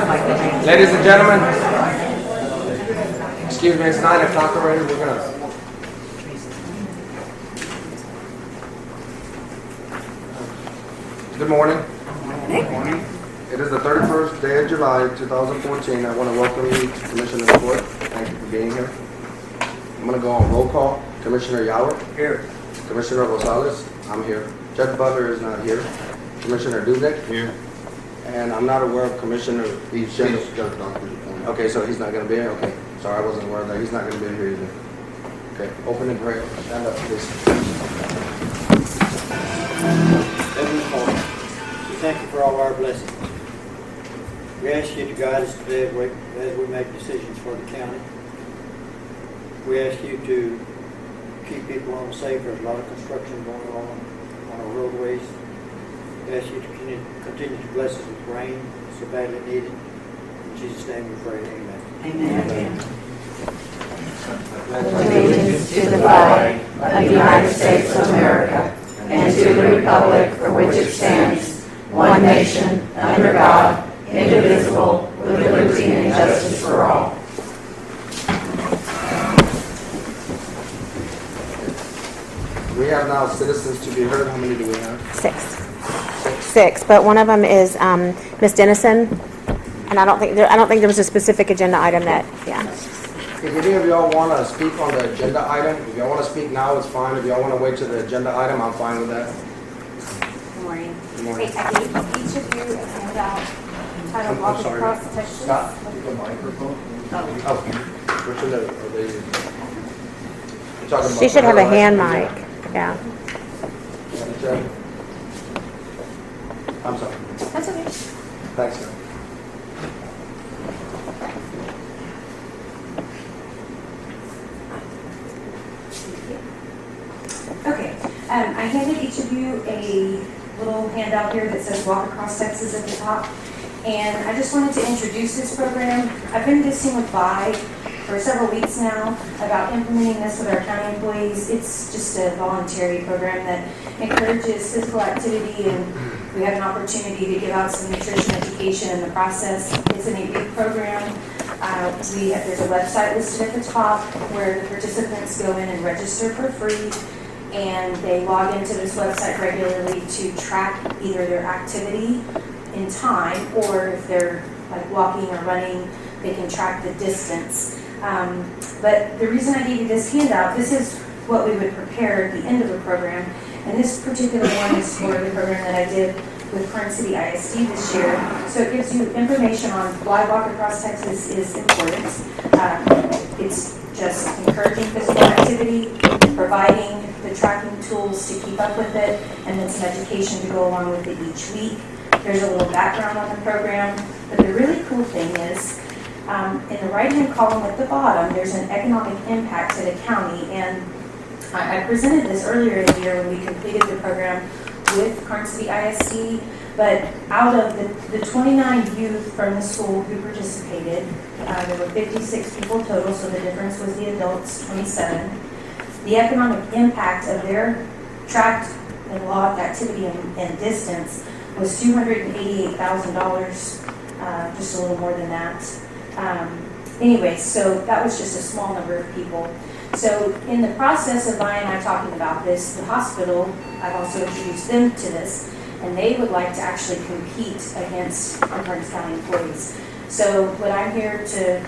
Ladies and gentlemen, excuse me, it's 9 o'clock already. We're gonna. Good morning. Good morning. It is the 31st day of July, 2014. I want to welcome you to Commissioner's Court. Thank you for being here. I'm going to go on roll call. Commissioner Yauer. Here. Commissioner Rosales. I'm here. Judge Butler is not here. Commissioner Dubnik. Here. And I'm not aware of Commissioner. He's just doctor's appointment. Okay, so he's not going to be here? Okay. Sorry, I wasn't aware of that. He's not going to be here either. Okay, open and pray. Stand up, please. Heavenly Father, we thank you for all our blessings. We ask you to guide us today as we make decisions for the county. We ask you to keep people home safe. There's a lot of construction going on our roadways. We ask you to continue to bless us with rain so badly needed. In Jesus' name we pray, amen. Amen. Allegiance to the flag of the United States of America and to the republic for which it stands, one nation, under God, indivisible, with liberty and justice for all. We have now citizens to be heard. How many do we have? Six, but one of them is Ms. Dennison, and I don't think there was a specific agenda item that, yeah. If any of y'all want to speak on the agenda item, if y'all want to speak now, it's fine. If y'all want to wait to the agenda item, I'm fine with that. Good morning. Good morning. Wait, I gave each of you a handout titled Walking Across Texas. Scott, the microphone. Oh, which are they? You're talking about She should have a the hand highlights? mic, yeah. I'm sorry. That's okay. Thanks, sir. Okay, I handed each of you a little handout here that says Walk Across Texas at the top. And I just wanted to introduce this program. I've been visiting with Vi for several weeks now about implementing this with our county employees. It's just a voluntary program that encourages physical activity, and we have an opportunity to give out some nutrition education in the process. It's an 8-week program. There's a website listed at the top where the participants go in and register for free, and they log into this website regularly to track either their activity in time, or if they're like walking or running, they can track the distance. But the reason I gave you this handout, this is what we would prepare at the end of the program, and this particular one is for the program that I did with Karnes City ISD this year. So it gives you information on why Walk Across Texas is important. It's just encouraging physical activity, providing the tracking tools to keep up with it, and then some education to go along with it each week. There's a little background on the program, but the really cool thing is, in the right-hand column at the bottom, there's an economic impact to the county, and I presented this earlier in the year when we completed the program with Karnes City ISD, but out of the 29 youth from the school who participated, there were 56 people total, so the difference was the adults, 27. The economic impact of their tracked and logged activity and distance was $288,000, just a little more than that. Anyway, so that was just a small number of people. So in the process of Vi and I talking about this, the hospital, I've also introduced them to this, and they would like to actually compete against our Karnes County employees. So what I'm here to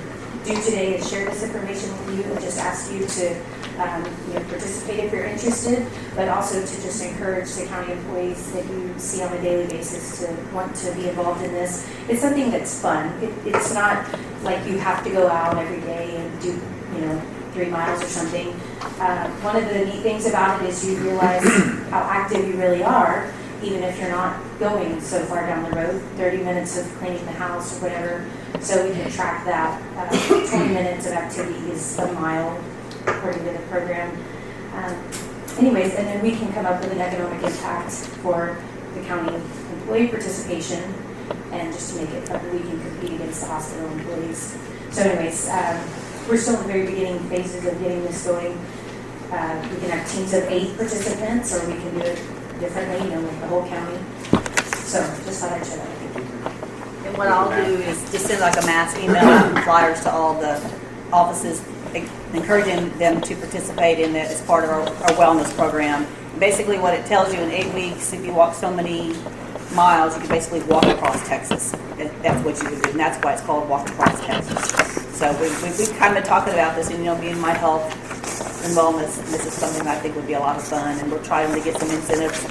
do today is share this information with you and just ask you to participate if you're interested, but also to just encourage the county employees that you see on a daily basis to want to be involved in this. It's something that's fun. It's not like you have to go out every day and do 3 miles or something. One of the neat things about it is you realize how active you really are, even if you're not going so far down the road. 30 minutes of cleaning the house or whatever, so we can track that. 20 minutes of activity is a mile, according to the program. Anyways, and then we can come up with an economic impact for the county employee participation, and just to make it that we can compete against the hospital employees. So anyways, we're still in the very beginning phases of getting this going. We can have teams of 8 participants, or we can do it differently, with the whole county. So just thought I'd share that with you. And what I'll do is just send like a mass email out and flyers to all the offices, encouraging them to participate in it as part of our wellness program. Basically what it tells you in 8 weeks, if you walk so many miles, you can basically walk across Texas. That's what you would do, and that's why it's called Walk Across Texas. So we've kind of been talking about this, and being my health and wellness, this is something I think would be a lot of fun, and we're trying to get some incentives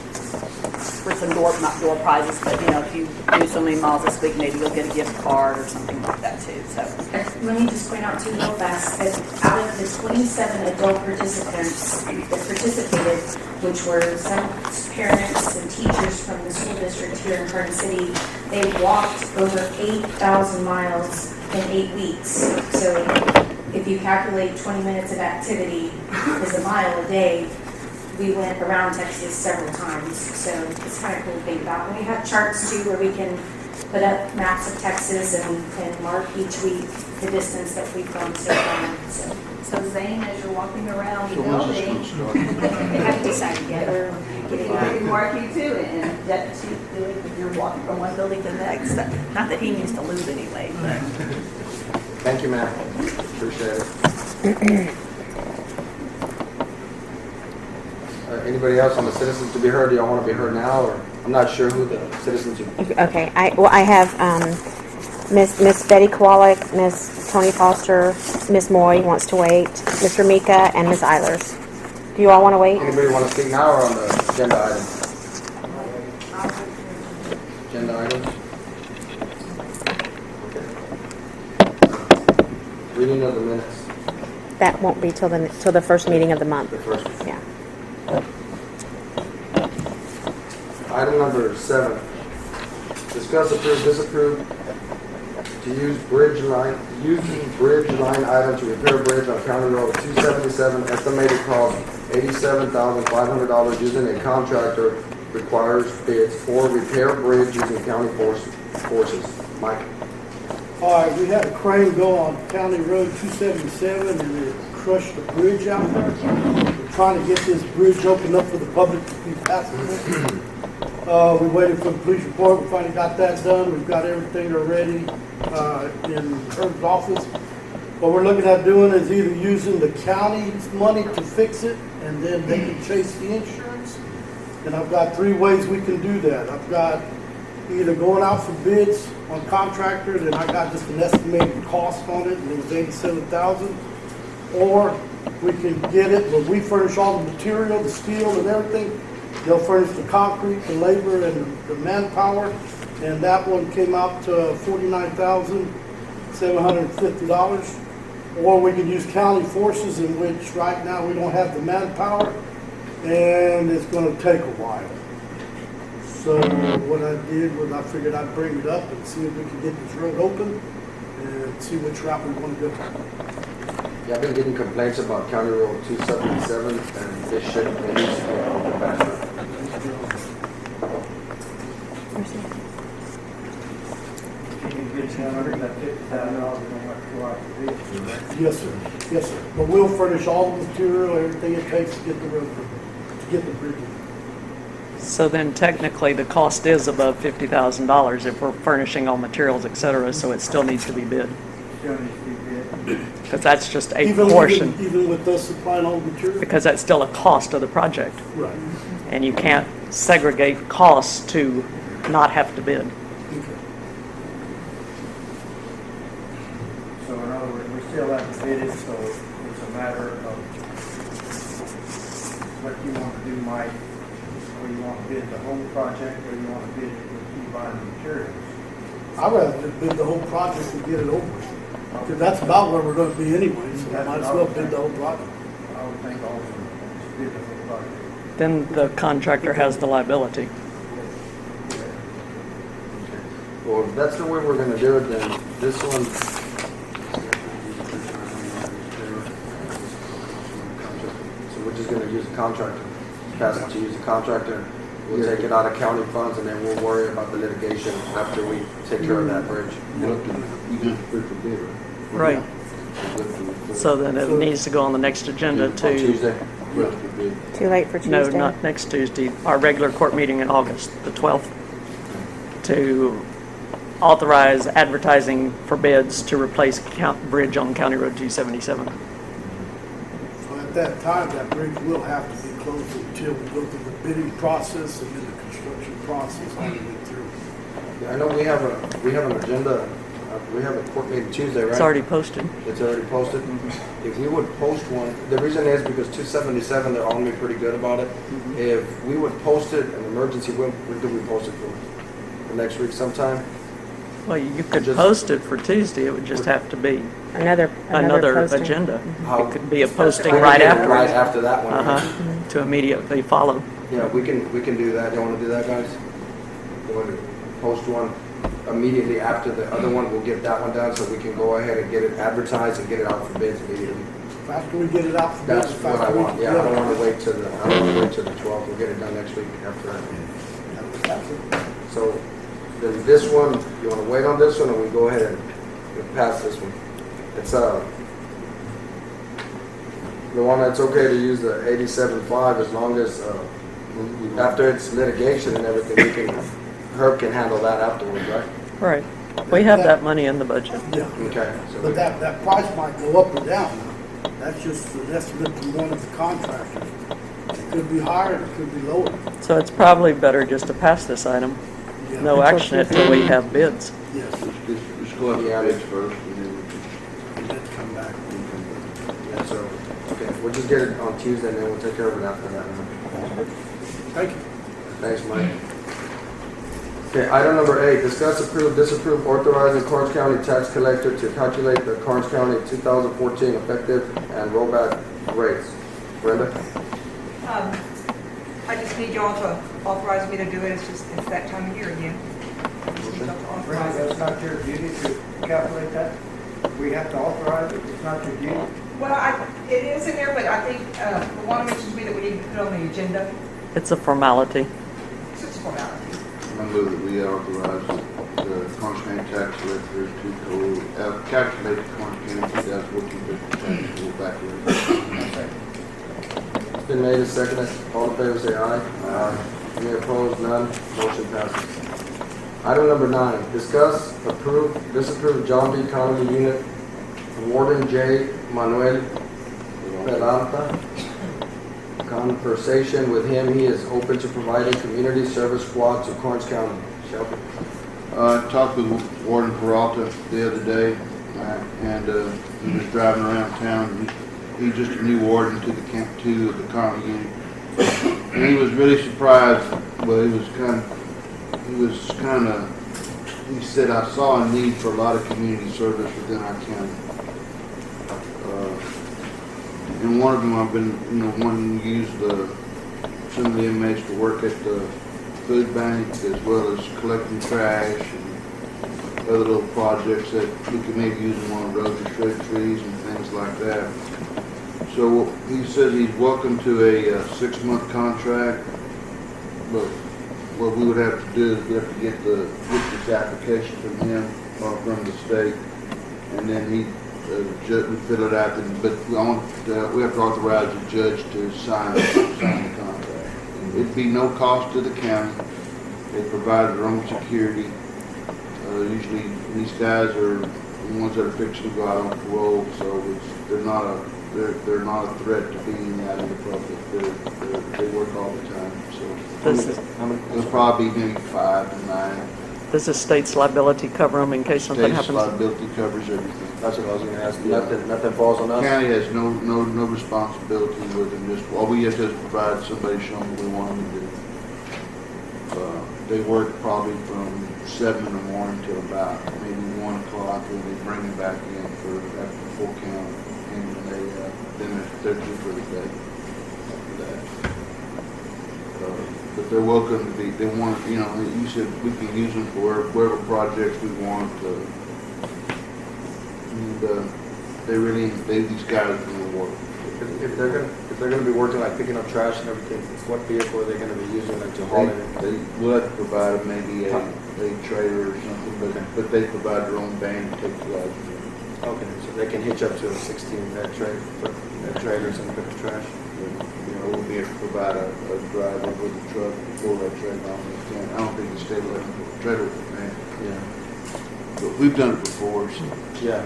for some not door prizes, but if you do so many miles this week, maybe you'll get a gift card or something like that too. So Let me just point out too real fast that out of the 27 adult participants that participated, which were some parents and teachers from the school district here in Karnes City, they walked over 8,000 miles in 8 weeks. So if you calculate 20 minutes of activity as a mile a day, we went around Texas several times. So it's kind of cool to think about. And we have charts too where we can put up maps of Texas and mark each week the distance that we've gone so far. So Zane, as you're walking around the building, They have to decide together. you can mark you too, and that's you do it if you're walking from one building to the next. not that he needs to lose anyway, but Thank you, ma'am. Appreciate it. Anybody else on the citizens to be heard? Do y'all want to be heard now, or I'm not sure who the citizens are. Okay, I have Miss Betty Kowalik, Miss Tony Foster, Miss Moy wants to wait, Mr. Mika, and Miss Eilers. Do you all want to wait? Anybody want to speak now or on the agenda item? Agenda items? Okay. Reading of the minutes. That won't be till the first meeting of the month. The first. Yeah. Item number 7. Discuss, approve, disapprove to use bridge line item to repair bridge on County Road 277, estimated cost $87,500 using a contractor, requires bids for repair bridge using county forces. Mike. All right, we had a crane go on County Road 277 and it crushed the bridge out there. We're trying to get this bridge opened up for the public to be passing. We waited for the police report. We finally got that done. We've got everything already in Herb's office. What we're looking at doing is either using the county's money to fix it and then they can chase the insurance. And I've got 3 ways we can do that. I've got either going out for bids on contractor, then I got just an estimated cost on it, and it was $87,000. Or we can get it, but we furnish all the material, the steel and everything. They'll furnish the concrete, the labor, and the manpower, and that one came out to $49,750. Or we can use county forces, in which right now we don't have the manpower, and it's going to take a while. So what I did was I figured I'd bring it up and see if we can get this road open and see which route we want to go. Yeah, I've been getting complaints about County Road 277, and this should be open faster. Yes, sir. Yes, sir. But we'll furnish all the material, everything it takes to get the road, to get the bridge in. So then technically the cost is above $50,000 if we're furnishing all materials, et cetera, so it still needs to be bid. Because that's just a portion, Even with us supplying all the material? because that's still a cost of the project. Right. And you can't segregate costs to not have to bid. Okay. So in other words, we still have to bid it, so it's a matter of what you want to do, Mike. Or you want to bid the whole project, or you want to bid with you buying the materials. I'd rather just bid the whole project and get it over with. Because that's about where we're going to be anyway, so I might as well bid the whole project. I would think also just bid the whole project. Then the contractor has the liability. Well, if that's the way we're gonna do it, then this one. So we're just gonna use a contractor, pass it to use a contractor. We'll take it out of county funds, and then we'll worry about the litigation after we take care of that bridge. Right. So then it needs to go on the next agenda On to, Tuesday. Too late for Tuesday? no, not next Tuesday, our regular court meeting in August, the 12th, to authorize advertising for bids to replace bridge on County Road 277. So at that time, that bridge will have to be closed until we go through the bidding process and then the construction process all the way through. Yeah, I know we have an agenda, we have a court meeting Tuesday, right? It's already posted. It's already posted? If we would post one, the reason is because 277, they're on me pretty good about it. If we would post it, an emergency, when do we post it for? The next week sometime? Well, you could Just- post it for Tuesday, it would just have to be Another posting. agenda. How- It could be a posting We can right do it after. Right after that one, right? To immediately follow. Yeah, we can do that. You wanna do that, guys? You wanna post one immediately after the other one? We'll get that one done so we can go ahead and get it advertised and get it out for bids immediately. After we get it out for bids, That's what I want. Yeah, I don't wanna wait till the 12th. We'll get it done next week after that. So, then this one, you wanna wait on this one, or we go ahead and pass this one? It's, the one that's okay to use the 87.5 as long as, after it's litigation and everything, Herb can handle that afterwards, right? Right. We have that money in the budget. Yeah, Okay. So but that price might go up or down. That's just an estimate from one of the contractors. It could be higher, it could be lower. So it's probably better just to pass this item. Yeah. No action until we have bids. Yes, Just go out Yeah. for bids first, and then and then come back. Yeah, so, okay, we'll just get it on Tuesday and then we'll take care of it after that. Thank you. Thanks, Mike. Okay, item number 8, discuss, approve, disapprove, authorizing Karnes County tax collector to calculate the Karnes County 2014 effective and rollback rates. Brenda? I just need y'all to authorize me to do it, it's that time of year again. Just need y'all to authorize it. That's not your duty to calculate that? We have to authorize it, it's not your duty? Well, it is in there, but I think, Luana mentioned to me that we need to put it on the agenda. It's a formality. It's just a formality. I move that we authorize the Karnes County tax collector to calculate the Karnes County 2014 tax rollback rate. It's been made and seconded. All in favor say aye. Aye. Any opposed? None. Motion passes. Item number 9, discuss, approve, disapprove John B. Economy Unit Warden J. Manuel Peralta. Conversation with him, he is open to providing community service squad to Karnes County. Shelby. I talked with Warden Peralta the other day, and he was driving around town. He's just a new warden to the Camp 2 of the County unit, and he was really surprised. Well, he said, I saw a need for a lot of community service within our county. And one of them, I've been, wanting to use some of the inmates to work at the food bank, as well as collecting trash and other little projects that we could maybe use them on the road to shred trees and things like that. So he said he's welcome to a 6-month contract, but what we would have to do is we have to get this application from him or from the state, and then he would fill it out. But we have to authorize the judge to sign the contract. It'd be no cost to the county. They provide their own security. Usually these guys are the ones that are fixing to go out on parole, so they're not a threat to being out in the public. They work all the time. So there'll probably be maybe 5 to 9. Does the state's liability cover them in case something State's happens? liability covers everything. That's what I was going to ask. Nothing falls on The us? county has no responsibility with them. Just all we have to do is provide somebody showing what we want them to do. They work probably from 7 in the morning till about maybe 1 o'clock, and they bring them back in for after the full count, and then they're due for the day after that. But they're welcome to be. They want, you said we can use them for wherever projects we want. These guys are going to work. If they're gonna be working like picking up trash and everything, what vehicle are they gonna be using like to haul it? They will have to provide maybe a trailer or something, but they provide their own van to take the guys. Okay, so they can hitch up to a 16-bed trailers and pick up trash. We'll be able to provide a driver with a truck to pull that trailer on. I don't think the state will let them put a trailer with a van. Yeah. but we've done it before, so. Yeah.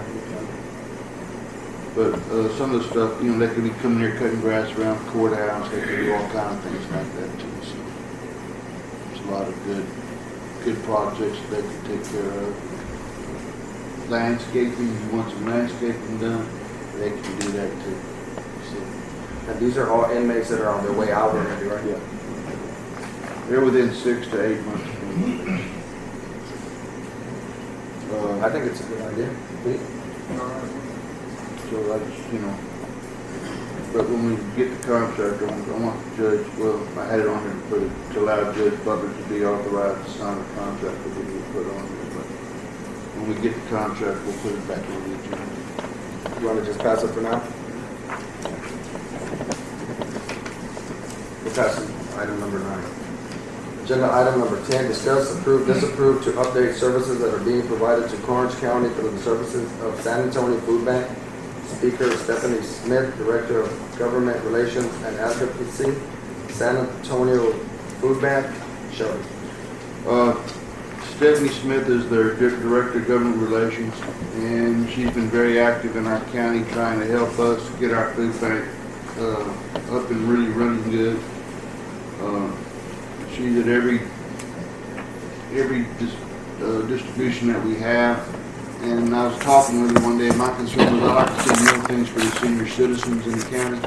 But some of the stuff, they could be coming here cutting grass around the courthouse, they could do all kind of things like that too, so. There's a lot of good projects that they could take care of. Landscaping, you want some landscaping done, they can do that too. So, And these are all inmates that are on their way out already, right? yeah. They're within 6 to 8 months of being released. I think it's a good idea. Pete? So that's, but when we get the contract, I want the judge, well, I had it on here to put it, to allow Judge Butler to be authorized to sign the contract that we need to put on here, but when we get the contract, we'll put it back on the agenda. You want to just pass it for now? We'll pass item number 9. Agenda item number 10, discuss, approve, disapprove to update services that are being provided to Karnes County through the services of San Antonio Food Bank. Speaker Stephanie Smith, Director of Government Relations and Advocacy, San Antonio Food Bank. Shelley. Stephanie Smith is their Director of Government Relations, and she's been very active in our county trying to help us get our food bank up and really running good. She's at every distribution that we have. And I was talking with her one day, my concern was I like to see more things for the senior citizens in the county.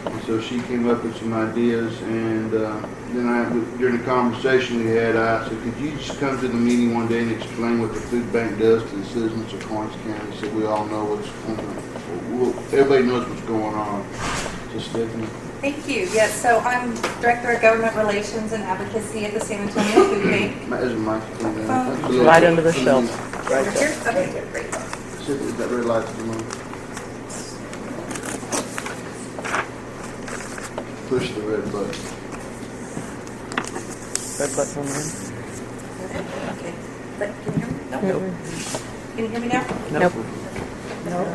And so she came up with some ideas, and then during the conversation we had, I said, could you just come to the meeting one day and explain what the food bank does to the citizens of Karnes County so we all know what's going on. Everybody knows what's going on. So Stephanie. Thank you. Yes, so I'm Director of Government Relations and Advocacy at the San Antonio Food Bank. There's a microphone there. That's a Right little- under the shelf. Right here? Okay, great. See if that red light's on. Push the red button. Red button on there. Okay. Can you hear me? Nope. Nope. Can you hear me now? Nope.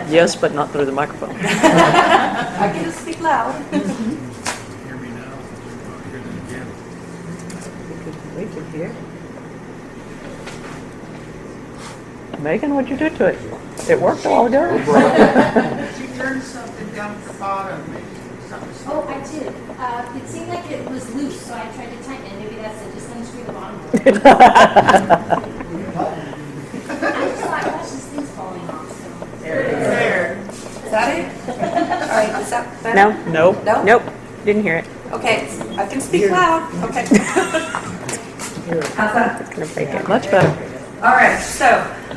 Yes, but not through the microphone. I can just speak loud. Hear me now? I'll hear it again. We can hear. Megan, what'd you do to it? It worked a while ago. Did you turn something down at the bottom? Something Oh, I did. It seemed like it was loose, so I tried to tighten it. Maybe that's it. Just unscrew the bottom. I just thought, gosh, this thing's falling off. So. There. Is that it? All right, is that better? No? Nope. No? Nope. Didn't hear it. Okay, I can speak loud. Okay. How's that? It's gonna break it. Much better. All right, so,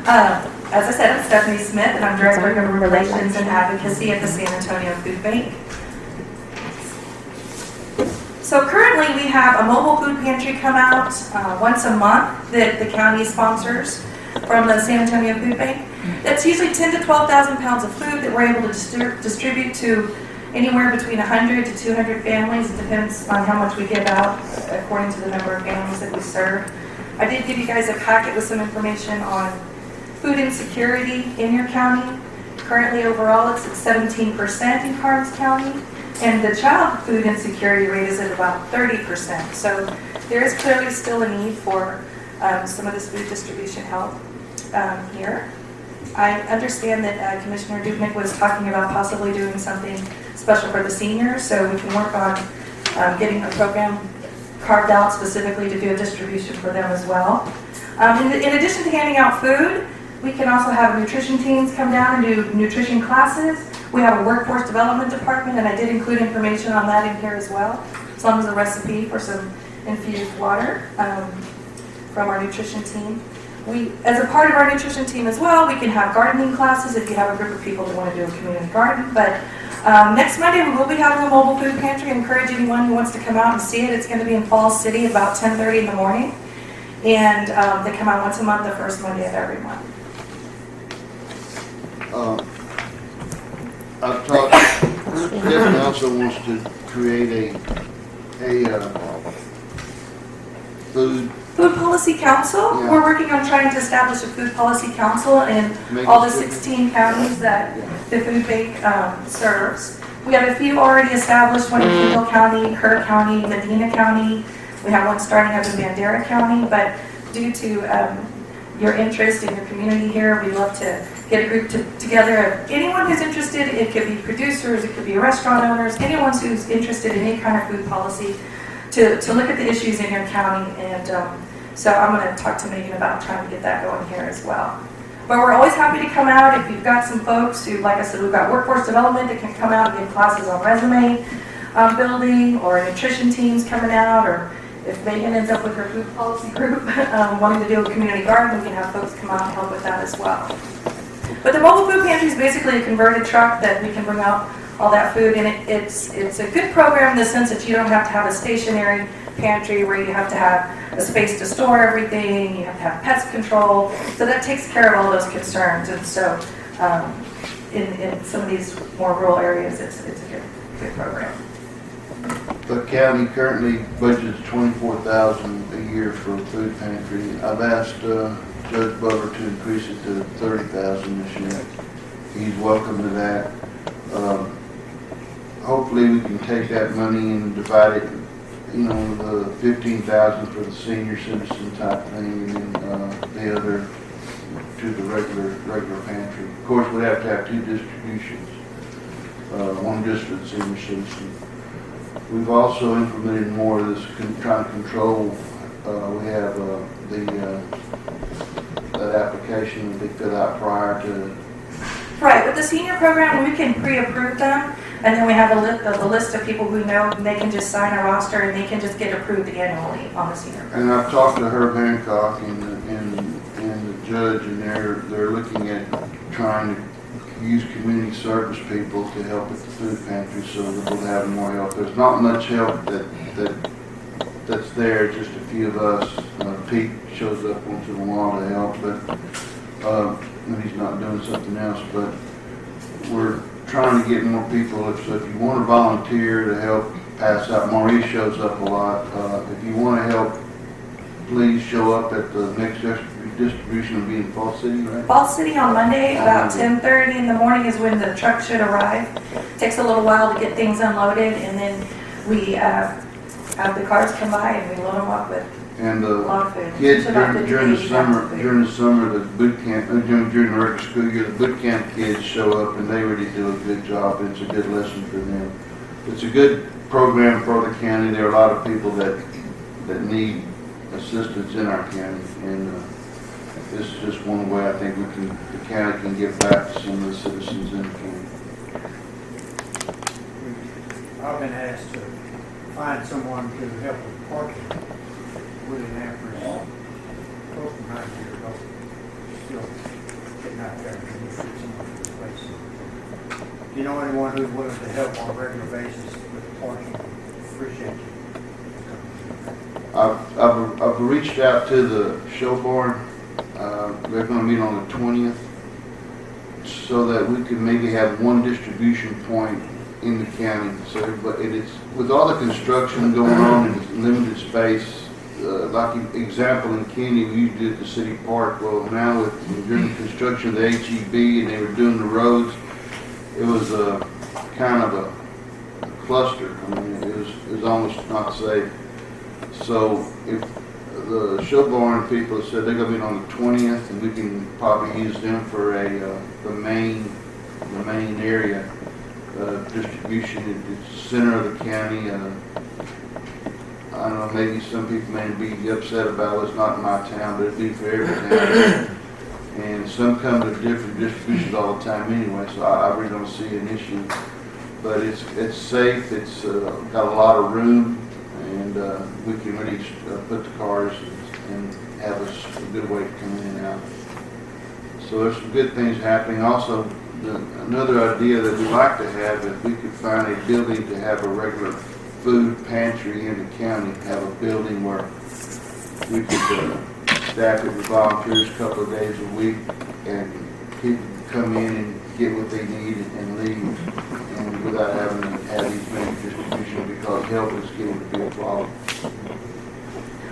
as I said, I'm Stephanie Smith, and I'm Director of Government Relations and Advocacy at the San Antonio Food Bank. So currently, we have a mobile food pantry come out once a month that the county sponsors from the San Antonio Food Bank. That's usually 10 to 12,000 pounds of food that we're able to distribute to anywhere between 100 to 200 families. It depends on how much we give out according to the number of families that we serve. I did give you guys a packet with some information on food insecurity in your county. Currently, overall, it's at 17% in Karnes County, and the child food insecurity rate is at about 30%. So there is clearly still a need for some of this food distribution help here. I understand that Commissioner Dubnik was talking about possibly doing something special for the seniors, so we can work on getting a program carved out specifically to do a distribution for them as well. In addition to handing out food, we can also have nutrition teams come down and do nutrition classes. We have a workforce development department, and I did include information on that in here as well, as long as a recipe for some infused water from our nutrition team. As a part of our nutrition team as well, we can have gardening classes if you have a group of people that want to do a community garden. But next Monday, we will be having a mobile food pantry. I encourage anyone who wants to come out and see it. It's going to be in Falls City about 10:30 in the morning. And they come out once a month, the first Monday of every month. I've talked, Stephanie also wants to create a food. Food Policy Council. Yeah. We're working on trying to establish a Food Policy Council in all the 16 counties that the food bank serves. We have a few already established, one in Kendall County, Kerr County, Medina County. We have one starting up in Bandera County, but due to your interest in your community here. We love to get a group together of anyone who's interested. It could be producers, it could be restaurant owners, anyone who's interested in any kind of food policy to look at the issues in your county. And so I'm going to talk to Megan about trying to get that going here as well. But we're always happy to come out if you've got some folks who, like I said, we've got workforce development that can come out and give classes on resume building, or nutrition teams coming out, or if Megan ends up with her food policy group wanting to do a community garden, we can have folks come out and help with that as well. But the mobile food pantry is basically a converted truck that we can bring out all that food, and it's a good program in the sense that you don't have to have a stationary pantry where you have to have a space to store everything, you have to have pest control, so that takes care of all those concerns. And so in some of these more rural areas, it's a good program. The county currently budgets $24,000 a year for a food pantry. I've asked Judge Butler to increase it to $30,000 this year. He's welcome to that. Hopefully we can take that money and divide it, the $15,000 for the senior citizen type thing, and then the other to the regular pantry. Of course, we have to have two distributions, one just for the senior citizen. We've also implemented more of this trying to control. We have that application that they fill out prior to. Right, with the senior program, we can pre-approve them, and then we have a list of people who know, and they can just sign a roster, and they can just get approved annually on the senior program. And I've talked to Herb Hancock and the judge, and they're looking at trying to use community service people to help with the food pantry, so that we'll have more help. There's not much help that's there, just a few of us. Pete shows up once in a while to help, but when he's not doing something else. But we're trying to get more people. So if you want to volunteer to help pass out, Maurice shows up a lot. If you want to help, please show up at the next distribution will be in Fall City, right? Fall City on Monday, about 10:30 in the morning is when the truck should arrive. Takes a little while to get things unloaded, and then we have the cars come by and we load them up with and a lot of food. kids About during 50 the summer, the boot camp, during the regular school year, the boot camp kids show up and they really do a good job. It's a good lesson for them. It's a good program for the county. There are a lot of people that need assistance in our county, and this is just one way I think the county can give back to some of the citizens in the county. I've been asked to find someone to help with parking. Willie Lamprey, close to 9 years old, still getting out there and we shoot someone to replace him. If you know anyone who's willing to help on a regular basis with parking, appreciate you. I've reached out to the show barn. They're going to meet on the 20th, so that we can maybe have one distribution point in the county. So, but it's with all the construction going on in limited space. Like example in Kenny, we used to do at the city park. Well, now during the construction of the HEB and they were doing the roads, it was a kind of a cluster. I mean, it was almost not safe. So if the show barn people said they're going to be on the 20th, and we can probably use them for the main area distribution. It's the center of the county. I don't know, maybe some people may be upset about it's not in my town, but it'd be for every town. And some come to different distributions all the time anyway, so I really don't see an issue. But it's safe, it's got a lot of room, and we can really put the cars and have a good way to come in and out. So there's some good things happening. Also, another idea that we'd like to have, if we could find a building to have a regular food pantry in the county, have a building where we could staff it with volunteers a couple of days a week, and people come in and get what they need and leave, and without having to have these many distributions, because help is getting to be a problem.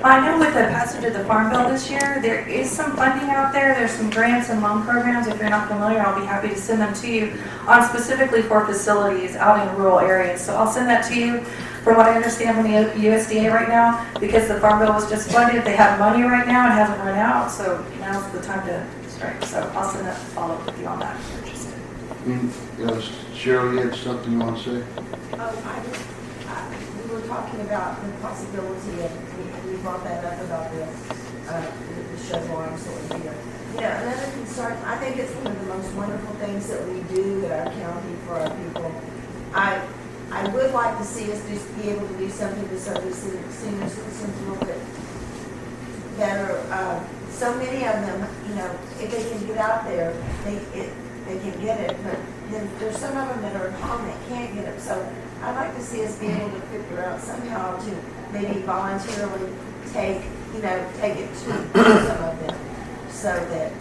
I know with the passage of the Farm Bill this year, there is some funding out there. There's some grants and loan programs. If you're not familiar, I'll be happy to send them to you on specifically for facilities out in rural areas. So I'll send that to you. from what I understand from the USDA right now, because the farm bill was just funded, they have money right now, it hasn't run out, so now's the time to strike. So I'll send that follow-up with you on that if you're interested. Cheryl, you had something you want to say? We were talking about the possibility of, we brought that up about the show arms that we do. You know, another concern, I think it's one of the most wonderful things that we do at our county for our people. I would like to see us just be able to do something to service the senior citizens a little bit better. So many of them, you know, if they can get out there, they can get it, but then there's some of them that are at home that can't get it. So I'd like to see us be able to figure out somehow to maybe voluntarily take it to some of them so that.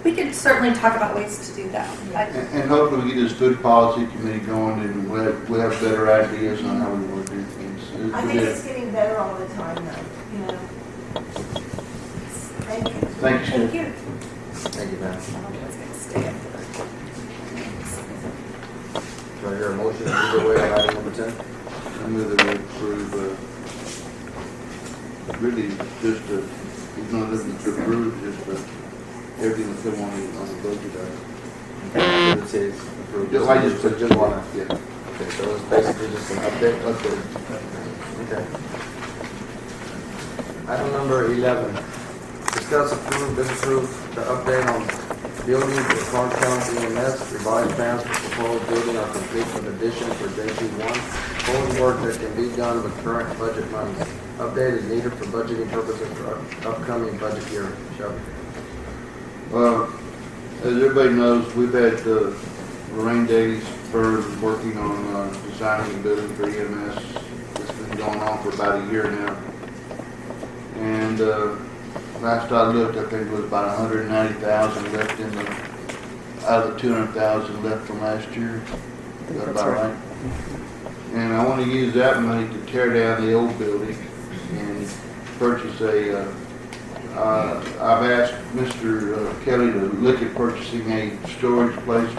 We could certainly talk about ways to do that. And hopefully we get this food policy committee going and we'll have better ideas on how we want to do things. I think it's getting better all the time though, you know. Thank you. Thank you. Thank you. Thank you, ma'am. Do I hear a motion either way on item number 10? I move that we approve, really just it's not looking to approve, just everything that's come on the budget item. It says approved. Yeah, I just wanna. yeah. Okay, so it's basically just an update. Okay. Item number 11. Discuss, approve, disapprove the update on building for Karnes County EMS. Revised plans for proposed building are complete with additions for JP1. Proposed work that can be done with current budget monies. Update is needed for budgeting purposes for upcoming budget year. Shelby. As everybody knows, we've had Lorraine Daly's firm working on designing a building for EMS. It's been going on for about a year now. And last I looked, I think it was about $190,000 left in out of the $200,000 left from last year. Is that about right? And I want to use that money to tear down the old building and purchase I've asked Mr. Kelly to look at purchasing a storage place,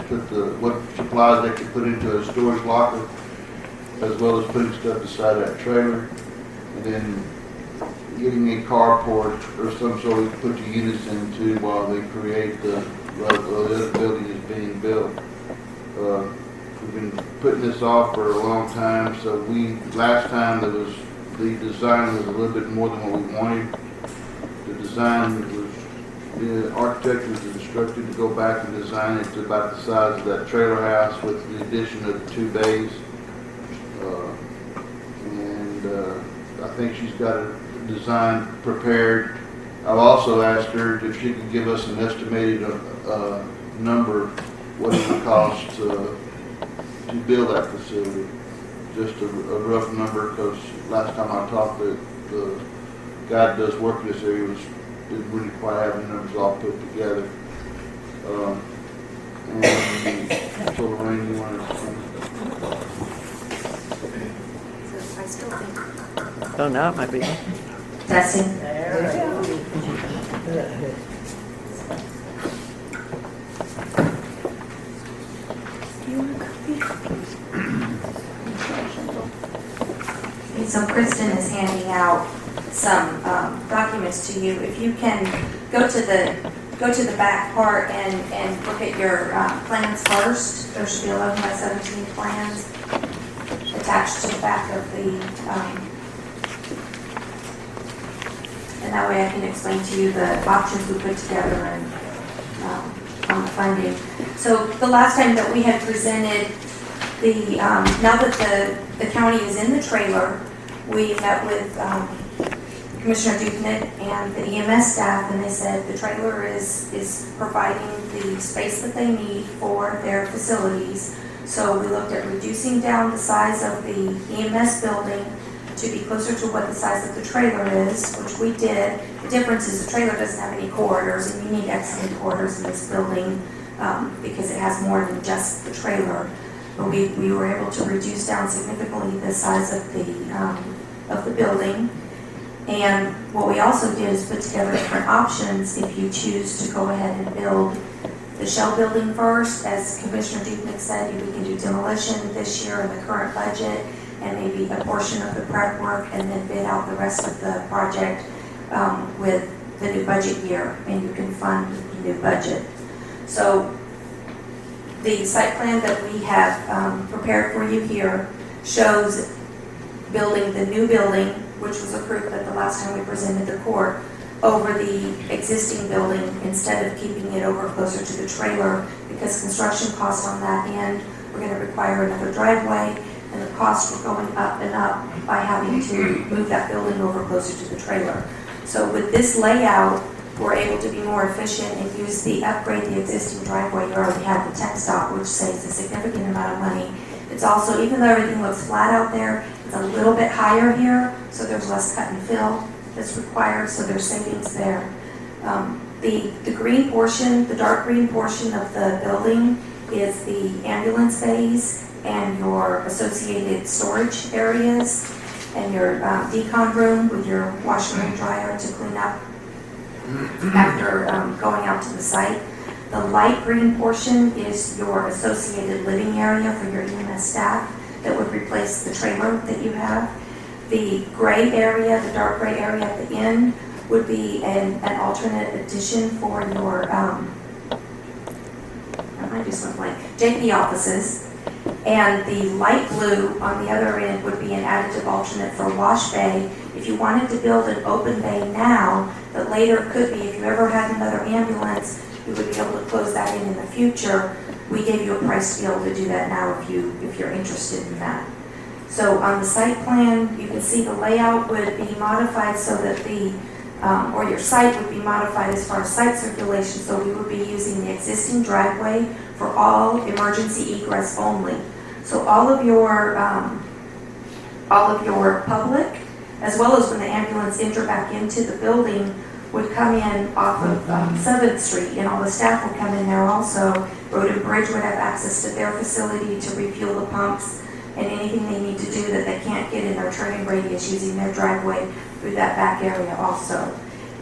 what supplies they could put into a storage locker, as well as putting stuff beside that trailer, and then getting a carport or some sort of put the units into while they create the other building is being built. We've been putting this off for a long time, so last time the design was a little bit more than what we wanted. The architect was instructed to go back and design it to about the size of that trailer house with the addition of 2 bays. I think she's got a design prepared. I've also asked her if she could give us an estimated number, what it would cost to build that facility. Just a rough number, because last time I talked, the guy that does work in this area didn't really quite have the numbers all put together. And so Lorraine, you want to? I still think. Oh, now it might be. Testing. So Kristen is handing out some documents to you. If you can go to the back part and look at your plans first. There should be 11 by 17 plans attached to the back of the, and that way I can explain to you the options we put together and on the funding. So the last time that we had presented now that the county is in the trailer, we met with Commissioner Dukenit and the EMS staff, and they said the trailer is providing the space that they need for their facilities. So we looked at reducing down the size of the EMS building to be closer to what the size of the trailer is, which we did. The difference is the trailer doesn't have any corridors, and you need excellent corridors in this building because it has more than just the trailer. But we were able to reduce down significantly the size of the building. And what we also did is put together different options if you choose to go ahead and build the shell building first. As Commissioner Dukenit said, we can do demolition this year in the current budget, and maybe a portion of the prep work, and then bid out the rest of the project with the new budget year, and you can fund the new budget. So the site plan that we have prepared for you here shows building the new building, which was approved at the last time we presented the court, over the existing building instead of keeping it over closer to the trailer, because construction costs on that end were going to require another driveway, and the costs were going up and up by having to move that building over closer to the trailer. So with this layout, we're able to be more efficient and use upgrade the existing driveway. You already have the tech stop, which saves a significant amount of money. It's also, even though everything looks flat out there, it's a little bit higher here, so there's less cut and fill that's required, so there's savings there. The green portion, the dark green portion of the building is the ambulance bays and your associated storage areas and your decon room with your washer and dryer to clean up after going out to the site. The light green portion is your associated living area for your EMS staff that would replace the trailer that you have. The gray area, the dark gray area at the end would be an alternate addition for your, I might do something like JP offices. And the light blue on the other end would be an additive alternate for wash bay. If you wanted to build an open bay now, but later could be, if you ever had another ambulance, you would be able to close that in the future. We gave you a price to be able to do that now if you're interested in that. So on the site plan, you can see the layout would be modified so that or your site would be modified as far as site circulation. So we would be using the existing driveway for all emergency egress only. So all of your public, as well as when the ambulance enter back into the building, would come in off of 7th Street, and all the staff would come in there also. Road and Bridge would have access to their facility to refuel the pumps and anything they need to do that they can't get in their turning radius using their driveway through that back area also.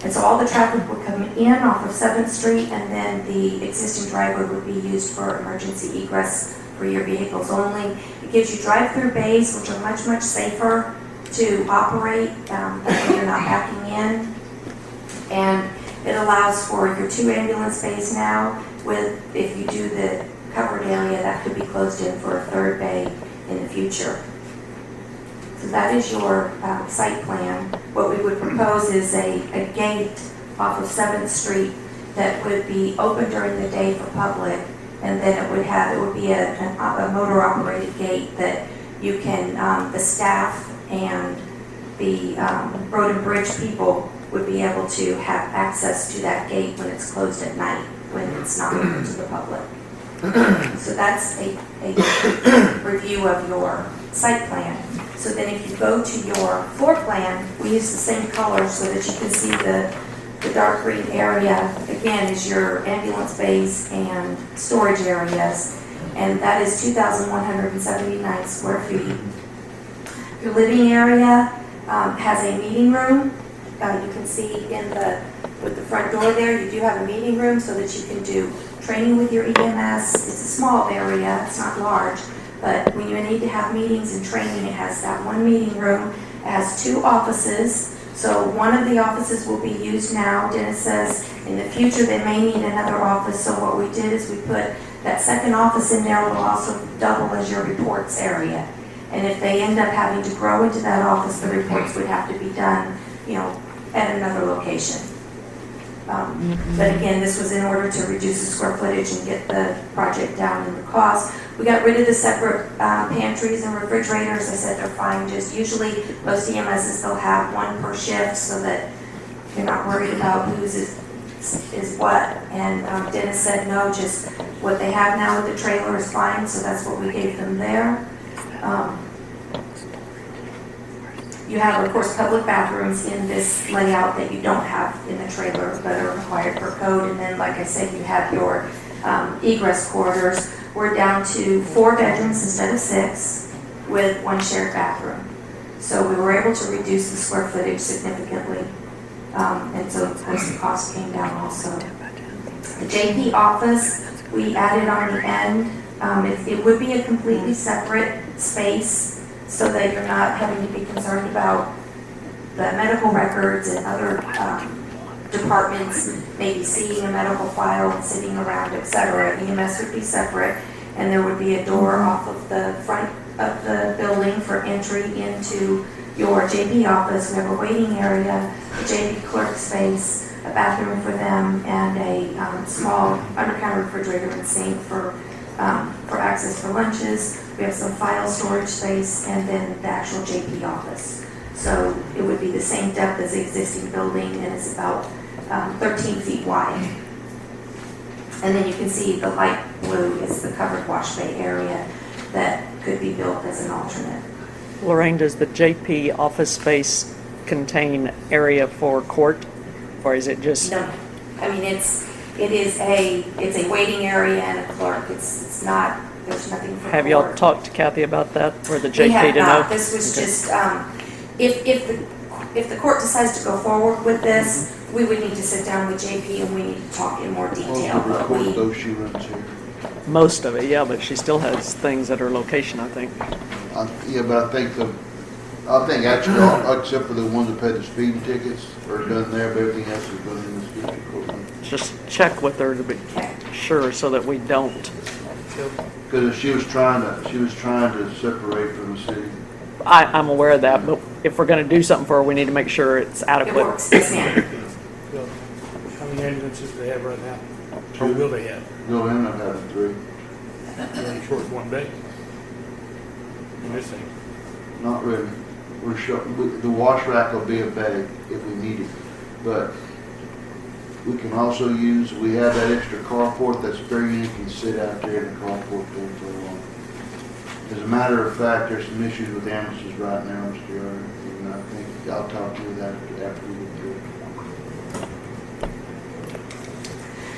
And so all the traffic would come in off of 7th Street, and then the existing driveway would be used for emergency egress for your vehicles only. It gives you drive-through bays, which are much, much safer to operate when you're not backing in. And it allows for your 2 ambulance bays now with, if you do the covered area, that could be closed in for a 3rd bay in the future. So that is your site plan. What we would propose is a gate off of 7th Street that would be open during the day for public, and then it would be a motor operated gate that you can, the staff and the Road and Bridge people would be able to have access to that gate when it's closed at night, when it's not open to the public. So that's a review of your site plan. So then if you go to your floor plan, we use the same color so that you can see the dark green area, again, is your ambulance bays and storage areas. And that is 2,179 square feet. Your living area has a meeting room. You can see with the front door there, you do have a meeting room so that you can do training with your EMS. It's a small area, it's not large, but when you need to have meetings and training, it has that one meeting room. It has 2 offices, so one of the offices will be used now. Dennis says in the future they may need another office, so what we did is we put that second office in there will also double as your reports area. And if they end up having to grow into that office, the reports would have to be done, at another location. But again, this was in order to reduce the square footage and get the project down in the cost. We got rid of the separate pantries and refrigerators. I said they're fine. Just usually most EMSs, they'll have 1 per shift so that you're not worried about whose is what. And Dennis said no, just what they have now with the trailer is fine, so that's what we gave them there. You have, of course, public bathrooms in this layout that you don't have in the trailer that are required per code. And then, like I said, you have your egress corridors. We're down to 4 bedrooms instead of 6 with 1 shared bathroom. So we were able to reduce the square footage significantly. And so, of course, the cost came down also. The JP office, we added on the end. It would be a completely separate space. so that you're not having to be concerned about the medical records and other departments maybe seeing a medical file sitting around, et cetera. EMS would be separate, and there would be a door off of the front of the building for entry into your JP office. We have a waiting area, a JP clerk space, a bathroom for them, and a small under-counter refrigerator and sink for access for lunches. We have some file storage space, and then the actual JP office. So it would be the same depth as the existing building, and it's about 13 feet wide. And then you can see the light blue is the covered wash bay area that could be built as an alternate. Lorraine, does the JP office space contain area for court, or is it just? No, I mean, it's a waiting area and a clerk. It's not, there's nothing for Have court. y'all talked to Kathy about that, or the JP We have to know? not. This was just, if the court decides to go forward with this, we would need to sit down with JP and we need to talk in more detail. Most of the But court we, though she runs here. Most of it, yeah, but she still has things at her location, I think. Yeah, but I think actually, all, except for the ones that pay the speeding tickets are done there, but everything else is done in the district courtroom. Just check with her to be okay. sure so that we don't. Because she was trying to separate from the city. I'm aware of that, but if we're going to do something for her, we need to make sure it's It adequate. works, yes ma'am. So, how many ambulances do they have right now? Or will they have? Go in and have 3. They're only short one day. In this thing. Not really. We're short. The wash rack will be a bag if we need it, but we can also use. We have that extra carport that spare unit can sit out there in the carport there for a while. As a matter of fact, there's some issues with ambulances right now, Mr. Yarder, and I think I'll talk to you that after we get through it.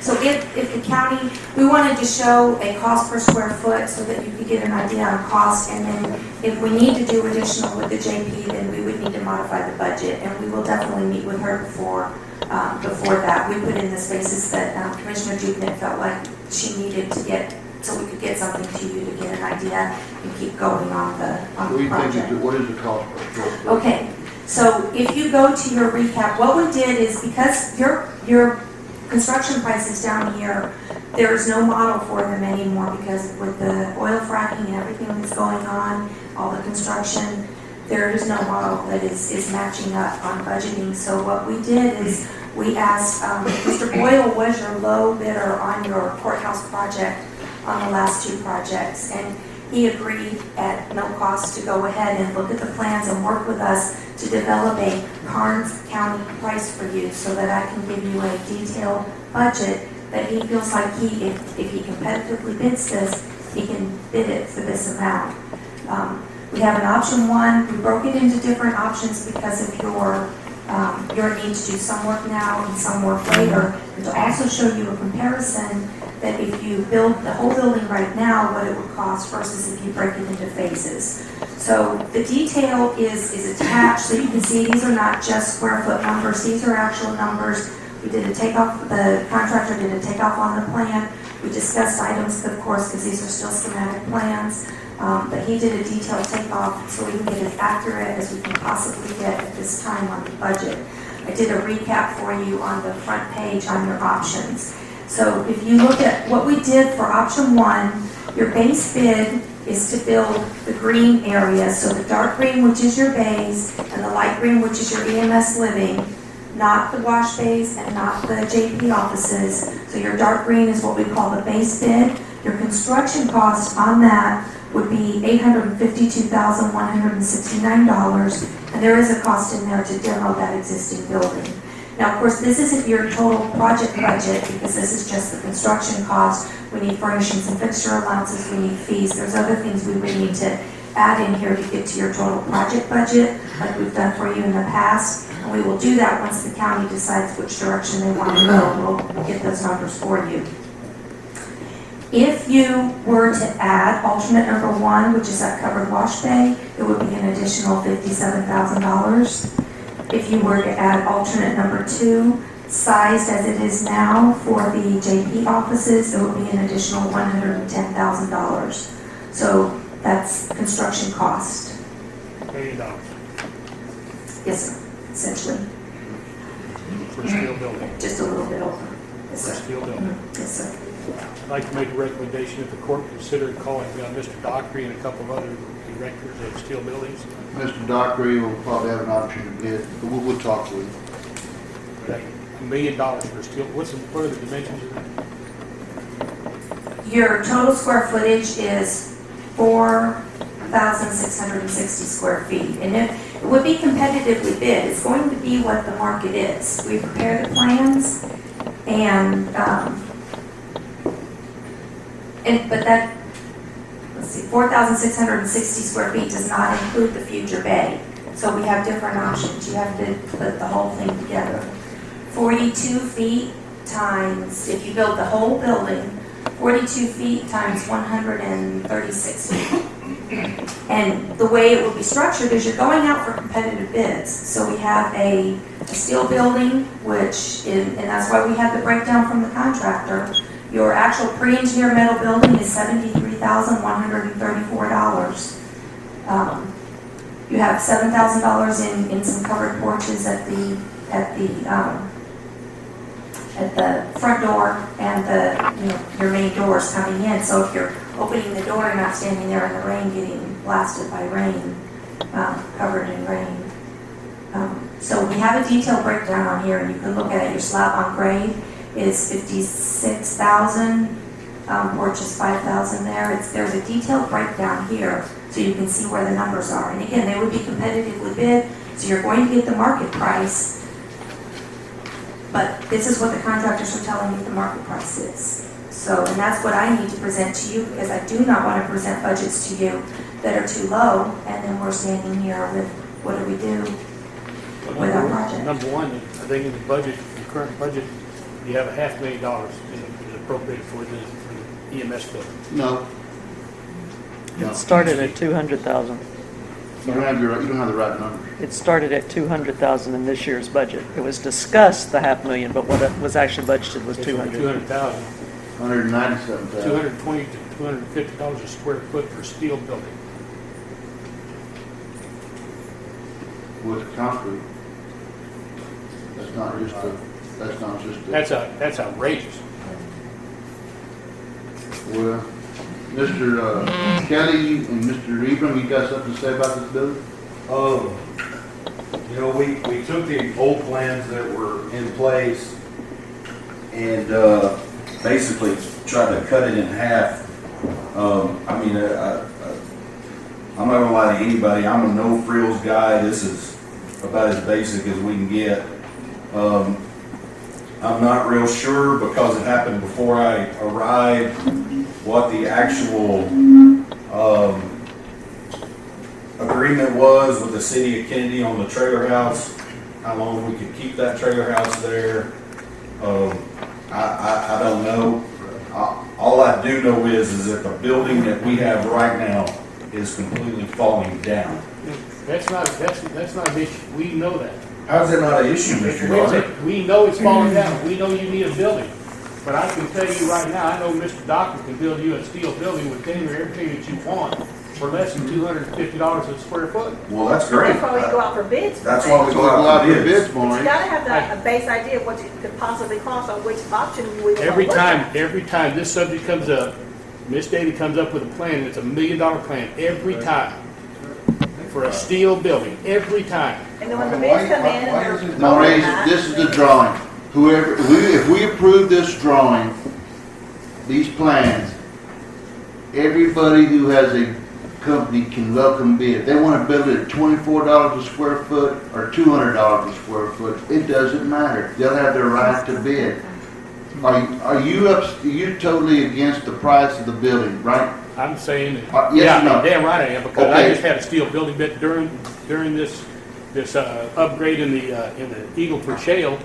So if the county, we wanted to show a cost per square foot so that you could get an idea on cost, and then if we need to do additional with the JP, then we would need to modify the budget, and we will definitely meet with her before that. We put in the spaces that Commissioner Dubnik felt like she needed to get, so we could get something to you to get an idea and keep going on the What do you project. think? What is the cost per square foot? Okay, so if you go to your recap, what we did is because your construction prices down here, there is no model for them anymore because with the oil fracking and everything that's going on, all the construction, there is no model that is matching up on budgeting. So what we did is we asked, Mr. Boyle was your low bidder on your courthouse project on the last 2 projects, and he agreed at no cost to go ahead and look at the plans and work with us to develop a Karnes County price for you so that I can give you a detailed budget that he feels like if he competitively bids this, he can bid it for this amount. We have an option 1. We broke it into different options because of your need to do some work now and some work later, and to also show you a comparison that if you build the whole building right now, what it would cost versus if you break it into phases. So the detail is attached, so you can see these are not just square foot numbers, these are actual numbers. We did a takeoff, the contractor did a takeoff on the plan. We discussed items, of course, because these are still schematic plans, but he did a detailed takeoff so we can get as accurate as we can possibly get at this time on the budget. I did a recap for you on the front page on your options. So if you look at what we did for option 1, your base bid is to build the green area. So the dark green, which is your bays, and the light green, which is your EMS living, not the wash bays and not the JP offices. So your dark green is what we call the base bid. Your construction cost on that would be $852,169, and there is a cost in there to demo that existing building. Now, of course, this isn't your total project budget because this is just the construction cost. We need furnishings and fixture allowances, we need fees. There's other things we would need to add in here to get to your total project budget, like we've done for you in the past. And we will do that once the county decides which direction they want to go. We'll get those numbers for you. If you were to add alternate number 1, which is that covered wash bay, it would be an additional $57,000. If you were to add alternate number 2, sized as it is now for the JP offices, it would be an additional $110,000. So that's construction cost. $500,000 Yes, sir, essentially, for a steel building. just a little bit over. Yes, For a sir. steel building. Yes, sir. I'd like to make a recommendation that the court consider calling Mr. Dockery and a couple of other directors of steel buildings. Mr. Dockery will probably have an opportunity to bid, but we'll talk to him. But $1 million for steel, what are the dimensions of that? Your total square footage is 4,660 square feet. And it would be competitively bid. It's going to be what the market is. We prepare the plans but that, let's see, 4,660 square feet does not include the future bay. So we have different options. You have to put the whole thing together. 42 feet times, if you build the whole building, 42 feet times 136 feet. And the way it will be structured is you're going out for competitive bids. So we have a steel building, and that's why we have the breakdown from the contractor. Your actual pre-engineered metal building is $73,134. You have $7,000 in some covered porches at the front door and your main doors coming in. So if you're opening the door, you're not standing there in the rain getting blasted by rain, covered in rain. So we have a detailed breakdown on here, and you can look at it. Your slab on grade is $56,000, porch is $5,000 there. There's a detailed breakdown here, so you can see where the numbers are. And again, they would be competitively bid, so you're going to get the market price. But this is what the contractors are telling you the market price is. So, and that's what I need to present to you, because I do not want to present budgets to you that are too low, and then we're standing here with, what do we do with our project? Number one, I think in the budget, the current budget, you have $500,000 is appropriated for the EMS building. No. It started at 200,000. You don't have the right numbers. It started at 200,000 in this year's budget. It was discussed the $500,000, but what was actually budgeted was 200. 200,000. 197,000. $220 to $250 a square foot for steel building. With concrete. That's not just a. That's outrageous. Well, Mr. Kelly and Mr. Ebram, you got something to say about this building? We took the old plans that were in place and basically tried to cut it in half. I'm not gonna lie to anybody, I'm a no frills guy. This is about as basic as we can get. I'm not real sure, because it happened before I arrived, what the actual agreement was with the city of Kennedy on the trailer house, how long we could keep that trailer house there. I don't know. All I do know is that the building that we have right now is completely falling down. That's not an issue. We know that. How's that not an issue, Mr. Garner? We know it's falling down. We know you need a building. But I can tell you right now, I know Mr. Doctor can build you a steel building with everything that you want for less than $250 a square foot. Well, that's great. That's why we go out for bids. That's why we go out for bids. But you gotta have a base idea of what it could possibly cost on which option we would want to look at. Every time this subject comes up, Miss Davy comes up with a plan, and it's $1 million plan every time for a steel building, every time. And then when the bids come in and they're Maurice, this is the drawing. If we approve this drawing, these plans, everybody who has a company can welcome bid. They want to build it at $24 a square foot or $200 a square foot. It doesn't matter. They'll have their right to bid. Are you totally against the price of the building, right? I'm saying, yes or no? damn right I am, because I Okay. just had a steel building bit during this upgrade in the Eagleford Shale,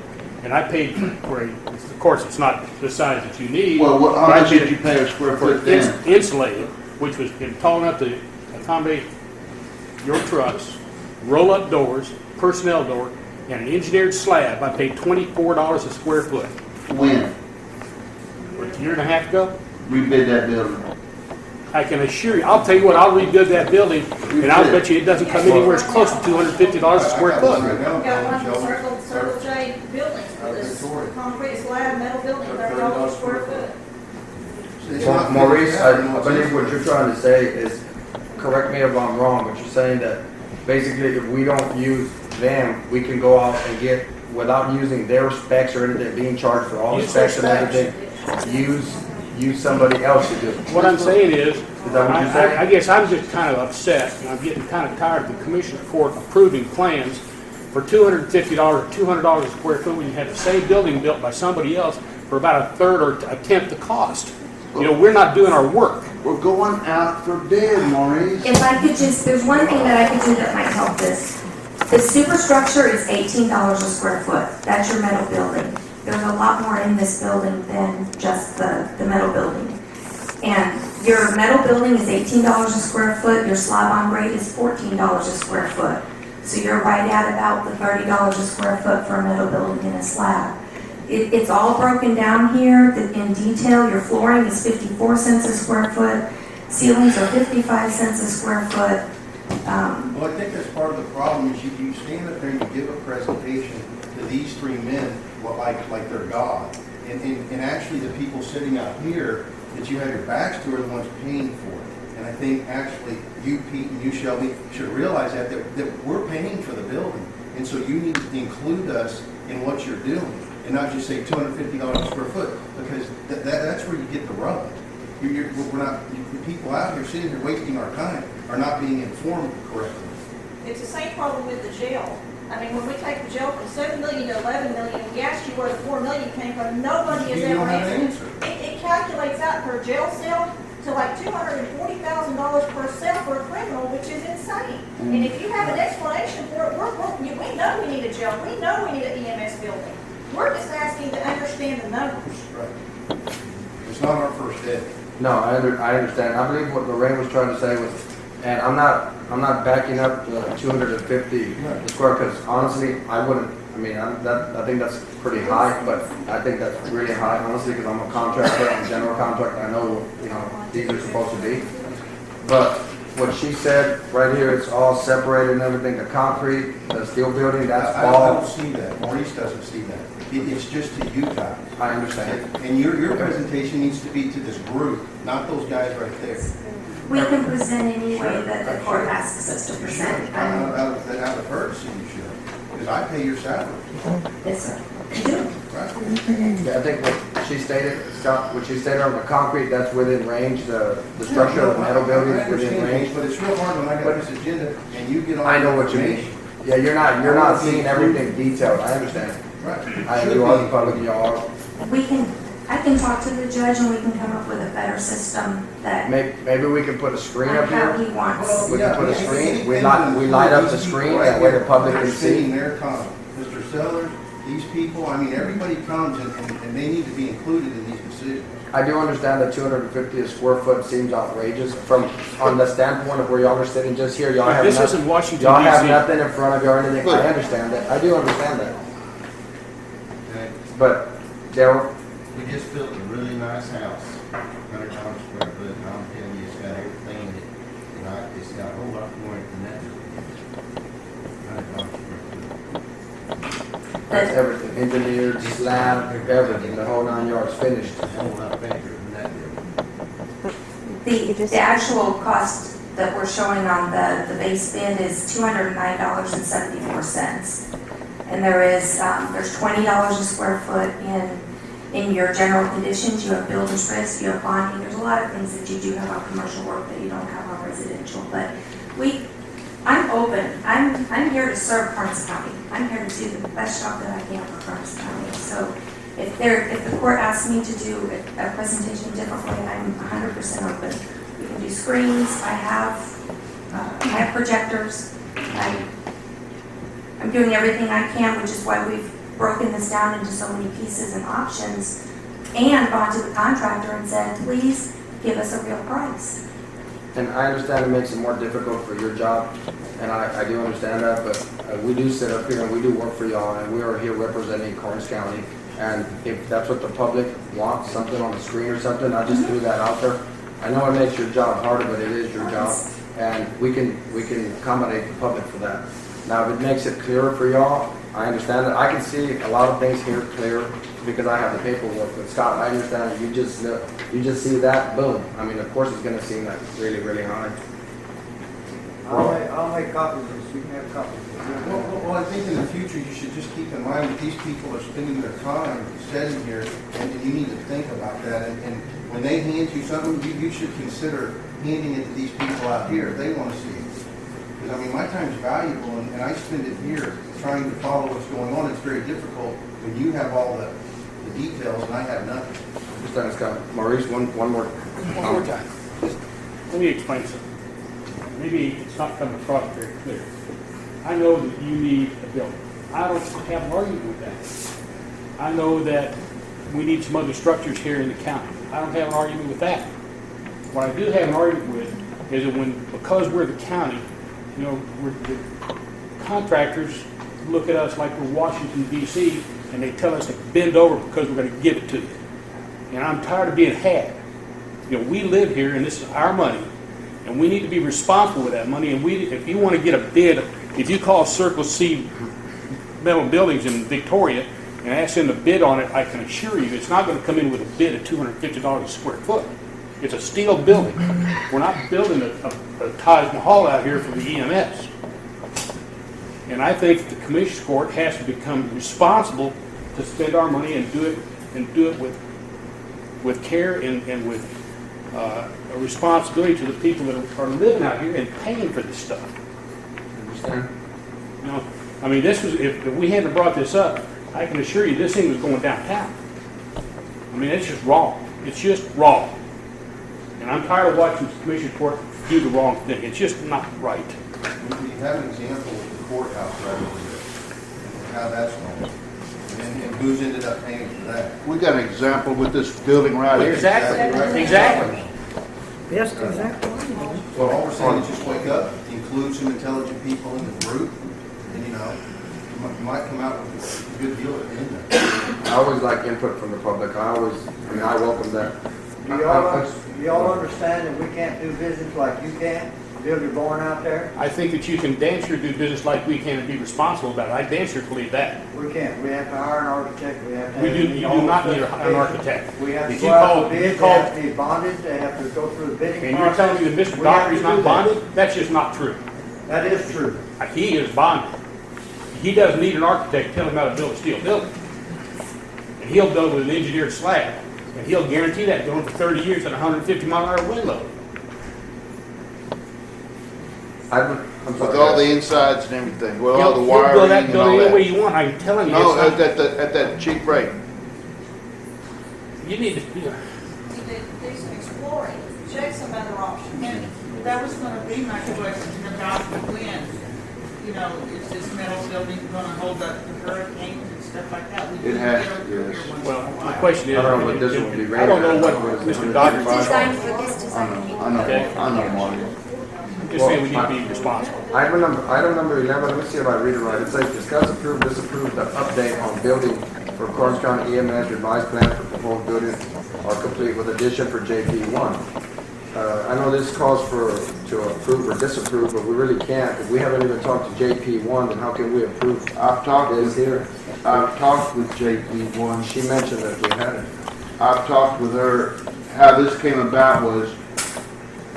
and I paid for it. Of course, it's not the size that you need. Well, how but I much paid did you pay a square for foot then? insulated, which was tall enough to accommodate your trucks, roll-up doors, personnel door, and an engineered slab. I paid $24 a square foot. When? A year and a half ago. We bid that building. I can assure you, I'll tell you what, I'll rebuild that building, and I'll bet you it doesn't come anywhere as close to $250 a square foot. We've got one of the Circle J buildings for this concrete slab metal building, $30 a square foot. Maurice, I believe what you're trying to say is, correct me if I'm wrong, but you're saying that basically if we don't use them, we can go out and get, without using their specs or anything, being charged for all the Use their specs and everything, use somebody else to do it. What I'm saying is, that what you're saying? I guess I'm just kind of upset, and I'm getting kind of tired of the commissioner court approving plans for $250 or $200 a square foot when you had the same building built by somebody else for about a third or a tenth the cost. You know, we're not doing our work. We're going out for bid, Maurice. If I could just, there's one thing that I could do that might help this. The superstructure is $18 a square foot. That's your metal building. There's a lot more in this building than just the metal building. And your metal building is $18 a square foot. Your slab on grade is $14 a square foot. So you're right at about the $30 a square foot for a metal building and a slab. It's all broken down here in detail. Your flooring is 54 cents a square foot. Ceilings are 55 cents a square foot. Well, I think that's part of the problem is you stand up there and you give a presentation to these three men like they're God. And actually the people sitting out here that you have your backs to are the ones paying for it. And I think actually you, Pete, and you, Shelby, should realize that we're paying for the building. And so you need to include us in what you're doing and not just say $250 a square foot, because that's where you get the rub. The people out here sitting here wasting our time are not being informed correctly. It's the same problem with the jail. I mean, when we take the jail from 7 million to 11 million, we asked you where the 4 million came from, nobody has You ever don't have an answered. answer. It calculates out per jail cell to like $240,000 per cell for a criminal, which is insane. And if you have an explanation for it, we know we need a jail, we know we need an EMS building. We're just asking to understand the numbers. Right. It's not our first day. No, I understand. I believe what Lorraine was trying to say was, and I'm not backing up the 250 square, because honestly, I wouldn't. I mean, I think that's pretty high, but I think that's really high, honestly, because I'm a contractor, I'm a general contractor. I know what these are supposed to be. But what she said right here, it's all separated and everything. The concrete, the steel building, that's I all. don't see that. Maurice doesn't see that. It's just to you guys. I understand. And your presentation needs to be to this group, not those guys right there. We can present any way that the court asks us to present. Out of courtesy, you should, because I pay your salary. Yes, sir. You do. Right? Yeah, I think what she stated, Scott, what she stated on the concrete, that's within range. The structure of the metal building is within range. But it's real hard when I got this agenda and you get all. I know what you mean. Yeah, you're not seeing everything detailed. I understand. Right. I do all the public, y'all. I can talk to the judge and we can come up with a better system that Maybe we can put a screen up how here. he wants. We can put a screen. We light up the screen, that way the public can They're spending see. their time. Mr. Sellers, these people, I mean, everybody comes and they need to be included in these decisions. I do understand that 250 a square foot seems outrageous on the standpoint of where y'all are sitting just here. Y'all have This nothing. isn't Washington, Y'all have D.C. nothing in front of you or anything. I understand that. I do understand that. Okay. But there, We just built a really nice house, 100 square foot, and I'm telling you, it's got everything in it. And it's got a whole lot more than that. 100 square foot. that's everything. Engineered, slab, everything. The whole 9 yards finished. A whole lot better than that building. The actual cost that we're showing on the base bid is $209.74. And there's $20 a square foot in your general conditions. You have builder's risk, you have bonding. There's a lot of things that you do have on commercial work that you don't have on residential. But I'm open. I'm here to serve Karnes County. I'm here to do the best job that I can for Karnes County. So if the court asks me to do a presentation differently, I'm 100% open. We can do screens. I have projectors. I'm doing everything I can, which is why we've broken this down into so many pieces and options, and gone to the contractor and said, please give us a real price. And I understand it makes it more difficult for your job, and I do understand that, but we do sit up here and we do work for y'all, and we are here representing Karnes County. And if that's what the public wants, something on the screen or something, I just threw that out there. I know it makes your job harder, but it is your job, and we can accommodate the public for that. Now, if it makes it clearer for y'all, I understand that. I can see a lot of things here clear because I have the paperwork. But Scott, I understand that you just see that, boom. I mean, of course, it's going to seem like really, really high. I'll make copies of this, you can have copies. Well, I think in the future, you should just keep in mind that these people are spending their time sitting here, and you need to think about that. And when they hand you something, you should consider handing it to these people out here if they want to see it. Because, I mean, my time's valuable, and I spend it here trying to follow what's going on. It's very difficult when you have all the details and I have nothing. Understand, Scott. Maurice, one more. One more time. Just let me explain something. Maybe it's not coming across very clear. I know that you need a building. I don't have an argument with that. I know that we need some other structures here in the county. I don't have an argument with that. What I do have an argument with is that because we're the county, you know, the contractors look at us like we're Washington, D.C., and they tell us to bend over because we're going to give it to you. And I'm tired of being had. You know, we live here, and this is our money, and we need to be responsible with that money. And if you want to get a bid, if you call Circle C Metal Buildings in Victoria and ask them to bid on it, I can assure you it's not going to come in with a bid of $250 a square foot. It's a steel building. We're not building a Taj Mahal out here for the EMS. And I think the Commission's Court has to become responsible to spend our money and do it with care and with a responsibility to the people that are living out here and paying for this stuff. Understand? You know, I mean, this was if we hadn't brought this up, I can assure you this thing was going downtown. I mean, it's just wrong. It's just wrong. And I'm tired of watching the Commission Court do the wrong thing. It's just not right. We have an example with the courthouse right over there, and how that's going, and who's ended up paying for that. We got an example with this building right here. Exactly. Exactly. Yes, exactly. So all we're saying is just wake up, include some intelligent people in the group, and you know, you might come out with a good deal at the end of it. I always like input from the public. I welcome that. Do y'all understand that we can't do business like you can? Build your barn out there? I think that you can damn sure do business like we can and be responsible about it. I damn sure believe that. We can't. We have to hire an architect. We have to. You do not need an architect. We have to If go you out call- for bid. you They call- have to be bonded. They have to go through the bidding And process. you're telling me that Mr. We have Dockery's to not do that. bonded? That's just not true. That is true. He is bonded. He doesn't need an architect to tell him how to build a steel building. And he'll build with an engineered slab. And he'll guarantee that going for 30 years at 150 mile an hour wind load. I'm With sorry. all the insides and everything, with all He'll the build wiring that and all building any way that. you want. I'm telling you. No, it's not- at that cheap rate. You need to, You did do some exploring, check some other options. And that was gonna be my question about when, you know, is this metal building gonna hold up the hurricanes and stuff like that? We It do has, get over yes. here once in a well, while. the question is, I don't know, but this one would be I don't know what rated. Mr. Dockery. Designed for this I design. know, Okay. I know, Marty. Just saying we need to be responsible. Item number 11, let me see if I read it right. It says, discuss, approve, disapprove the update on building for Karnes County EMS revised plan for proposed building are complete with addition for JP1. I know this calls to approve or disapprove, but we really can't. If we haven't even talked to JP1, then how can we approve I've talked this with, here? I've talked with JP1. She mentioned that we had it. I've talked with her. How this came about was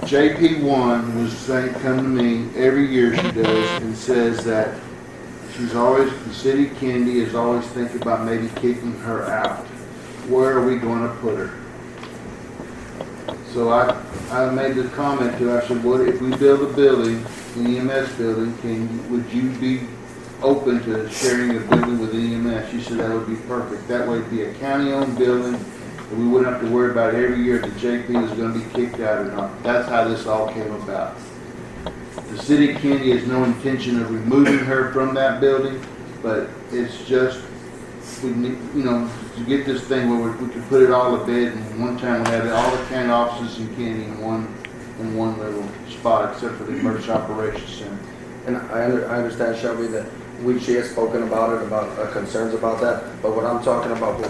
JP1 was saying, come to me every year she does and says that the city of Kennedy is always thinking about maybe kicking her out. Where are we going to put her? So I made the comment to her, I said, what if we build a building, an EMS building, would you be open to sharing a building with EMS? She said that would be perfect. That way it'd be a county-owned building, and we wouldn't have to worry about every year if the JP is going to be kicked out or not. That's how this all came about. The city of Kennedy has no intention of removing her from that building, but it's just, we need, to get this thing where we can put it all to bed, and one time we had all the county offices in Kennedy in one little spot, except for the emergency operations center. And I understand, Shelby, that she has spoken about it, about concerns about that. But what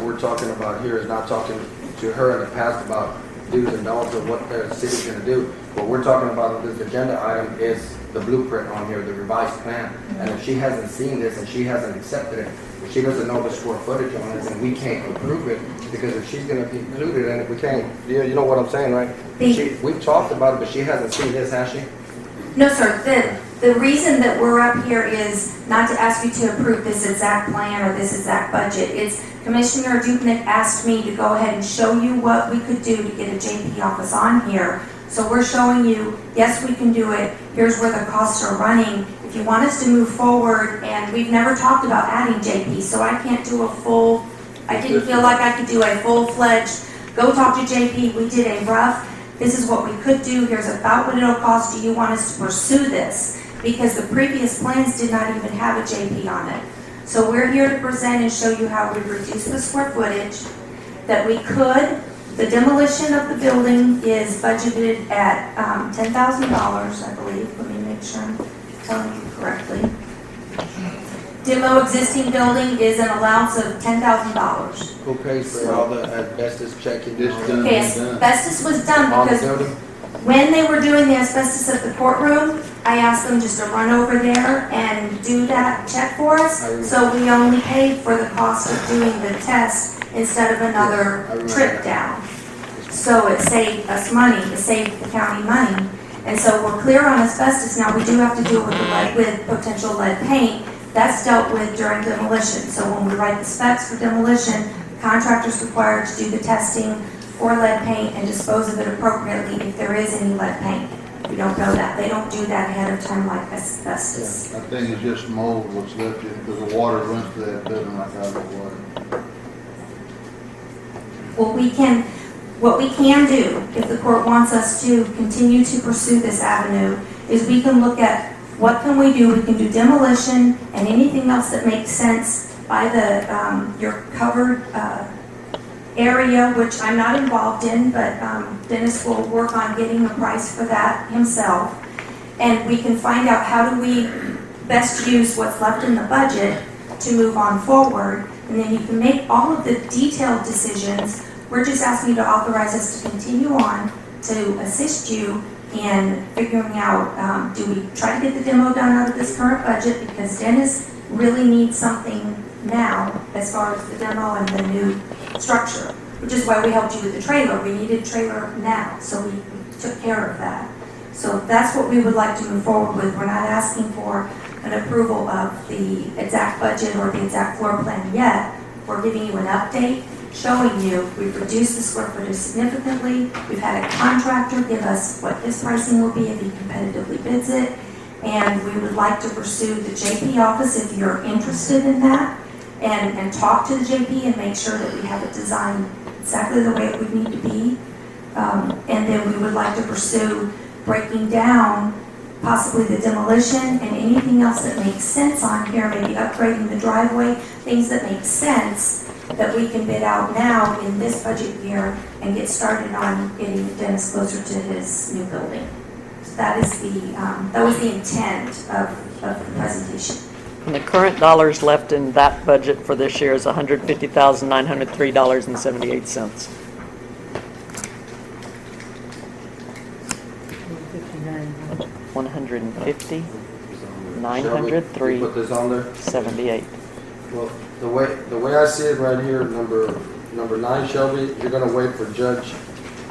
we're talking about here is not talking to her in the past about do's and don'ts of what the city's gonna do. What we're talking about in this agenda item is the blueprint on here, the revised plan. And if she hasn't seen this and she hasn't accepted it, if she doesn't know the square footage on it, then we can't approve it, because if she's gonna be included in it, we can't. You know what I'm saying, right? We've talked about it, but she hasn't seen this, has she? No, sir, the reason that we're up here is not to ask you to approve this exact plan or this exact budget. It's Commissioner Dupnick asked me to go ahead and show you what we could do to get a JP office on here. So we're showing you, yes, we can do it. Here's where the costs are running. If you want us to move forward, and we've never talked about adding JP, so I can't do a full, I didn't feel like I could do a full-fledged, go talk to JP. We did a rough, this is what we could do. Here's about what it'll cost. Do you want us to pursue this? Because the previous plans did not even have a JP on it. So we're here to present and show you how we reduce the square footage, that we could. The demolition of the building is budgeted at $10,000, I believe. Let me make sure I'm telling you correctly. Demo existing building is an allowance of $10,000. Who pays for all the asbestos checking? Okay, asbestos was done On the because building? when they were doing the asbestos at the courtroom, I asked them just to run over there and do that check for us. So we only paid for the cost of doing the test instead of another trip down. So it saved us money, it saved the county money. And so we're clear on asbestos. Now, we do have to deal with the lead, with potential lead paint. That's dealt with during demolition. So when we write the specs for demolition, the contractor's required to do the testing for lead paint and dispose of it appropriately if there is any lead paint. We don't know that. They don't do that ahead of time like asbestos. I think it's just mold what's left in, because the water runs to that building like out of the water. What we can do, if the court wants us to continue to pursue this avenue, is we can look at what can we do. We can do demolition and anything else that makes sense by the your covered area, which I'm not involved in, but Dennis will work on getting a price for that himself. And we can find out how do we best use what's left in the budget to move on forward. And then you can make all of the detailed decisions. We're just asking you to authorize us to continue on to assist you in figuring out, do we try to get the demo done out of this current budget? Because Dennis really needs something now as far as the demo and the new structure, which is why we helped you with the trailer. We needed a trailer now, so we took care of that. So that's what we would like to move forward with. We're not asking for an approval of the exact budget or the exact floor plan yet. We're giving you an update, showing you we've reduced the square footage significantly. We've had a contractor give us what his pricing will be if he competitively bids it. And we would like to pursue the JP office if you're interested in that, and talk to the JP and make sure that we have it designed exactly the way it would need to be. And then we would like to pursue breaking down possibly the demolition and anything else that makes sense on here, maybe upgrading the driveway, things that make sense that we can bid out now in this budget year and get started on getting Dennis closer to his new building. So that is that was the intent of the presentation. And the current dollars left in that budget for this year is $150,903.78. Put this on there? $150,903.78. Well, the way I see it right here, number 9, Shelby, you're gonna wait for Judge,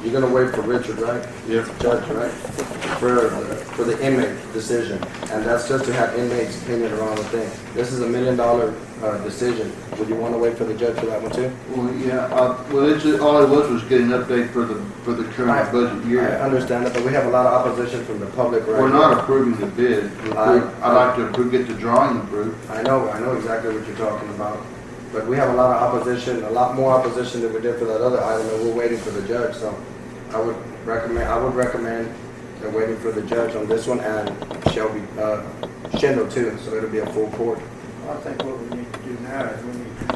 you're gonna wait for Richard, right? Yes. Judge, right? For the inmate decision, and that's just to have inmates' opinion around the thing. This is $1 million decision. Would you wanna wait for the judge for that one too? Well, yeah, well, it's, all it was getting an update for the current budget I year. understand that, but we have a lot of opposition from the public right We're here. not approving the bid. I'd like to get the drawing approved. I know exactly what you're talking about. But we have a lot of opposition, a lot more opposition than we did for that other item, and we're waiting for the judge. So I would recommend they're waiting for the judge on this one, and Shelby, Shindle too, so it'll be a full court. I think what we need to do now is we need to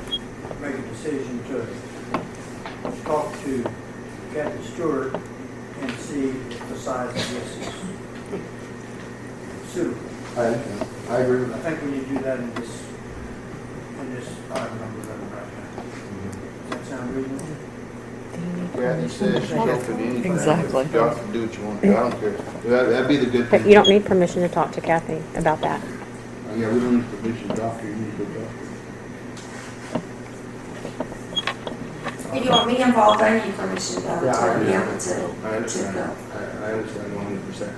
make a decision to talk to Captain Stewart and see if the size of this is suitable. I agree with I that. think we need to do that in this item number right now. Does that sound reasonable? Kathy says she's open to anything. Exactly. Y'all can do what you want to do. I don't care. That'd be the good But thing. you don't need permission to talk to Kathy about that. Yeah, we don't need permission, doctor, you need to go doctor. If you want me involved, I need permission though, Yeah, I to be able understand. I to understand. go. I understand 100%.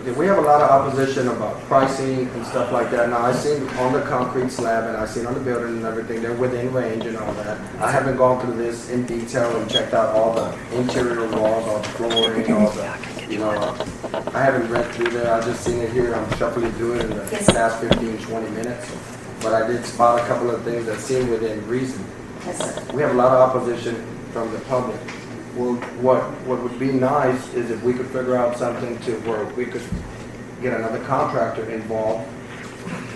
Okay, we have a lot of opposition about pricing and stuff like that. Now, I seen on the concrete slab and I seen on the building and everything, they're within range and all that. I haven't gone through this in detail and checked out all the interior walls, all the flooring, all the, you know, I haven't read through there. I just seen it here. I'm shuffling through it in the Yes, sir. last 15, 20 minutes. But I did spot a couple of things that seem within reason. Yes, sir. We have a lot of opposition from the public. Well, what would be nice is if we could figure out something to where we could get another contractor involved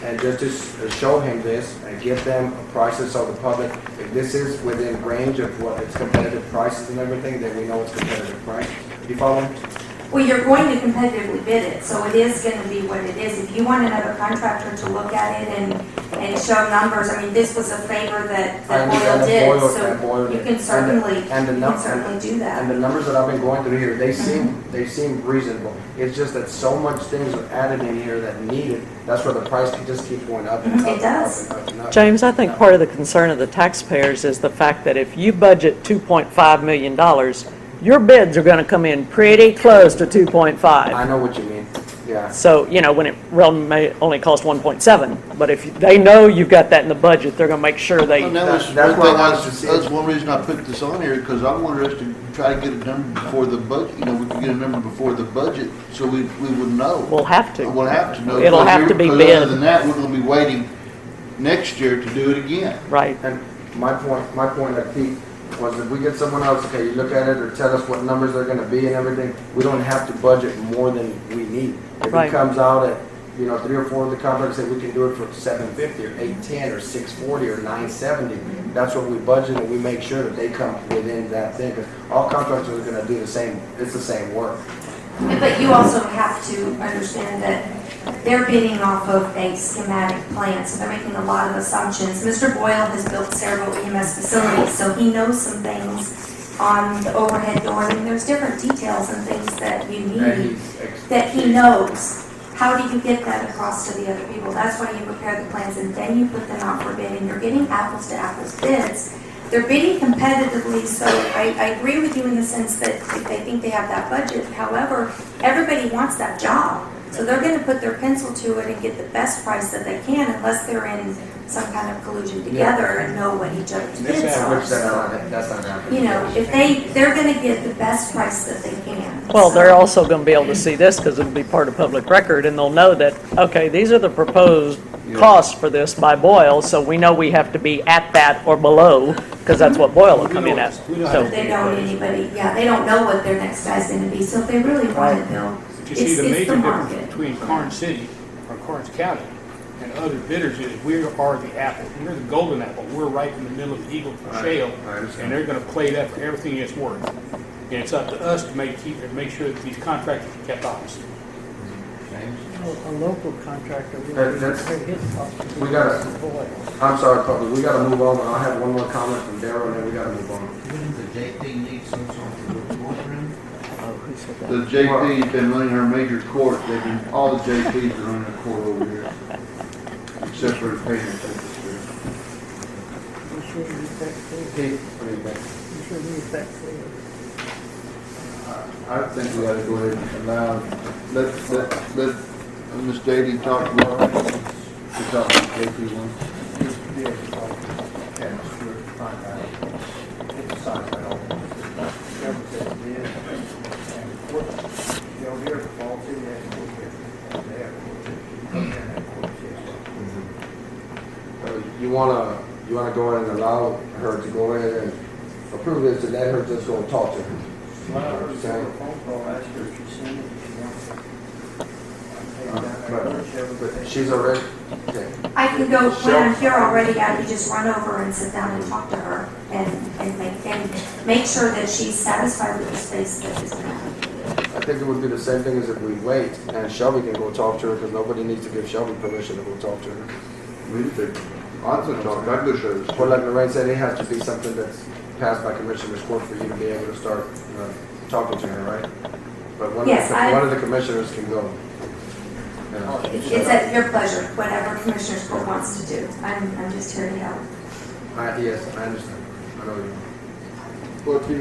and just to show him this and give them prices so the public, if this is within range of what it's competitive prices and everything, then we know it's competitive price. You follow me? Well, you're going to competitively bid it, so it is going to be what it is. If you want another contractor to look at it and show numbers, I mean, this was a favor that Boyle did, so you can certainly, do that. And the numbers that I've been going through here, they seem reasonable. It's just that so much things are added in here that need it. That's where the price just keeps going up and up. It does. And up and up. James, I think part of the concern of the taxpayers is the fact that if you budget $2.5 million, your bids are going to come in pretty close to 2.5. I know what you mean, yeah. So, you know, when it really may only cost 1.7, but if they know you've got that in the budget, they're going to make sure they. And that was That's one what I wanted thing, to see. that's one reason I put this on here, because I wanted us to try to get a number before the budget, you know, we could get a number before the budget, so we would know. We'll have to. We'll have to know. It'll have to be Because bid. other than that, we're gonna be waiting next year to do it again. Right. And my point, like Pete, was if we get someone else, okay, you look at it or tell us what numbers they're gonna be and everything, we don't have to budget more than we need. If Right. it comes out at, you know, 3 or 4 of the contracts say we can do it for $750 or $810 or $640 or $970, that's what we budget and we make sure that they come within that thing. 'Cause all contractors are gonna do the same, it's the same work. But you also have to understand that they're bidding off of a schematic plan, so they're making a lot of assumptions. Mr. Boyle has built several EMS facilities, so he knows some things on the overhead door, and there's different details and things that you need that he knows. How do you get that across to the other people? That's why you prepare the plans and then you put them out for bid, and you're getting apples to apples bids. They're bidding competitively, so I agree with you in the sense that if they think they have that budget. However, everybody wants that job. So they're gonna put their pencil to it and get the best price that they can unless they're in some kind of collusion together and know what each other's bids are. Which that's not happening. You know, if they're gonna get the best price that they can. Well, they're So- also going to be able to see this because it'll be part of public record, and they'll know that, okay, these are the proposed costs for this by Boyle, so we know we have to be at that or below, because that's what Boyle will come in at. So, But they don't they don't know what their next guy's gonna be, so if they really want it, they'll, But you see, the it's major the difference market. between Karnes City or Karnes County and other bidders is we are the apple. We're the golden apple. We're right in the middle of the Eagle Shale, I understand. and they're gonna play that for everything it's worth. And it's up to us to make sure that these contractors are kept honest. A local contractor. We gotta, I'm sorry, public, we gotta move on, but I'll have one more comment from Darryl, and then we gotta move on. Wouldn't the JP need some sort of courtroom? The JP's been running our major court, all the JP's are running a court over here, except for the payment secretary. Pete, what do you think? I think we ought to go ahead and allow, let Ms. Daly talk about, to talk to JP one. You wanna go ahead and allow her to go ahead and approve this, and let her just go and talk to him? But she's already, okay. I can go, when I'm here already, I can just run over and sit down and talk to her and make sure that she's satisfied with the space that is now. I think it would be the same thing as if we wait, and Shelby can go talk to her, because nobody needs to give Shelby permission to go talk to her. We think, I'd talk, I'd go show this. But like Lorraine said, it has to be something that's passed by Commissioner's Court for you to be able to start talking to her, right? But Yes, one of the commissioners can go. It's at your pleasure, whatever Commissioner's Court wants to do. I'm just here to help. Yes, I understand. I know you. Well, if you,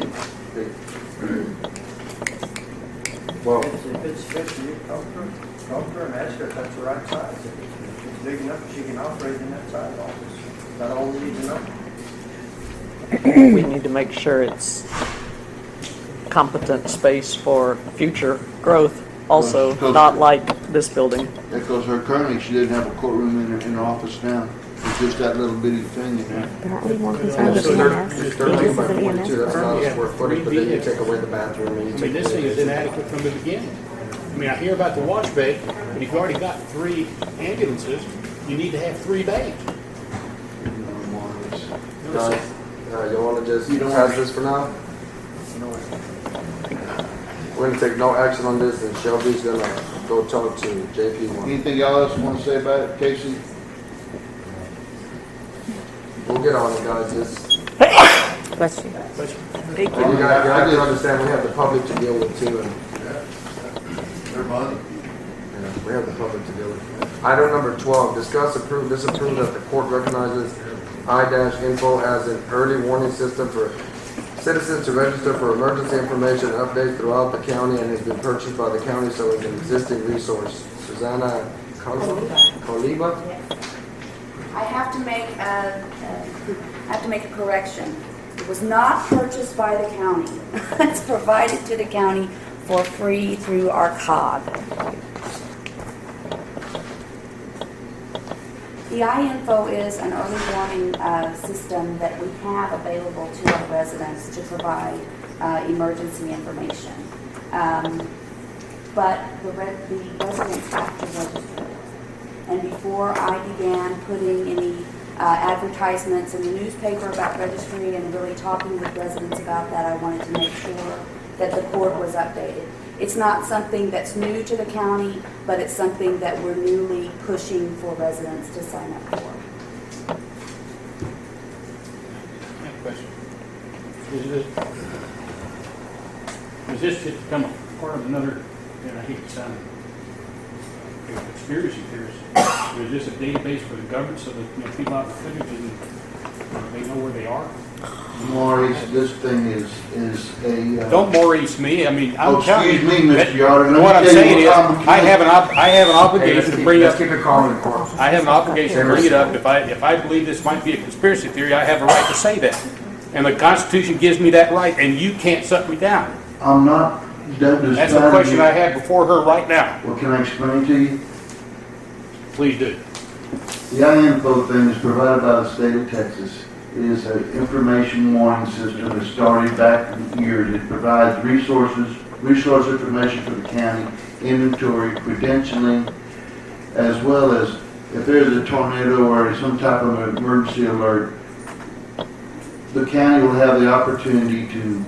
Well, If it's fixed, you talk to her and ask her if that's the right size. If it's big enough, she can operate in that size office. That's all we need to know. We need to make sure it's competent space for future growth also, not like this building. because her currently, she didn't have a courtroom in her office now. It's just that little bitty thing in there. But aren't we more concerned with so EMS? there's 13 by This is an 42, that's a lot of Yeah. square footage, but then you take away the bathroom and you I take mean, this away thing is the- inadequate from the beginning. I mean, I hear about the wash bay, but if you've already got 3 ambulances, you need to have 3 bays. Guys, you want to just You don't pass want- this for now? We're going to take no action on this, and Shelby's going to go talk to JP1. Anything y'all else want to say about it, Casey? We'll get on it, guys. Just, Bless you. and you guys to understand, we have the public to deal with too, and Their money. we have the public to deal with. Item number 12, discuss, approve, disapprove that the court recognizes I-info as an early warning system for citizens to register for emergency information and updates throughout the county and has been purchased by the county, so it's an existing resource. Susanna Coliba? I have to make a correction. It was not purchased by the county. It's provided to the county for free through our COG. The iInfo is an early warning system that we have available to our residents to provide emergency information. But the residents have to register. And before I began putting any advertisements in the newspaper about registering and really talking with residents about that, I wanted to make sure that the court was updated. It's not something that's new to the county, but it's something that we're newly pushing for residents to sign up for. I have a question. Is this just become a part of another, and I hate to sound like a conspiracy theorist, but is this a database for the government so that people out in the footage and they know where they are? Maurice, this thing is a. Don't Maurice me. I mean, I'm Oh, telling you. excuse me, Mr. that- Yoder. Let me What I'm tell you saying is, what I'm- I have an obligation to bring Let's up. keep it calm in court. I have an obligation to bring it up. If I believe this might be a conspiracy theory, I have a right to say that. And the Constitution gives me that right, and you can't shut me down. I'm not done That's the question I have before her right now. Well, can I explain to you? Please do. The I-info thing is provided by the state of Texas. It is an information warning system that started back in years. It provides resource information for the county, inventory, credentialing, as well as if there's a tornado or some type of emergency alert, the county will have the opportunity to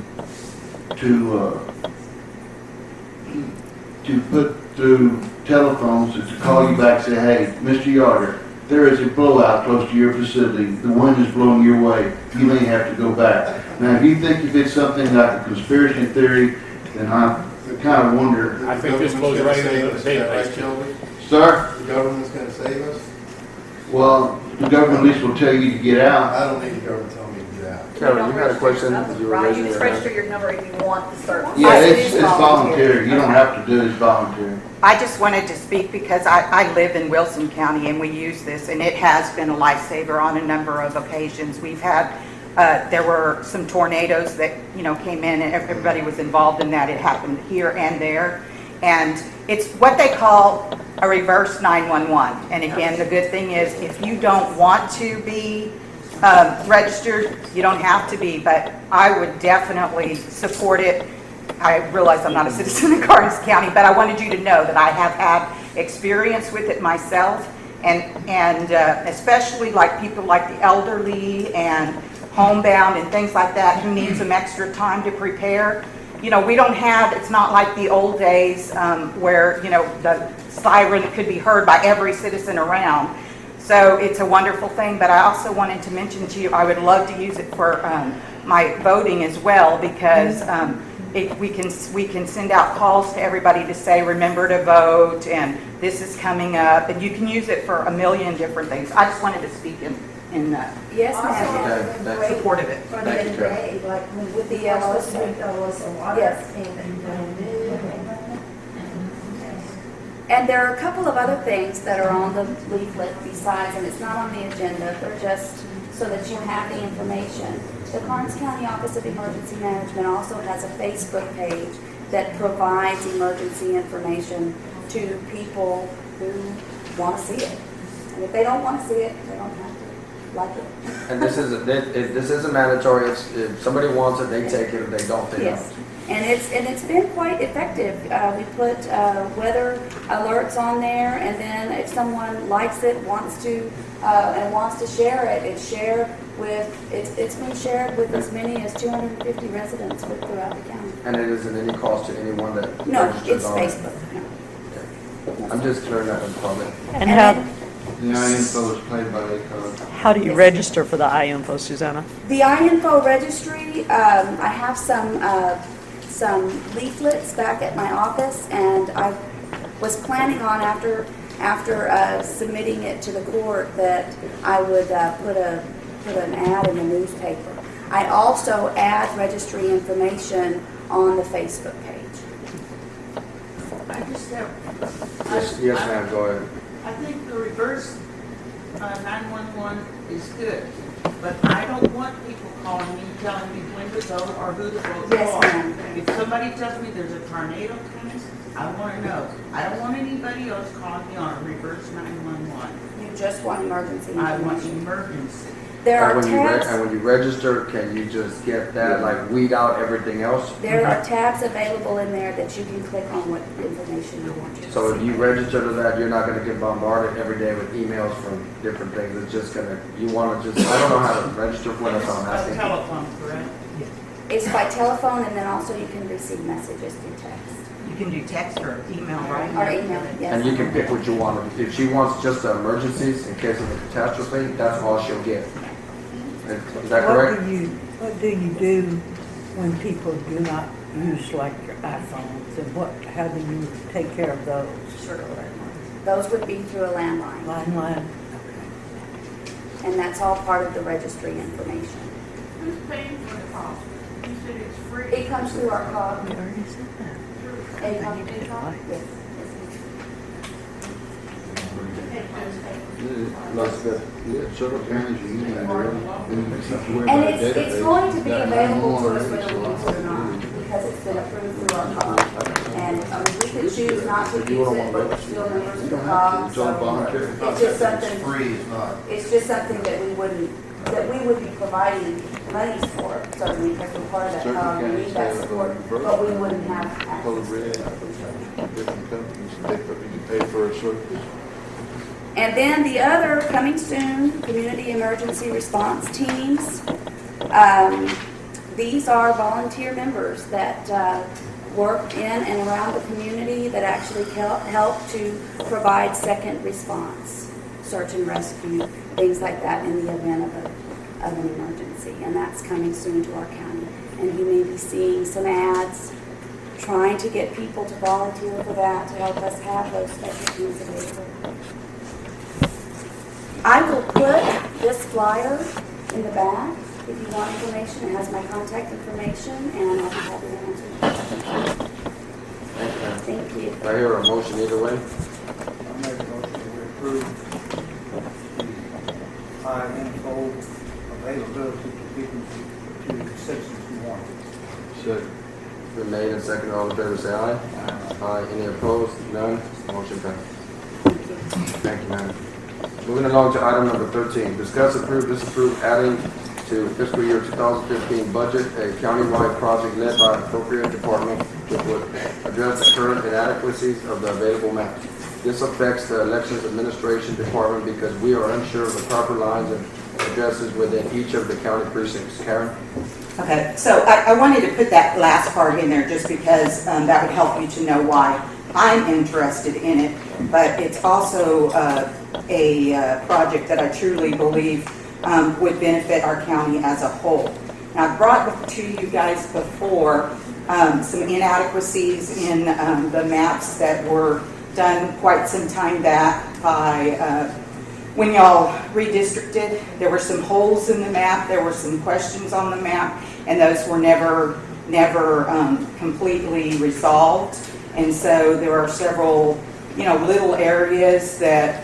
put through telephones to call you back and say, hey, Mr. Yoder, there is a blowout close to your facility. The wind is blowing your way. You may have to go back. Now, if you think if it's something like a conspiracy theory, then I kind of wonder. I think this goes right into the database. Sir? The government's gonna save us? Well, the government at least will tell you to get out. I don't need the government telling me to get out. Karen, you had a question? You were Right, you raising just your hand. register your number if you want the service. Yeah, It it's is voluntary. You don't have to do it. It's voluntary. I just wanted to speak because I live in Wilson County and we use this, and it has been a lifesaver on a number of occasions. We've had, there were some tornadoes that, came in and everybody was involved in that. It happened here and there. And it's what they call a reverse 911. And again, the good thing is if you don't want to be registered, you don't have to be, but I would definitely support it. I realize I'm not a citizen of Karnes County, but I wanted you to know that I have had experience with it myself, and especially like people like the elderly and homebound and things like that who need some extra time to prepare. We don't have, it's not like the old days where, the siren could be heard by every citizen around. So it's a wonderful thing, but I also wanted to mention to you, I would love to use it for my voting as well, because we can send out calls to everybody to say, remember to vote, and this is coming up, and you can use it for a million different things. I just wanted to speak in Yes, Okay, ma'am. thanks. support of it. For Thank you, the Karen. day, like when With the the yellow supposed to make those water Yes. And there are a couple of other things that are on the leaflet besides, and it's not on the agenda, they're just so that you have the information. The Karnes County Office of Emergency Management also has a Facebook page that provides emergency information to people who want to see it. And if they don't want to see it, they don't have to like it. And this isn't mandatory. If somebody wants it, they take it. If they don't, they Yes. don't. And it's been quite effective. We put weather alerts on there, and then if someone likes it, wants to share it, it's been shared with as many as 250 residents throughout the county. And it isn't any cost to anyone that No, registers it's on it. Facebook. No. I'm just clearing that in public. And how, The info is paid by ACOG. how do you register for the iInfo, Susanna? The iInfo registry, I have some leaflets back at my office, and I was planning on after submitting it to the court that I would put an ad in the newspaper. I also add registry information on the Facebook page. I just have. Yes, ma'am, go ahead. I think the reverse 911 is good, but I don't want people calling me, telling me when to vote or who to vote Yes, for. ma'am. If somebody tells me there's a tornado coming, I want to know. I don't want anybody else calling me on a reverse 911. You just want emergency I want information. emergency. There are And tabs. when you register, can you just get that, like weed out everything else? There are tabs available in there that you can click on what information you want to So if see. you register to that, you're not gonna get bombarded every day with emails from different things. It's just gonna, you wanna just, I don't know how to register for it, so I'm A asking. telephone, correct? It's by telephone, and then also you can receive messages through text. You can do text or email, right? Or email, yes. And you can pick what you want. If she wants just the emergencies in case of a catastrophe, that's all she'll get. Is that correct? What do you do when people do not use like your iPhones, and how do you take care of those? Sure. Those would be through a landline, Landline? and that's all part of the registry information. Who's paying for the cost? You said it's free. It comes through our cog. We already said that. ACOG? Yes. That's good. Yeah, several counties are using it already. And it's going to be available to us whether we use it or not, because it's been approved through our cog. And we could choose not to use it, but we're still members of the cog, It's all so voluntary. it's just It's something, free, it's not. it's just something that we would be providing monies for, certainly, because we're part of that Certain cog, we counties need that have, support, birth- but we wouldn't have Color access. red, different companies, they pay for a service. And then the other, coming soon, community emergency response teams. These are volunteer members that work in and around the community that actually help to provide second response, search and rescue, things like that in the event of an emergency. And that's coming soon to our county. And you may be seeing some ads trying to get people to volunteer for that, to help us have those special teams available. I will put this flyer in the back if you want information. It has my contact information, and I'll be happy to answer. Thank you. Do I hear a motion either way? I make a motion to approve the info availability to people, to citizens who want it. Second. Been made and seconded. All in favor, say aye. Aye. Any opposed? None? Motion passed. Thank you, ma'am. Moving along to item number 13, discuss, approve, disapprove adding to fiscal year 2015 budget a countywide project led by appropriate department which would address the current inadequacies of the available maps. This affects the elections administration department because we are unsure of the proper lines and addresses within each of the county precincts. Karen? Okay, so I wanted to put that last part in there just because that would help you to know why I'm interested in it, but it's also a project that I truly believe would benefit our county as a whole. Now, I've brought to you guys before some inadequacies in the maps that were done quite some time back by when y'all redistricted. There were some holes in the map, there were some questions on the map, and those were never completely resolved. And so there are several, little areas that,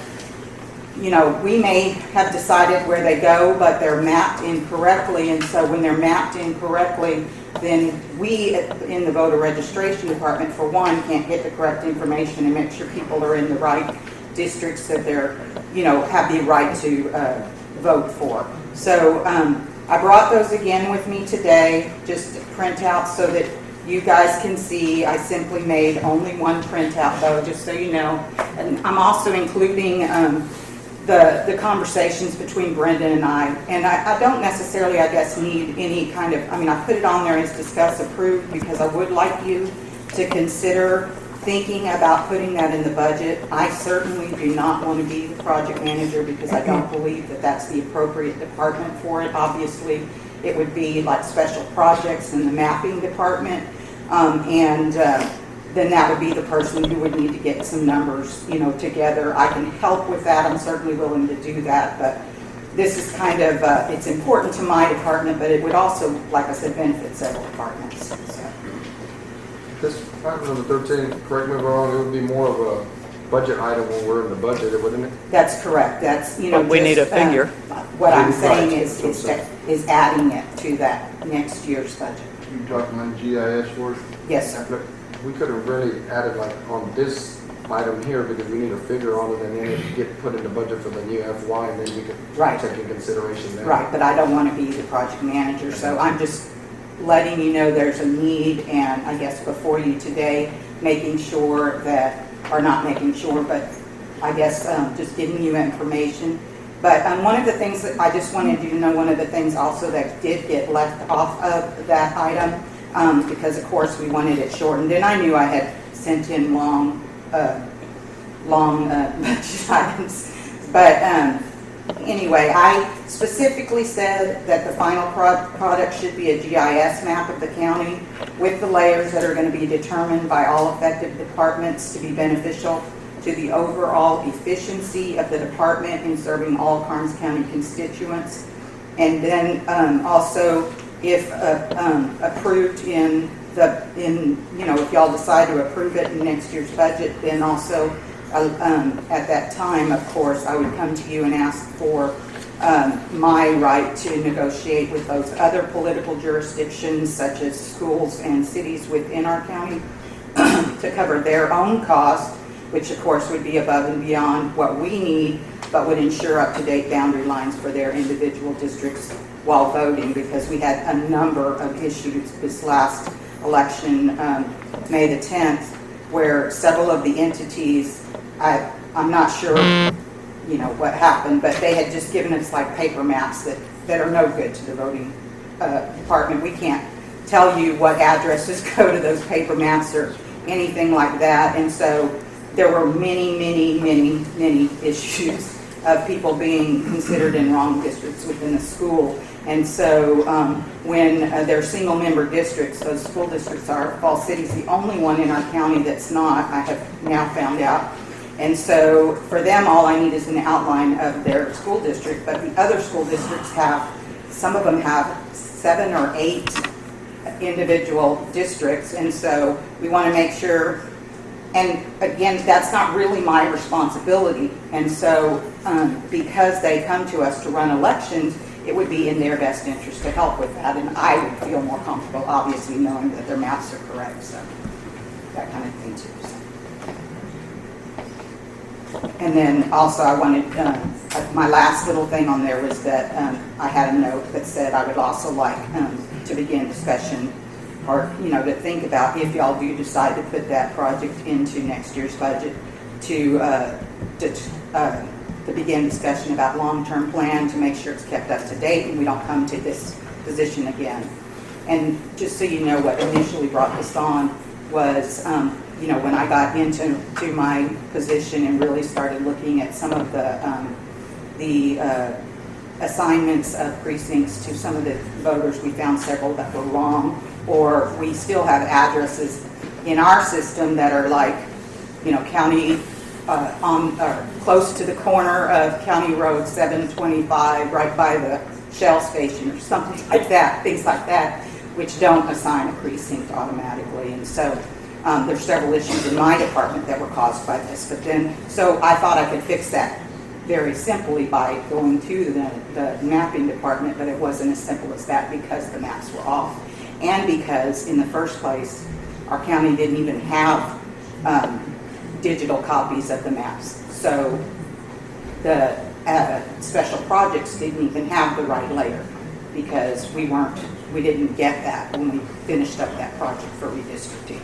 we may have decided where they go, but they're mapped incorrectly. And so when they're mapped incorrectly, then we in the voter registration department, for one, can't get the correct information and make sure people are in the right districts that they're, have the right to vote for. So I brought those again with me today, just to print out so that you guys can see. I simply made only one printout though, just so you know. And I'm also including the conversations between Brenda and I. And I don't necessarily, I guess, need any kind of, I put it on there as discuss approved because I would like you to consider thinking about putting that in the budget. I certainly do not want to be the project manager because I don't believe that that's the appropriate department for it. Obviously, it would be like special projects in the mapping department. Then that would be the person who would need to get some numbers, together. I can help with that. I'm certainly willing to do that. But this is kind of, it's important to my department, but it would also, like I said, benefit several departments. So. This item number 13, correct me if I'm wrong, it would be more of a budget item when we're in the budget, wouldn't it? That's correct. That's, But we need a figure. What I'm saying is adding it to that next year's budget. You talking about GIS work? Yes, sir. Look, we could have really added like on this item here because we need a figure on it and then it get put in the budget for the new FY and then we could take in consideration that. Right, but I don't want to be the project manager, so I'm just letting you know there's a need, and I guess before you today, making sure that, or not making sure, but I guess just giving you information. But one of the things that I just wanted you to know, one of the things also that did get left off of that item, because of course we wanted it shortened, and I knew I had sent in long budget items, but anyway, I specifically said that the final product should be a GIS map of the county with the layers that are going to be determined by all affected departments to be beneficial to the overall efficiency of the department in serving all Karnes County constituents. And then also, if approved if y'all decide to approve it in next year's budget, then also at that time, of course, I would come to you and ask for my right to negotiate with those other political jurisdictions, such as schools and cities within our county, to cover their own costs, which of course would be above and beyond what we need, but would ensure up-to-date boundary lines for their individual districts while voting, because we had a number of issues this last election, May the 10th, where several of the entities, I'm not sure, what happened, but they had just given us like paper maps that are no good to the voting department. We can't tell you what addresses go to those paper maps or anything like that. And so there were many issues of people being considered in wrong districts within the school. And so when they're single member districts, those school districts are, Falls City's the only one in our county that's not, I have now found out. And so for them, all I need is an outline of their school district, but the other school districts some of them have 7 or 8 individual districts. And so we want to make sure, and again, that's not really my responsibility. And so because they come to us to run elections, it would be in their best interest to help with that. And I would feel more comfortable, obviously, knowing that their maps are correct. So that kind of thing too. So. And then also I wanted, my last little thing on there was that I had a note that said I would also like to begin discussion or, to think about if y'all do decide to put that project into next year's budget to begin discussion about long-term plan to make sure it's kept up to date and we don't come to this position again. And just so you know, what initially brought this on was, when I got into my position and really started looking at some of the assignments of precincts to some of the voters. We found several that were wrong, or we still have addresses in our system that are like, county, close to the corner of County Road 725, right by the Shell station or something like that, things like that, which don't assign a precinct automatically. And so there's several issues in my department that were caused by this. So I thought I could fix that very simply by going to the mapping department, but it wasn't as simple as that because the maps were off. And because in the first place, our county didn't even have digital copies of the maps. So the special projects didn't even have the right layer because we didn't get that when we finished up that project for redistricting.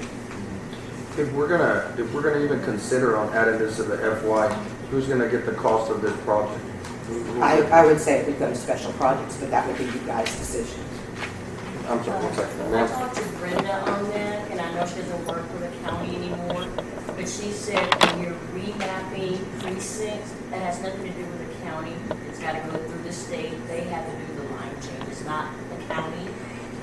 If we're gonna even consider on adding this to the FY, who's gonna get the cost of this project? I would say it would go to special projects, but that would be you guys' decision. I'm sorry, one second. I talked to Brenda on that, and I know she doesn't work for the county anymore, but she said when you're remapping precincts, that has nothing to do with the county. It's got to go through the state. They have to do the line changes, not the county.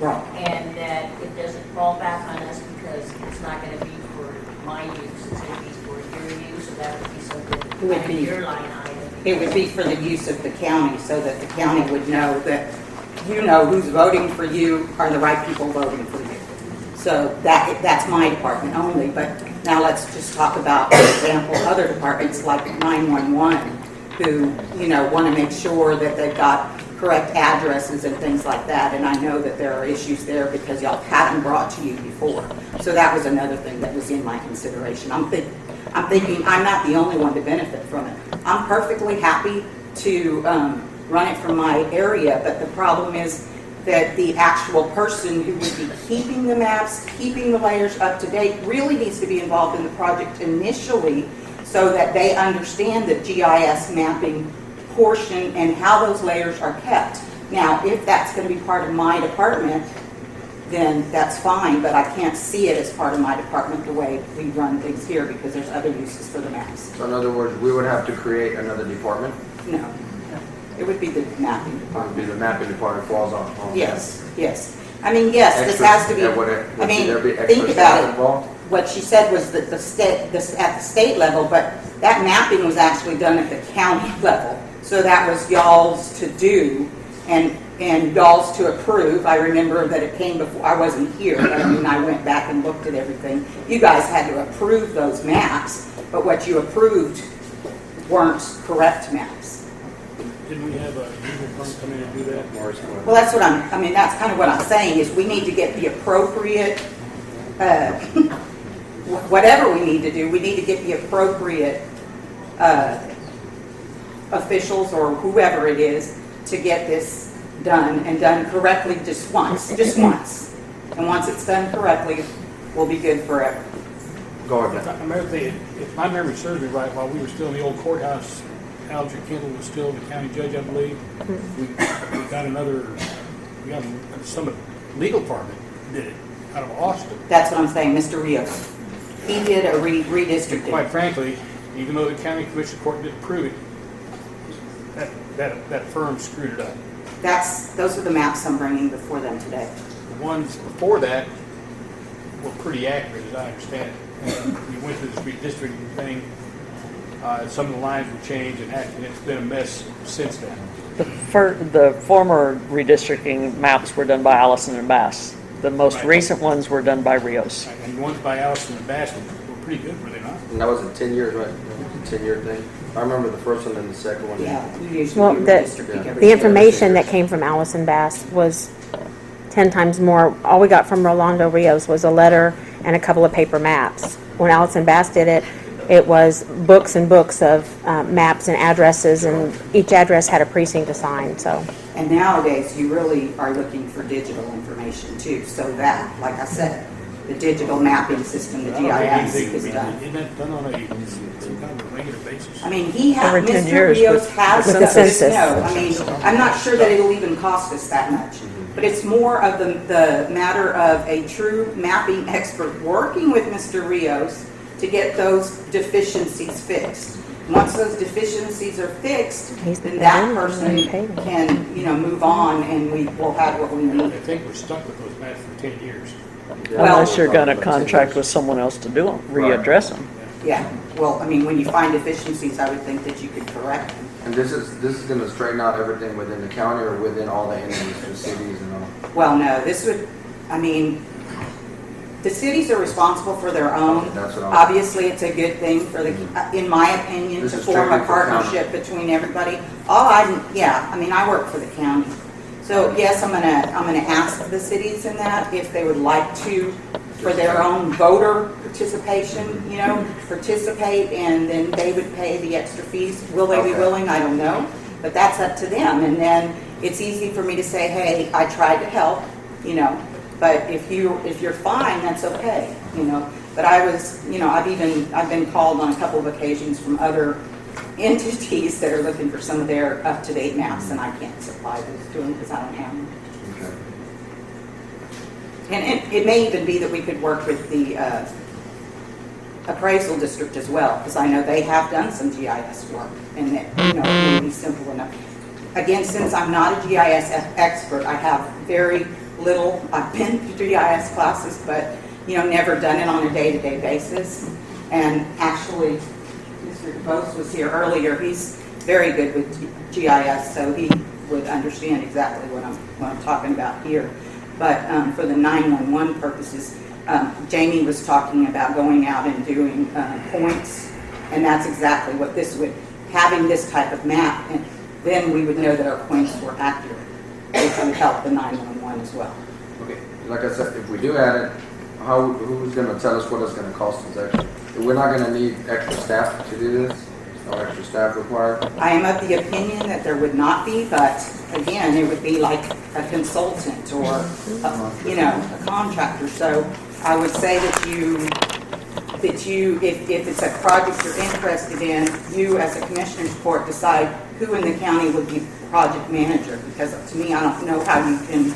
Right. And that it doesn't fall back on us because it's not going to be for my use. It's going to be for your use, so that would be something It would be your line item. It would be for the use of the county, so that the county would know that who's voting for you are the right people voting for you. So that's my department only. But now let's just talk about, for example, other departments like 911, who want to make sure that they've got correct addresses and things like that. And I know that there are issues there because y'all had them brought to you before. So that was another thing that was in my consideration. I'm thinking I'm not the only one to benefit from it. I'm perfectly happy to run it from my area, but the problem is that the actual person who would be keeping the maps, keeping the layers up to date, really needs to be involved in the project initially so that they understand the GIS mapping portion and how those layers are kept. Now, if that's going to be part of my department, then that's fine, but I can't see it as part of my department the way we run things here because there's other uses for the maps. So in other words, we would have to create another department? No. It would be the mapping It department. would be the mapping department falls on Yes, yes. I mean, yes, this Extra- has to be, yeah, would I mean, there be extra think staff about it. involved? What she said was that at the state level, but that mapping was actually done at the county level. So that was y'all's to do and y'all's to approve. I remember that it came before, I wasn't here, but I mean, I went back and looked at everything. You guys had to approve those maps, but what you approved weren't correct maps. Didn't we have a legal firm come in and do that? Well, that's what that's kind of what I'm saying, is we need to get the appropriate, whatever we need to do, we need to get the appropriate officials or whoever it is to get this done and done correctly just once. And once it's done correctly, we'll be good forever. Go ahead. If my memory serves me right, while we were still in the old courthouse, Alger Kendall was still the county judge, I believe. We got some legal firm that did it out of Austin. That's what I'm saying, Mr. Rios. He did a redistricting. Quite frankly, even though the county commission court didn't approve it, that firm screwed it up. Those are the maps I'm bringing before them today. The ones before that were pretty accurate, as I understand it. We went through this redistricting thing. Some of the lines were changed, and it's been a mess since then. The former redistricting maps were done by Allison and Bass. The most recent ones were done by Rios. And the ones by Allison and Bass were pretty good, were they not? And that was in 10 years, right? 10-year thing. I remember the first one and the second one. Yeah. Well, the information that came from Allison Bass was 10 times more. All we got from Rolando Rios was a letter and a couple of paper maps. When Allison Bass did it, it was books and books of maps and addresses, and each address had a precinct assigned. So. And nowadays, you really are looking for digital information too, so that, like I said, the digital mapping system, the GIS is done. Isn't that done on some kind of a regular basis? I mean, Mr. years Rios has with the census. No, I mean, I'm not sure that it'll even cost us that much. But it's more of the matter of a true mapping expert working with Mr. Rios to get those deficiencies fixed. once those deficiencies are fixed, He's then been that in person and paid him. can, move on and we will have what we I need. think we're stuck with those maps for 10 years. Unless you're gonna contract with someone else to do them, readdress them. Yeah, well, I mean, when you find deficiencies, I would think that you could correct them. And this is gonna straighten out everything within the county or within all the entities, the cities and all? Well, no, this would, I mean, the cities are responsible for their own. That's what I'm. Obviously, it's a good thing for the, in my opinion, This to is form strictly a for county. partnership between everybody. I mean, I work for the county. So yes, I'm gonna ask the cities in that if they would like to, for their own voter participation, participate, and then they would pay the extra fees. Will they be Okay. willing? I don't know, but that's up to them. And then it's easy for me to say, hey, I tried to help, but if you're fine, that's okay, But I was, I've been called on a couple of occasions from other entities that are looking for some of their up-to-date maps, and I can't supply those to them because I don't have them. Okay. And it may even be that we could work with the appraisal district as well, because I know they have done some GIS work, and that, it may be simple enough. Again, since I'm not a GIS expert, I have very little. I've been to GIS classes, but, never done it on a day-to-day basis. And actually, Mr. DeBose was here earlier. He's very good with GIS, so he would understand exactly what I'm talking about here. But for the 911 purposes, Jamie was talking about going out and doing points, and that's exactly what this would, having this type of map, and then we would know that our points were accurate, which would help the 911 as well. Okay, like I said, if we do add it, who's gonna tell us what it's gonna cost us actually? We're not gonna need extra staff to do this? No extra staff required? I am of the opinion that there would not be, but again, it would be like a consultant or, a contractor. So I would say that if it's a project you're interested in, you as a commissioner's court decide who in the county would be project manager, because to me, I don't know how you can,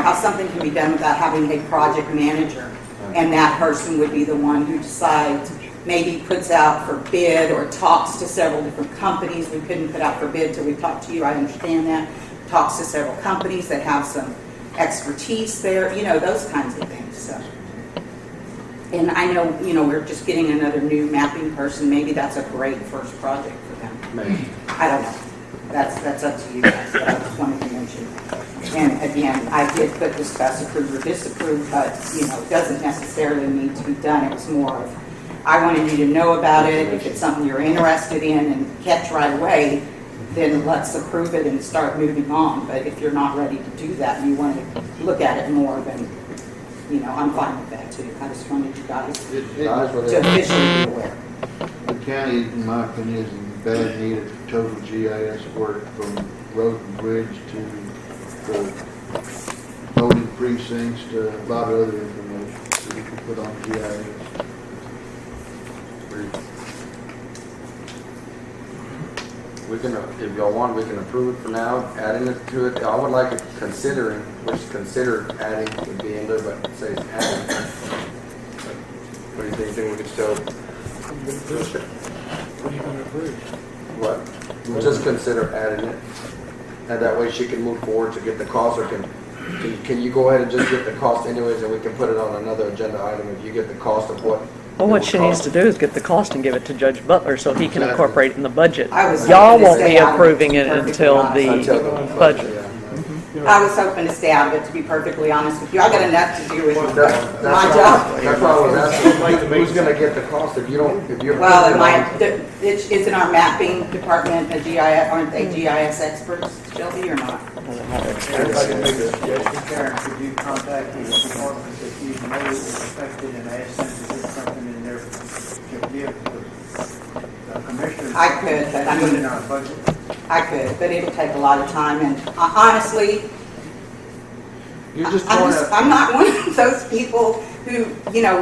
how something can be done without having a project manager. And that person would be the one who decides, maybe puts out for bid or talks to several different companies. We couldn't put out for bid till we talked to you, I understand that. Talks to several companies that have some expertise there, those kinds of things, so. And I know, we're just getting another new mapping person. Maybe that's a great first project for them. Maybe. I don't know. That's up to you guys, but I just wanted to mention. And again, I did put discuss, approve, or disapprove, but, it doesn't necessarily need to be done. It was more of, I wanted you to know about it. If it's something you're interested in and catch right away, then let's approve it and start moving on. But if you're not ready to do that and you want to look at it more, then, I'm fine with that too. I just wanted you guys to officially be aware. The county, in my opinion, is in bad need of total GIS work, from road and bridge to the voting precincts to a lot of other information that we can put on GIS. We can, if y'all want, we can approve it for now, adding it to it. I would like it considering, which consider adding would be in there, but it says adding. What do you think? Think we could still? What are you going to approve? What? We'll just consider adding it. And that way she can move forward to get the cost, or can you go ahead and just get the cost anyways, and we can put it on another agenda item if you get the cost of what? Well, what she needs to do is get the cost and give it to Judge Butler so he can incorporate it in the budget. I was Y'all hoping to won't stay be out of it, approving to be it perfectly until honest. the budget. I was hoping to stay out of it, to be perfectly honest with you. I got enough to do with my job. That's why I was asking, who's gonna get the cost if you don't, if you're. Well, isn't our mapping department a GIS, aren't they GIS experts, Shelby, or not? Everybody make a suggestion, Karen, could you contact the department that you know is affected and ask them to put something in there to give the commissioners? I could, but I Put mean, in our budget. I could, but it'd take a lot of time, and honestly, You're just I'm not one of those people who,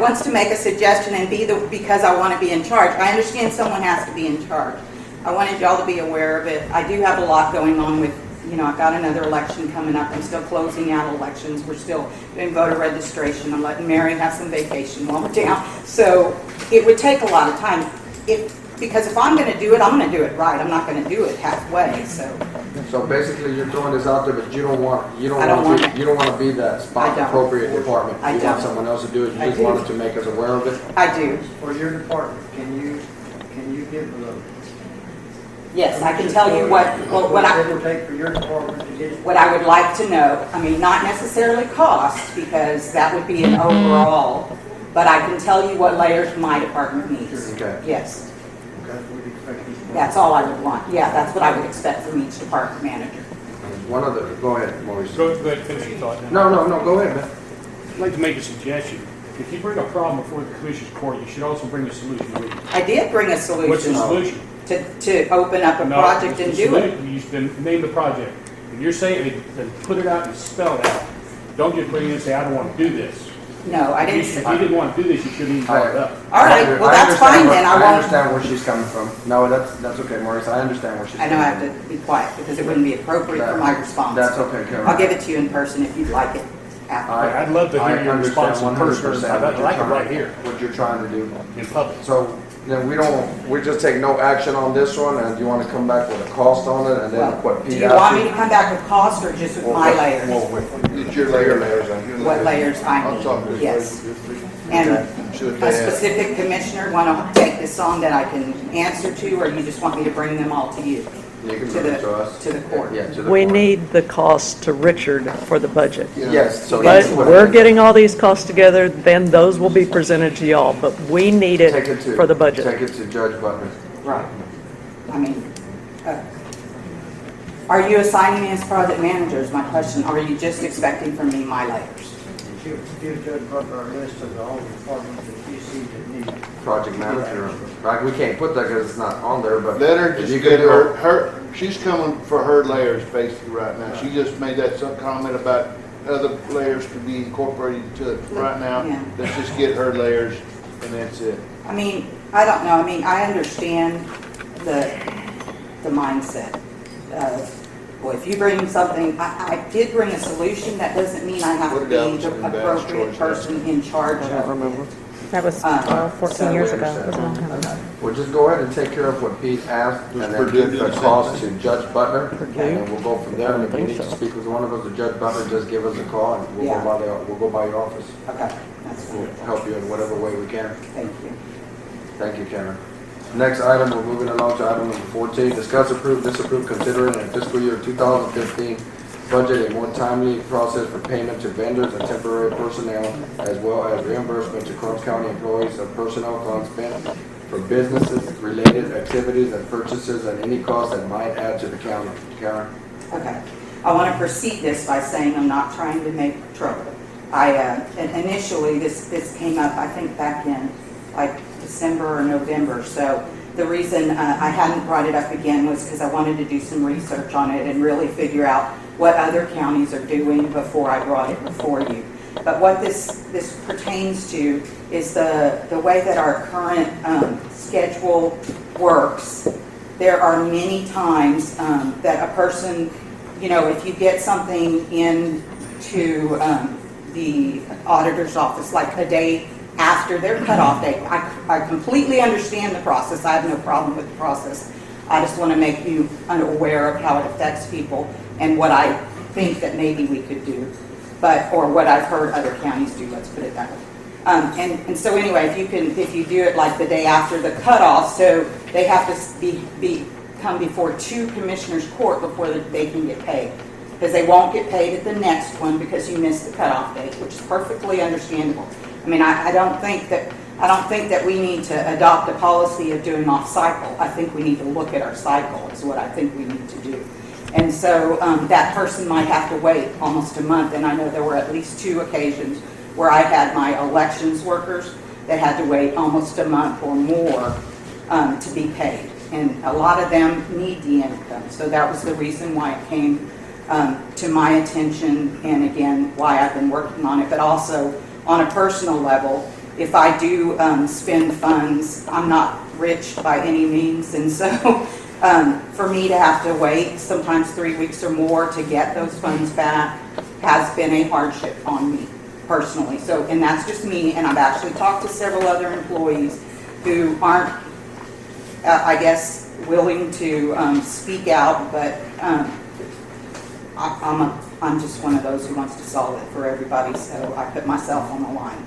wants to make a suggestion and because I want to be in charge. I understand someone has to be in charge. I wanted y'all to be aware of it. I do have a lot going on with, I've got another election coming up. I'm still closing out elections. We're still doing voter registration. I'm letting Mary have some vacation while we're down. So it would take a lot of time. If Because if I'm gonna do it, I'm gonna do it right. I'm not gonna do it halfway, so. So basically, you're throwing this out there, but you don't want it. you don't want to be that I spot don't. appropriate department. I You don't. want someone else to do it. You I just do. wanted to make us aware of it. I do. For your department, can you give a? Yes, I can tell you what it will take for your department to get it? what I would like to know. I mean, not necessarily cost, because that would be an overall, but I can tell you what layers my department needs. Okay. Yes, Okay, we'd expect you to- that's all I would want. Yeah, that's what I would expect from each department manager. One other. Go ahead, Maurice. Go ahead, finish your thought now. No. Go ahead, man. I'd like to make a suggestion. If you bring a problem before the commissioner's court, you should also bring a solution with you. I did bring a What's the solution solution? to open up a No, project the and do it. solution- You should name the project. If you're saying, then put it out and spell it out. Don't just bring it and say, I don't want to do this. No, I If didn't you say. didn't want to do this, you shouldn't even brought it up. All right, well, that's fine then. I I won't. understand where she's coming from. No, that's okay, Maurice. I understand where she's I coming know I from. have to be quiet because it wouldn't be appropriate for my response. That's okay, Karen. I'll give it to you in person if you'd like it after. I'd love to hear your response in person. I'd like it right here what you're trying to do. in public. So then we just take no action on this one, and you want to come back with a cost on it, and then what Do Pete you want asked me you? to come back with cost or just with my layers? It's your layers. What layers I I'll talk to need, you. yes. And Should a they have- specific commissioner want to take this on that I can answer to, or you just want me to bring them all to you? You can To bring it the, to us. to the court? Yeah, to the We court. need the cost to Richard for the budget. Yes, so But that's what. we're getting all these costs together, then those will be presented to y'all, but we need Take it it to. for the budget. Take it to Judge Butler. Right. I mean, are you assigning me as project manager is my question, or are you just expecting from me my layers? Give Judge Butler a list of all the departments that you see that need. Project manager. Right, we can't put that because it's not on there, but. Let her if just you get could do it- her, she's coming for her layers basically right now. She just made that some comment about other layers to be incorporated to it right now. Yeah. Let's just get her layers and that's it. I mean, I don't know, I mean, I understand the mindset of, well, if you bring something, I did bring a solution, that doesn't mean I have to Put be it out the to the guy's appropriate choice. person in charge I of don't it. remember. That was So 14 years we ago. understand. It was a long time ago. Well, just go ahead and take care of what Pete asked, and Does then Purdue give do the the same cost to thing? Judge Butler, and then we'll go from there. And if you think need to so. speak with one of us, or Judge Butler, just give us a call, and we'll Yeah. we'll go by your office. Okay, that's We'll fine, help you in whatever way we can. thank you. Thank you, Karen. Next item, we're moving along to item number 14, discuss, approve, disapprove, considering in fiscal year 2015 budget a more timely process for payment to vendors and temporary personnel, as well as reimbursement to Karnes County employees of personnel funds spent for businesses-related activities and purchases and any costs that might add to the county. Karen? Okay. I want to proceed this by saying I'm not trying to make trouble. Initially, this came up, I think, back in like December or November. So the reason I hadn't brought it up again was because I wanted to do some research on it and really figure out what other counties are doing before I brought it before you. But what this pertains to is the way that our current schedule works. There are many times that a person, you know, if you get something into the auditor's office, like a day after their cutoff date, I completely understand the process. I have no problem with the process. I just want to make you unaware of how it affects people and what I think that maybe we could do, or what I've heard other counties do, let's put it that way. And so anyway, if you do it like the day after the cutoff, so they have to come before 2 commissioners' court before they can get paid. Because they won't get paid at the next one because you missed the cutoff date, which is perfectly understandable. I mean, I don't think that we need to adopt a policy of doing off cycle. I think we need to look at our cycle is what I think we need to do. And so that person might have to wait almost a month. And I know there were at least 2 occasions where I had my elections workers that had to wait almost a month or more to be paid. And a lot of them need the income. So that was the reason why it came to my attention, and again, why I've been working on it. But also on a personal level, if I do spend funds, I'm not rich by any means, and so for me to have to wait sometimes 3 weeks or more to get those funds back has been a hardship on me personally. So, and that's just me, and I've actually talked to several other employees who aren't I guess, willing to speak out, but I'm just one of those who wants to solve it for everybody, so I put myself on the line.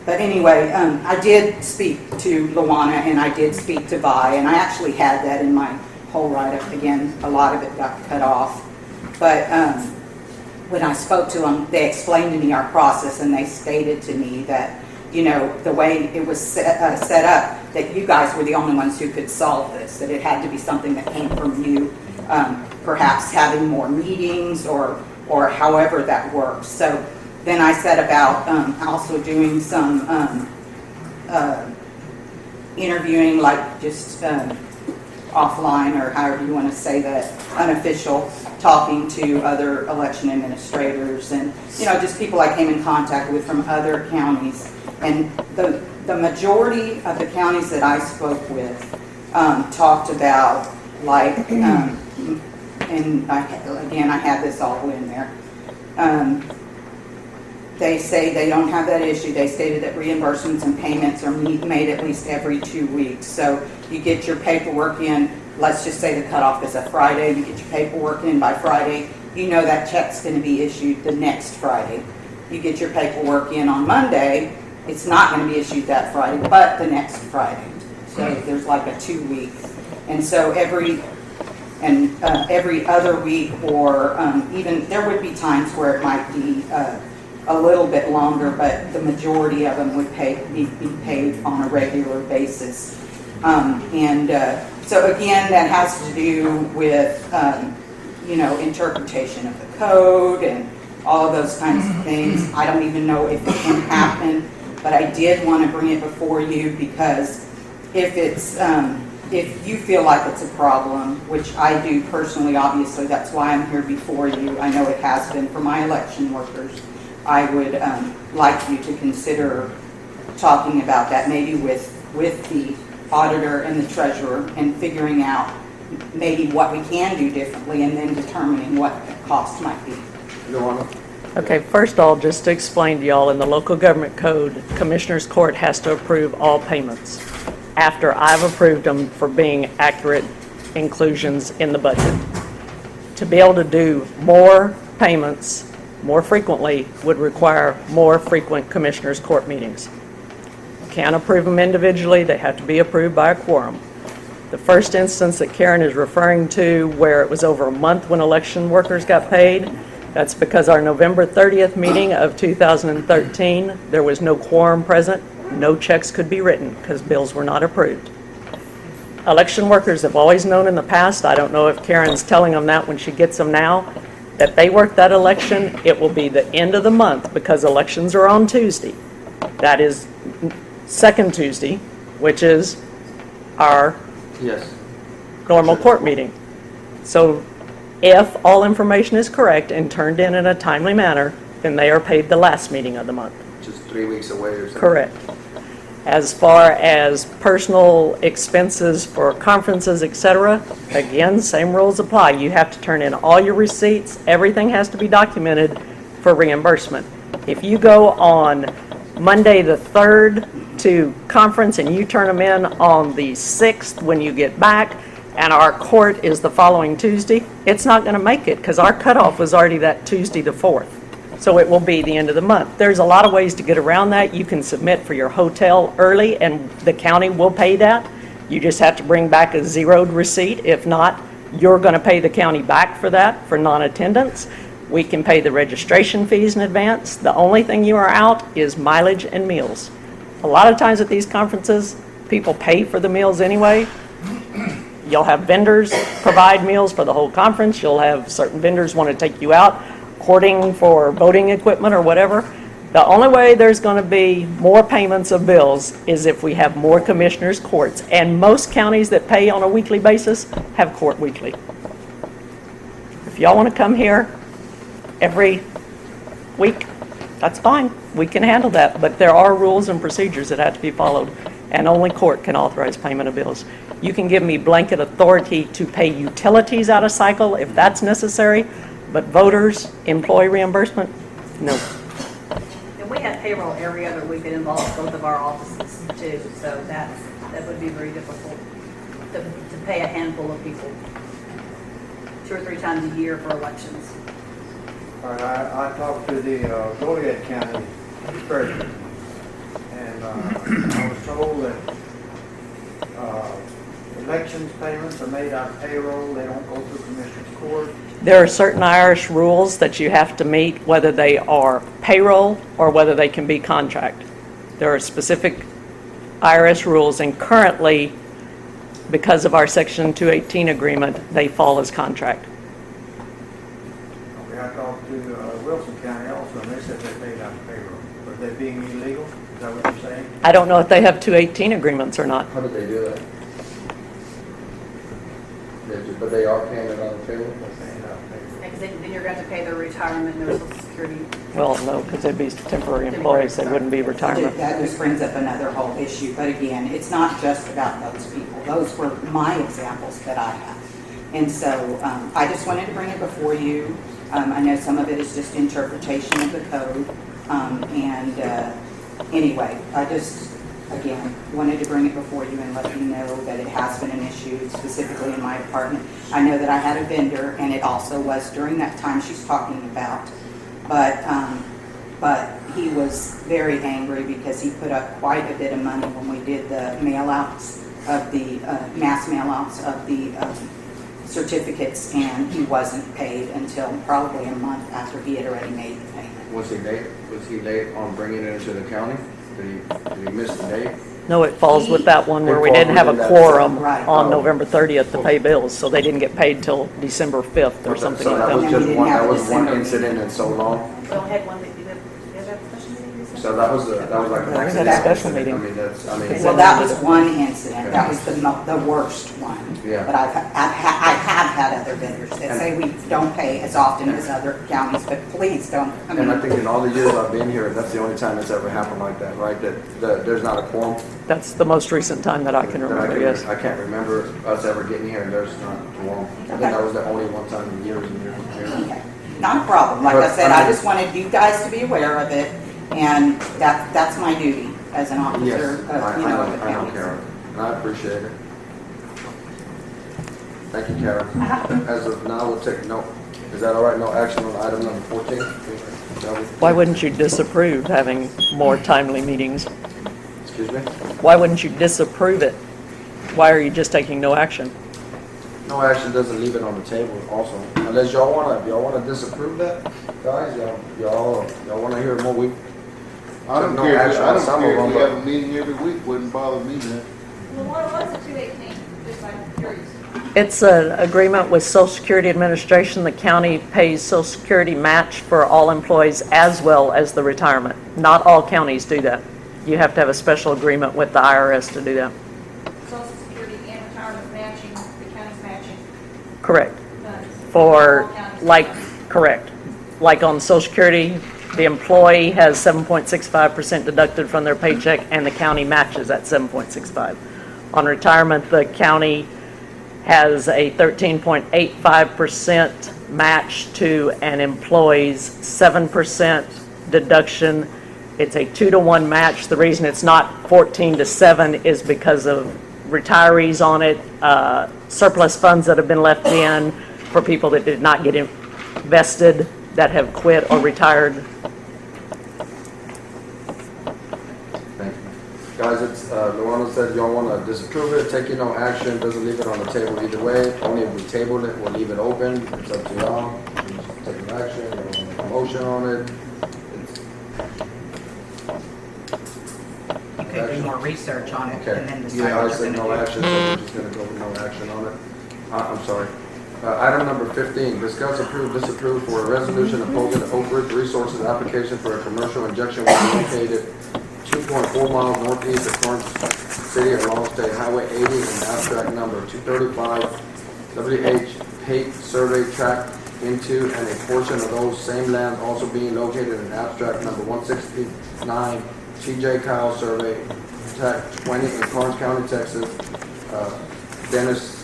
But anyway, I did speak to Luana and I did speak to Vi, and I actually had that in my whole write-up. Again, a lot of it got cut off. But when I spoke to them, they explained to me our process, and they stated to me that, you know, the way it was set up, that you guys were the only ones who could solve this, that it had to be something that came from you, perhaps having more meetings or however that works. So then I said about also doing some interviewing, like just offline, or however you want to say that, unofficial, talking to other election administrators and, you know, just people I came in contact with from other counties. And the majority of the counties that I spoke with talked about, like, and again, I have this all in there. They say they don't have that issue. They stated that reimbursements and payments are made at least every 2 weeks. So you get your paperwork in, let's just say the cutoff is a Friday, you get your paperwork in by Friday, you know that check's going to be issued the next Friday. You get your paperwork in on Monday, it's not going to be issued that Friday, but the next Friday. So there's like a 2 week. And so every other week, or even there would be times where it might be a little bit longer, but the majority of them would be paid on a regular basis. So again, that has to do with you know, interpretation of the code and all of those kinds of things. I don't even know if it can happen, but I did want to bring it before you, because if it's if you feel like it's a problem, which I do personally, obviously, that's why I'm here before you. I know it has been for my election workers. I would like you to consider talking about that, maybe with the auditor and the treasurer, and figuring out maybe what we can do differently, and then determining what the cost might be. Okay, first of all, just to explain to y'all, in the local government code, Commissioners Court has to approve all payments after I've approved them for being accurate inclusions in the budget. To be able to do more payments more frequently would require more frequent Commissioners Court meetings. Can't approve them individually, they have to be approved by a quorum. The first instance that Karen is referring to, where it was over a month when election workers got paid, that's because our November 30th meeting of 2013, there was no quorum present, no checks could be written because bills were not approved. Election workers have always known in the past, I don't know if Karen's telling them that when she gets them now, that they work that election, it will be the end of the month, because elections are on Tuesday. That is second Tuesday, which is our normal court meeting. So if all information is correct and turned in a timely manner, then they are paid the last meeting of the month. Just 3 weeks away or something. Correct. As far as personal expenses for conferences, etc., again, same rules apply. You have to turn in all your receipts. Everything has to be documented for reimbursement. If you go on Monday the 3rd to conference and you turn them in on the 6th when you get back, and our court is the following Tuesday, it's not going to make it because our cutoff was already that Tuesday the 4th. So it will be the end of the month. There's a lot of ways to get around that. You can submit for your hotel early and the county will pay that. You just have to bring back a zeroed receipt. If not, you're going to pay the county back for that, for non-attendance. We can pay the registration fees in advance. The only thing you are out is mileage and meals. A lot of times at these conferences, people pay for the meals anyway. You'll have vendors provide meals for the whole conference. You'll have certain vendors want to take you out, courting for voting equipment or whatever. The only way there's going to be more payments of bills is if we have more commissioners' courts. And most counties that pay on a weekly basis have court weekly. If y'all want to come here every week, that's fine. We can handle that. But there are rules and procedures that have to be followed. And only court can authorize payment of bills. You can give me blanket authority to pay utilities out of cycle if that's necessary. But voters, employee reimbursement, no. And we have payroll every other week that involves both of our offices too, so that would be very difficult. to pay a handful of people 2 or 3 times a year for elections. All right, I talked to the Goliad County treasurer, and I was told that elections payments are made out of payroll, they don't go through Commissioner's Court. There are certain IRS rules that you have to meet, whether they are payroll or whether they can be contract. There are specific IRS rules, and currently, because of our Section 218 agreement, they fall as contract. Okay, I talked to Wilson County also, and they said they paid out of payroll. Are they being illegal? Is that what you're saying? I don't know if they have 218 agreements or not. How do they do that? But they are paying it on the payroll? Because then you're going to pay their retirement and their social security. Well, no, because they'd be temporary employees, they wouldn't be retirement. That just brings up another whole issue, but again, it's not just about those people. Those were my examples that I have. And so I just wanted to bring it before you. I know some of it is just interpretation of the code. Anyway, I just, again, wanted to bring it before you and let you know that it has been an issue, specifically in my department. I know that I had a vendor, and it also was during that time she's talking about. But he was very angry because he put up quite a bit of money when we did the mail-outs of the, mass mail-outs of the certificates, and he wasn't paid until probably a month after he had already made the payment. Was he late? Was he late on bringing it into the county? Did he miss the date? No, it falls with that one where we didn't have a quorum on November 30th to pay bills, so they didn't get paid till December 5th or something So like that was that. just one, that was one incident in so long? Go ahead, one that you have a special meeting? So that was like an We had accident? a special meeting. I mean, Well, that was one incident. That was the worst one. Yeah. But I have had other vendors that say we don't pay as often as other counties, but please don't. and I think in all the years I've been here, that's the only time it's ever happened like that, right? That there's not a quorum? That's the most recent time that I can remember, yes. I can't remember us ever getting here and there's not a quorum. I think that was the only one time in years and years and years. Okay. Not a problem. Like I said, I just wanted you guys to be aware of it, and that's my duty as an officer Yes, of, I the know, county. Karen, and I appreciate it. Thank you, Karen. As of now, we'll take note. Is that all right? No action on item number 14? Why wouldn't you disapprove having more timely meetings? Excuse me? Why wouldn't you disapprove it? Why are you just taking no action? No action doesn't leave it on the table also. Unless y'all wanna disapprove that, guys, y'all wanna hear more, I don't no care, action I on don't some care of if we them, have a meeting every week, wouldn't bother me none. Well, what was the 218? Just I'm curious. It's an agreement with Social Security Administration. The county pays Social Security match for all employees as well as the retirement. Not all counties do that. You have to have a special agreement with the IRS to do that. Social Security and retirement matching, the county's matching. Correct. All counties. Correct. Like on Social Security, the employee has 7.65% deducted from their paycheck, and the county matches at 7.65. On retirement, the county has a 13.85% match to an employee's 7% deduction. It's a 2-to-1 match. The reason it's not 14-to-7 is because of retirees on it, surplus funds that have been left in for people that did not get invested, that have quit or retired. Thank you. Guys, it's, Luana said y'all want to disapprove it, take no action, doesn't leave it on the table either way. Only if we table it, we'll leave it open. It's up to y'all. You just take no action, you want to make a motion on it. You could do more research on it Okay. and then decide Yeah, I what you're said no gonna do. action, so we're just gonna go with no action on it. I'm sorry. Item number 15, discuss, approve, disapprove for a resolution opposing Oak Ridge Resources application for a commercial injection well located 2.4 miles northeast of Karnes City along State Highway 80 and abstract number 235 WH Pate Survey Tract into and a portion of those same lands also being located in abstract number 169 TJ Kyle Survey Tract 20 in Karnes County, Texas. Dennis,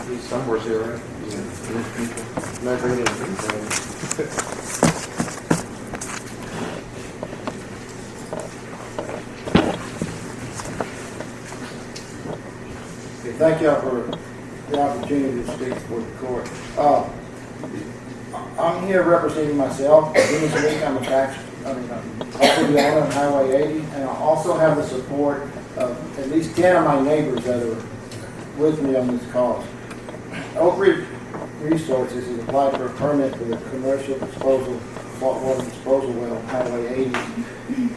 he's somewhere here, right? Not bringing anything. Thank y'all for the opportunity to speak before the court. I'm here representing myself. Dennis Meek, I'm a property owner on Highway 80, and I also have the support of at least 10 of my neighbors that are with me on this cause. Oak Ridge Resources has applied for a permit for the commercial disposal, saltwater disposal well on Highway 80.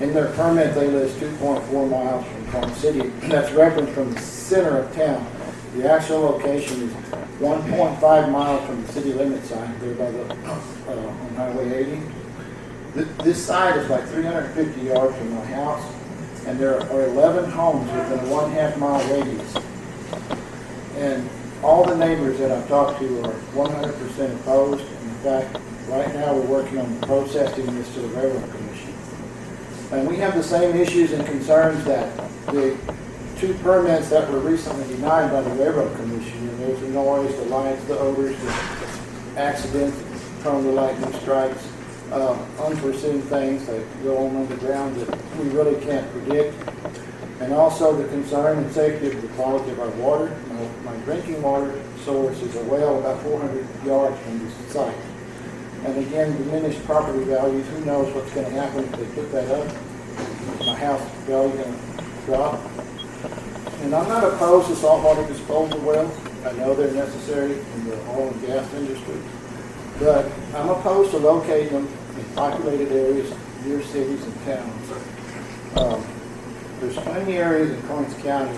In their permit, they list 2.4 miles from Karnes City. That's referenced from the center of town. The actual location is 1.5 miles from the city limit sign there by the, on Highway 80. This site is like 350 yards from my house, and there are 11 homes within a 1/2 mile radius. And all the neighbors that I've talked to are 100% opposed. In fact, right now we're working on protesting this to the Railroad Commission. And we have the same issues and concerns that the 2 permits that were recently denied by the Railroad Commission. And there's the noise, the lights, the odors, the accidents prone to lightning strikes, unforeseen things that go on underground that we really can't predict. And also the concern and safety of the quality of our water. My drinking water source is a well about 400 yards from this site. And again, diminished property values, who knows what's going to happen if they put that up. My house value going to drop. And I'm not opposed to saltwater disposal wells. I know they're necessary in the oil and gas industry. But I'm opposed to locating them in populated areas near cities and towns. There's plenty of areas in Karnes County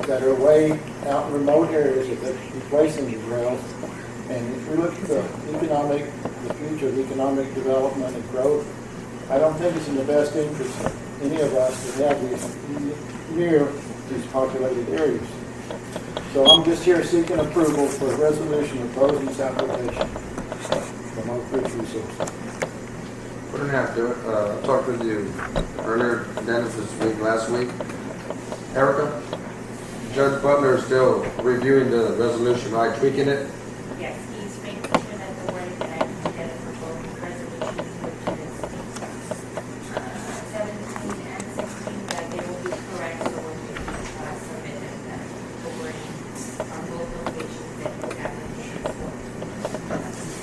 that are way out in remote areas that they're replacing these wells. And if we look at the future of economic development and growth, I don't think it's in the best interest of any of us to have these near these populated areas. So I'm just here seeking approval for a resolution opposing this application from Oak Ridge Resources. We're gonna have to, I talked with you earlier, Dennis, last week. Erica, Judge Butler is still reviewing the resolution, right, tweaking it? Yes, he's making sure that the wording that I put together for both resolutions, which is 17 and 16, that they will be correct, so when we submit them, that the wording on both locations that you have in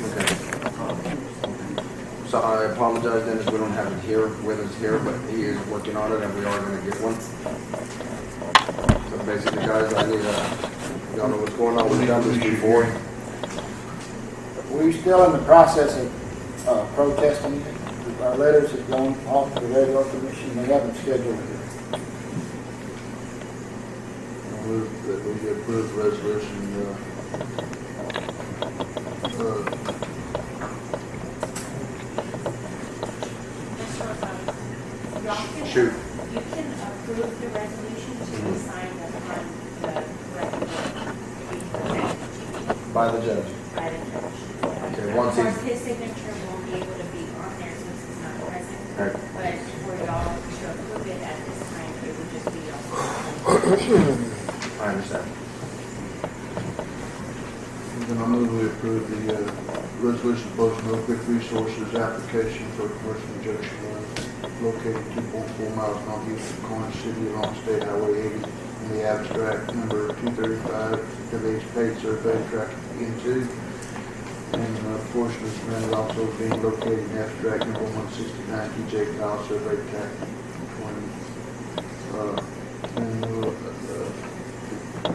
Okay. So I apologize, Dennis, we don't have it here with us here, but he is working on it and we are gonna get one. So basically, guys, I need y'all know what's going on, we've done this before. We're still in the process of protesting it. Our letters have gone off to the Railroad Commission. They haven't scheduled it. I move that we approve the resolution, Shoot. You can approve the resolution to be signed upon the By the judge. by the judge. Okay, Of once course, he, his signature won't be able to be on there since he's not present, Right. but for y'all to approve it at this time, it would just be y'all. I understand. then I move we approve the resolution opposing Oak Ridge Resources application for commercial injection well located 2.4 miles northeast of Karnes City along State Highway 80 in the abstract number 235 village paid survey track N2. And a portion of this land also being located in abstract number 169 TJ Kyle survey track 20.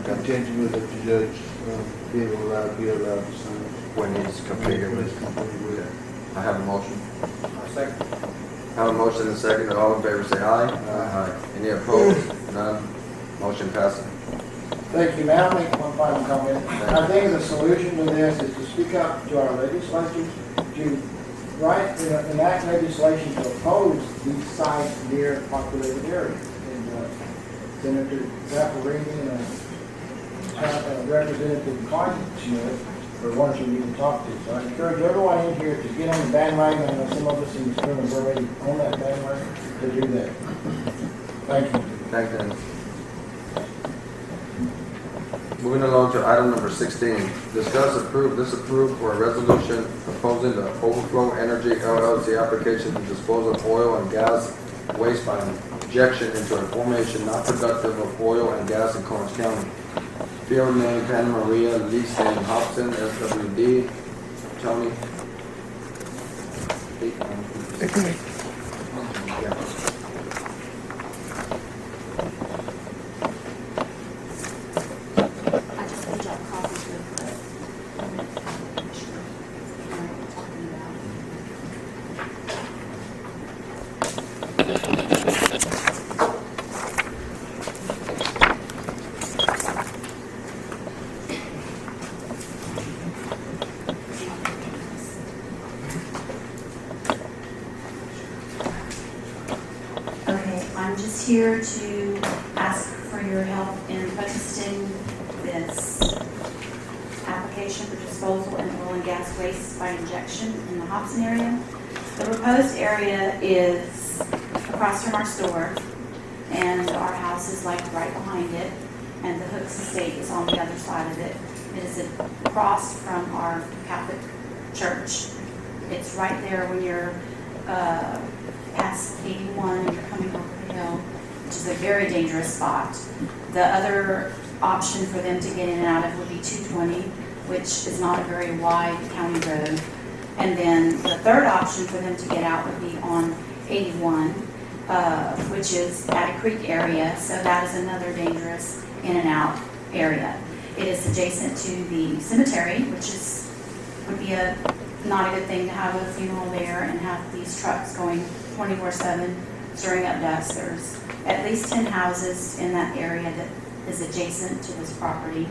Contingent with the judge be allowed to sign. When he's completed with it. I have a motion. Second. I have a motion and a second. All in favor say aye. Aye. Any opposed? None. Motion passes. Thank you. May I make one final comment? I think the solution to this is to speak up to our legislatures, to enact legislation to oppose these sites near populated areas. And Senator Zapparini and Representative Karnes are ones you need to talk to. So I encourage everyone in here to get on the bandwagon. I know some of us in this room are already on that bandwagon to do that. Thank you. Thank you. Moving along to item number 16, discuss, approve, disapprove for a resolution opposing the Overflow Energy LLC application to dispose of oil and gas waste by injection into a formation not productive of oil and gas in Karnes County. Field name Pan Maria, lease name Hobson, SWD, Tony. I just put up copies of the talking about. Okay, I'm just here to ask for your help in posting this application for disposal in oil and gas waste by injection in the Hobson area. The proposed area is across from our store, and our house is like right behind it, and the Hooks estate is on the other side of it. It is across from our Catholic church. It's right there when you're past 81 and you're coming over the hill, which is a very dangerous spot. The other option for them to get in and out of would be 220, which is not a very wide county road. And then the third option for them to get out would be on 81, which is at a creek area, so that is another dangerous in and out area. It is adjacent to the cemetery, which would be not a good thing to have a funeral there and have these trucks going 24/7, stirring up dust. There's at least 10 houses in that area that is adjacent to this property.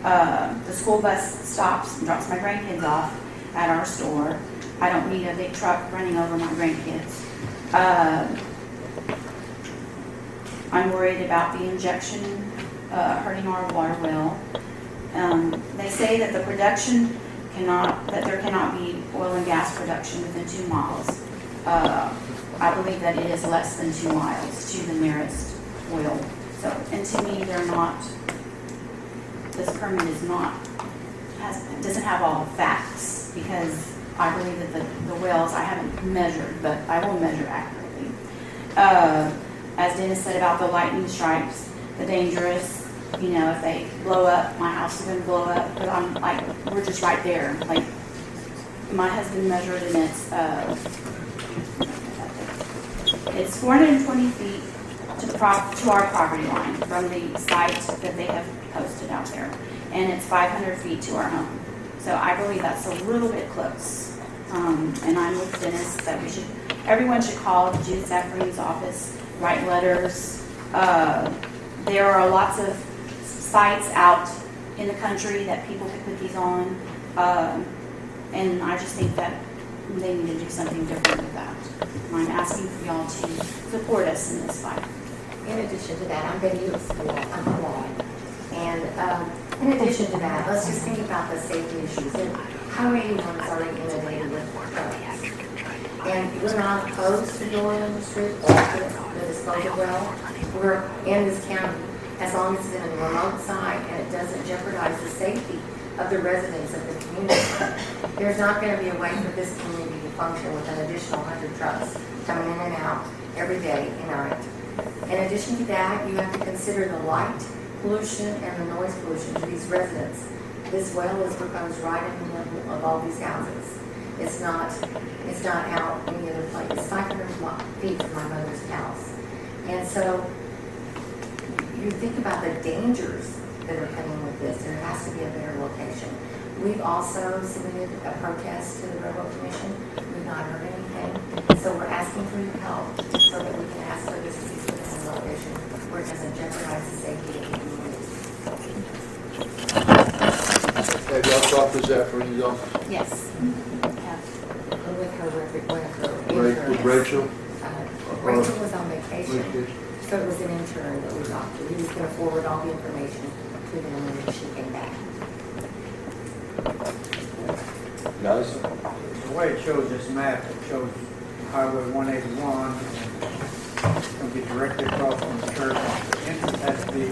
The school bus stops and drops my grandkids off at our store. I don't need a big truck running over my grandkids. I'm worried about the injection hurting our water well. They say that that there cannot be oil and gas production within 2 miles. I believe that it is less than 2 miles to the nearest oil. So, and to me, this permit doesn't have all the facts, because I believe that the wells, I haven't measured, but I will measure accurately. As Dennis said about the lightning strikes, the dangerous, if they blow up, my house is going to blow up, but we're just right there. Like, my husband measured, and it's 420 feet to our property line from the site that they have posted out there, and it's 500 feet to our home. So I believe that's a little bit close. And I'm with Dennis that everyone should call Judith Zachary's office, write letters. There are lots of sites out in the country that people could put these on, and I just think that they need to do something different with that. I'm asking for y'all to support us in this fight. In addition to that, I'm Betty Lewis, I'm a law. And in addition to that, let's just think about the safety issues. And Highway 81 is already inundated with trucks. And we're not opposed to going on the street or the disposal well. We're in this county as long as it's in a remote site and it doesn't jeopardize the safety of the residents of the community. There's not going to be a way for this community to function with an additional 100 trucks coming in and out every day and night. In addition to that, you have to consider the light pollution and the noise pollution to these residents. This well is proposed right in the middle of all these houses. It's not out any other place. It's 500 feet from my mother's house. And so you think about the dangers that are coming with this. There has to be a better location. We've also submitted a protest to the Railroad Commission. We've not heard anything. So we're asking for your help so that we can ask for this to be put in a location where it doesn't jeopardize the safety of the community. Have y'all talked to Zachary's office? Yes. With her With Rachel? Rachel was on vacation, so it was an intern that we talked to. He was going to forward all the information to them when she came back. Guys? The way it shows this map, it shows Highway 181, and it's going to be directly across from the church. The entrance has to be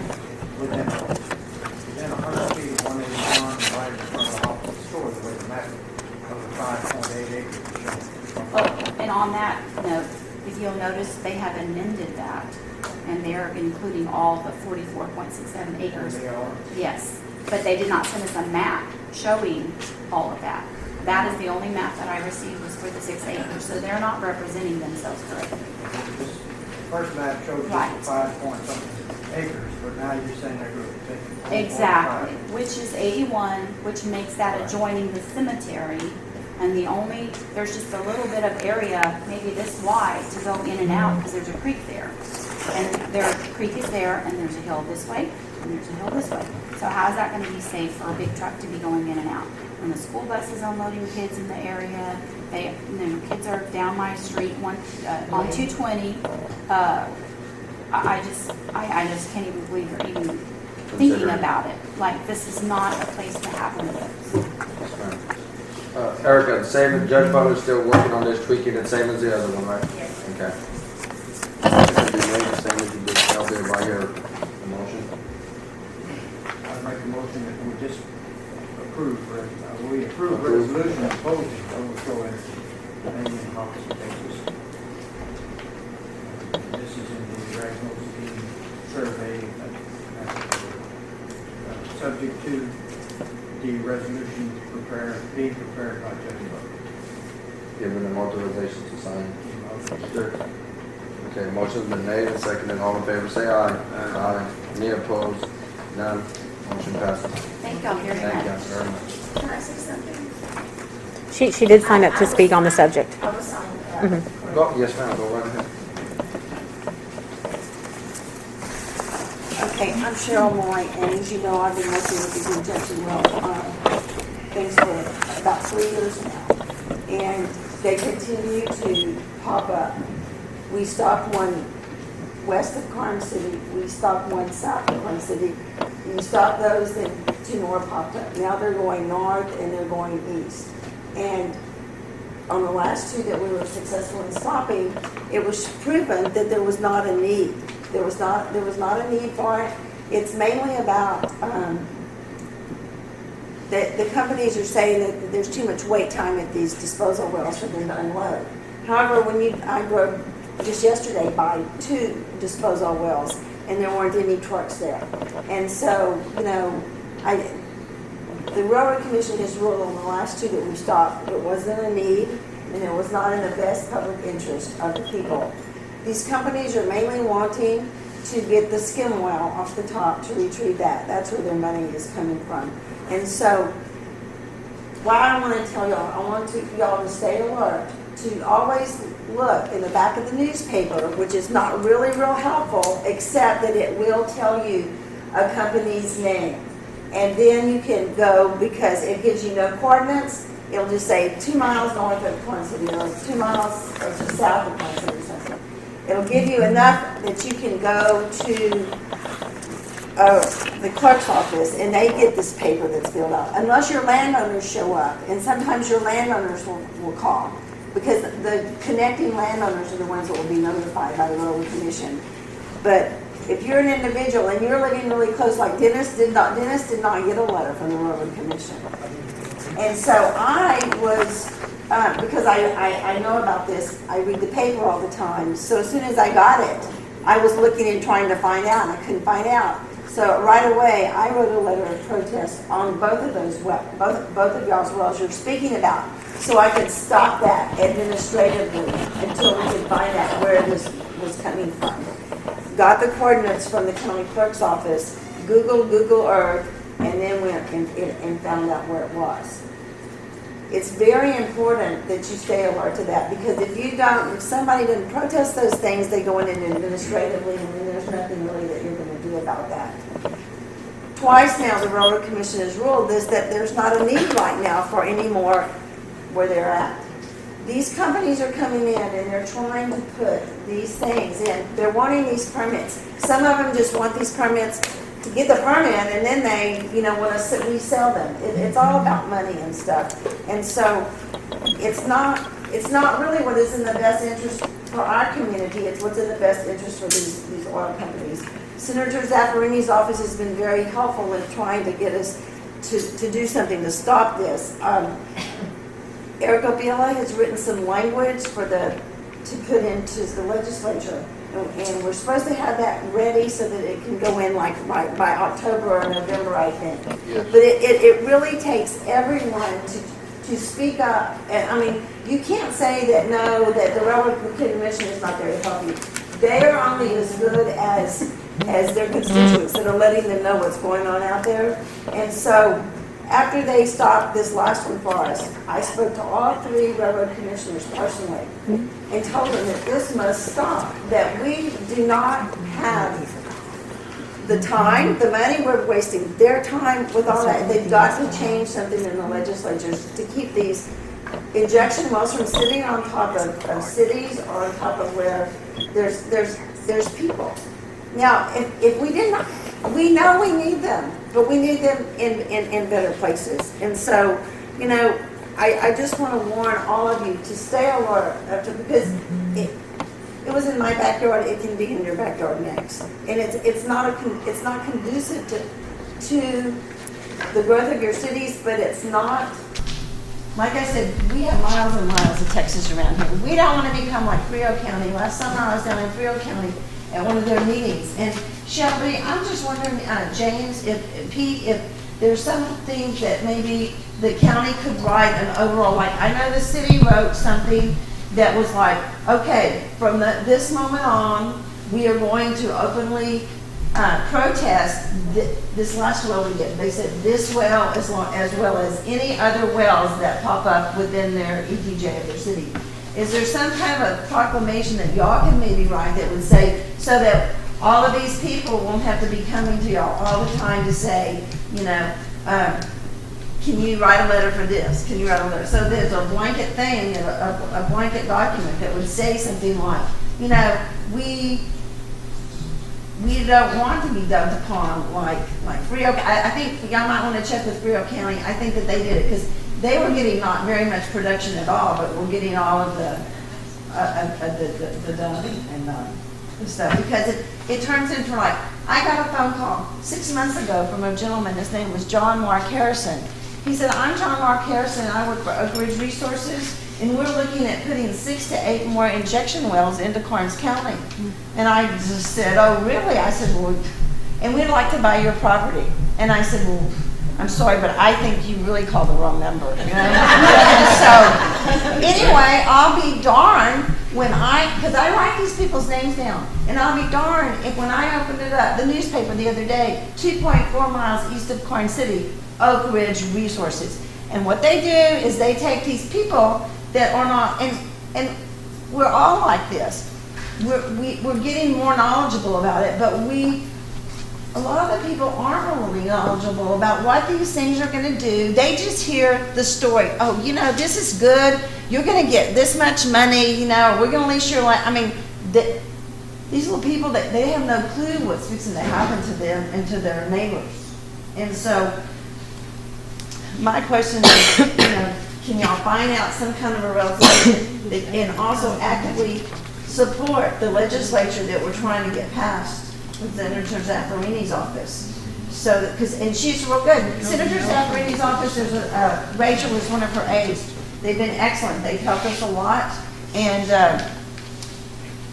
within 100 feet of 181, right in front of the hospital store, the way the map of the 5.8 acres is shown. Oh, and on that note, if you'll notice, they have amended that there, including all the 44.67 acres. They are. Yes, but they did not send us a map showing all of that. That is the only map that I received was for the 6 acres, so they're not representing themselves correctly. This first map showed Right. just 5-point-something acres, but now you're saying they're going to take. Exactly, which is 81, which makes that adjoining the cemetery. And there's just a little bit of area, maybe this wide, to go in and out because there's a creek there. And the creek is there, and there's a hill this way, and there's a hill this way. So how's that going to be safe for a big truck to be going in and out? When the school bus is unloading kids in the area, kids are down my street on 220. I just can't even believe you're even thinking about it. Like, this is not a place to happen to this. Erica, the same, Judge Butler's still working on this, tweaking it, same as the other one, right? Yes. Okay. Motion to be made, the same as you did, I'll do it by here, the motion. I make a motion that we just approve resolution opposing overthrow in Indian Hawks, Texas. This is in the Rational Scheme survey, subject to the resolution being prepared by Judge Butler. Given them authorization to sign. Sure. Okay, motion's been made and seconded. All in favor, say aye. Aye. Any opposed? None. Motion passes. Thank y'all very much. Thank you very much. Can I say something? She did sign up to speak on the subject. I was on, Go, yes, ma'am, go right ahead. Okay, I'm Cheryl Moy, and as you know, I've been working with the Injection Well things for about 3 years now, and they continue to pop up. We stopped one west of Karnes City, we stopped one south of Karnes City. You stop those, then 2 more popped up. Now they're going north and they're going east. And on the last 2 that we were successful in stopping, it was proven that there was not a need. There was not a need for it. It's mainly about the companies are saying that there's too much wait time at these disposal wells for them to unload. However, I drove just yesterday by 2 disposal wells, and there weren't any trucks there. And so, the Railroad Commission has ruled on the last 2 that we stopped, it wasn't a need, and it was not in the best public interest of the people. These companies are mainly wanting to get the skim well off the top to retrieve that. That's where their money is coming from. And so, what I want to tell y'all, I want y'all to stay alert, to always look in the back of the newspaper, which is not really real helpful, except that it will tell you a company's name. And then you can go, because it gives you no coordinates, it'll just say 2 miles north of Karnes City, or 2 miles south of Karnes City or something. It'll give you enough that you can go to the clerk's office, and they get this paper that's filled out. Unless your landowners show up, and sometimes your landowners will call, because the connecting landowners are the ones that will be notified by the Railroad Commission. But if you're an individual and you're living really close, like Dennis did not get a letter from the Railroad Commission. And so I was, because I know about this, I read the paper all the time. So as soon as I got it, I was looking and trying to find out, and I couldn't find out. So right away, I wrote a letter of protest on both of those, both of y'all's wells you're speaking about, so I could stop that administratively until we could find out where this was coming from. Got the coordinates from the county clerk's office, Google Earth, and then went and found out where it was. It's very important that you stay alert to that, because if somebody didn't protest those things, they go in and administratively, and then there's nothing really that you're going to do about that. Twice now, the Railroad Commission has ruled this, that there's not a need right now for any more where they're at. These companies are coming in and they're trying to put these things in. They're wanting these permits. Some of them just want these permits to get the permit, and then they, want to resell them. It's all about money and stuff. And so it's not really what is in the best interest for our community. It's what's in the best interest for these oil companies. Senator Zaffarini's office has been very helpful in trying to get us to do something to stop this. Eric Obiela has written some language to put into the legislature And we're supposed to have that ready so that it can go in like by October or November, I think. Yes. But it really takes everyone to speak up. And I mean, you can't say that no, that the Railroad Commission is not there to help you. They are only as good as their constituents that are letting them know what's going on out there. And so after they stopped this last one for us, I spoke to all 3 railroad commissioners personally and told them that this must stop, that we do not have the time, the money, we're wasting their time with all that. They've got to change something in the legislatures to keep these injection wells from sitting on top of cities or on top of where there's people. Now, if we did not, we know we need them, but we need them in better places. And so, you know, I just want to warn all of you to stay alert because it was in my backyard. It can be in your backyard next, and it's not conducive to the growth of your cities. But it's not. Like I said, we have miles and miles of Texas around here. We don't want to become like Frio County. Last summer I was down in Frio County at one of their meetings. And Shelby, I'm just wondering, James, Pete, if there's something that maybe the county could write an overall, like I know the city wrote something that was like, okay, from this moment on, we are going to openly protest this last well we did. They said this well as well as any other wells that pop up within their ETJ of their city. Is there some kind of a proclamation that y'all can maybe write that would say, so that all of these people won't have to be coming to y'all all the time to say, you know, can you write a letter for this? Can you write a letter? So there's a blanket thing, a blanket document that would say something like, you know, we don't want to be dumped upon like Frio. I think y'all might want to check with Frio County. I think that they did it because they were getting not very much production at all, but we're getting all of the dumping and stuff because it turns into like, I got a phone call 6 months ago from a gentleman. His name was John Mark Harrison. He said, I'm John Mark Harrison and I work for Oak Ridge Resources. And we're looking at putting 6 to 8 more injection wells into Karnes County. And I just said, oh, really? I said, well, and we'd like to buy your property. And I said, well, I'm sorry, but I think you really called the wrong number. You know? And so, anyway, I'll be darned because I write these people's names down. And I'll be darned if when I opened it up, the newspaper the other day, 2.4 miles east of Karnes City, Oak Ridge Resources. And what they do is they take these people that are not, and we're all like this. We're getting more knowledgeable about it, but a lot of the people aren't really knowledgeable about what these things are going to do. They just hear the story. Oh, you know, this is good. You're going to get this much money. You know, we're going to lease your land. I mean, these little people that they have no clue what's fixing to happen to them and to their neighbors. And so, my question is, you know, can y'all find out some kind of a resolution and also actively support the legislature that we're trying to get passed with Senator Zaffarini's office? So, and she's real good. Senator Zaffarini's office, Rachel was one of her aides. They've been excellent. They've helped us a lot. And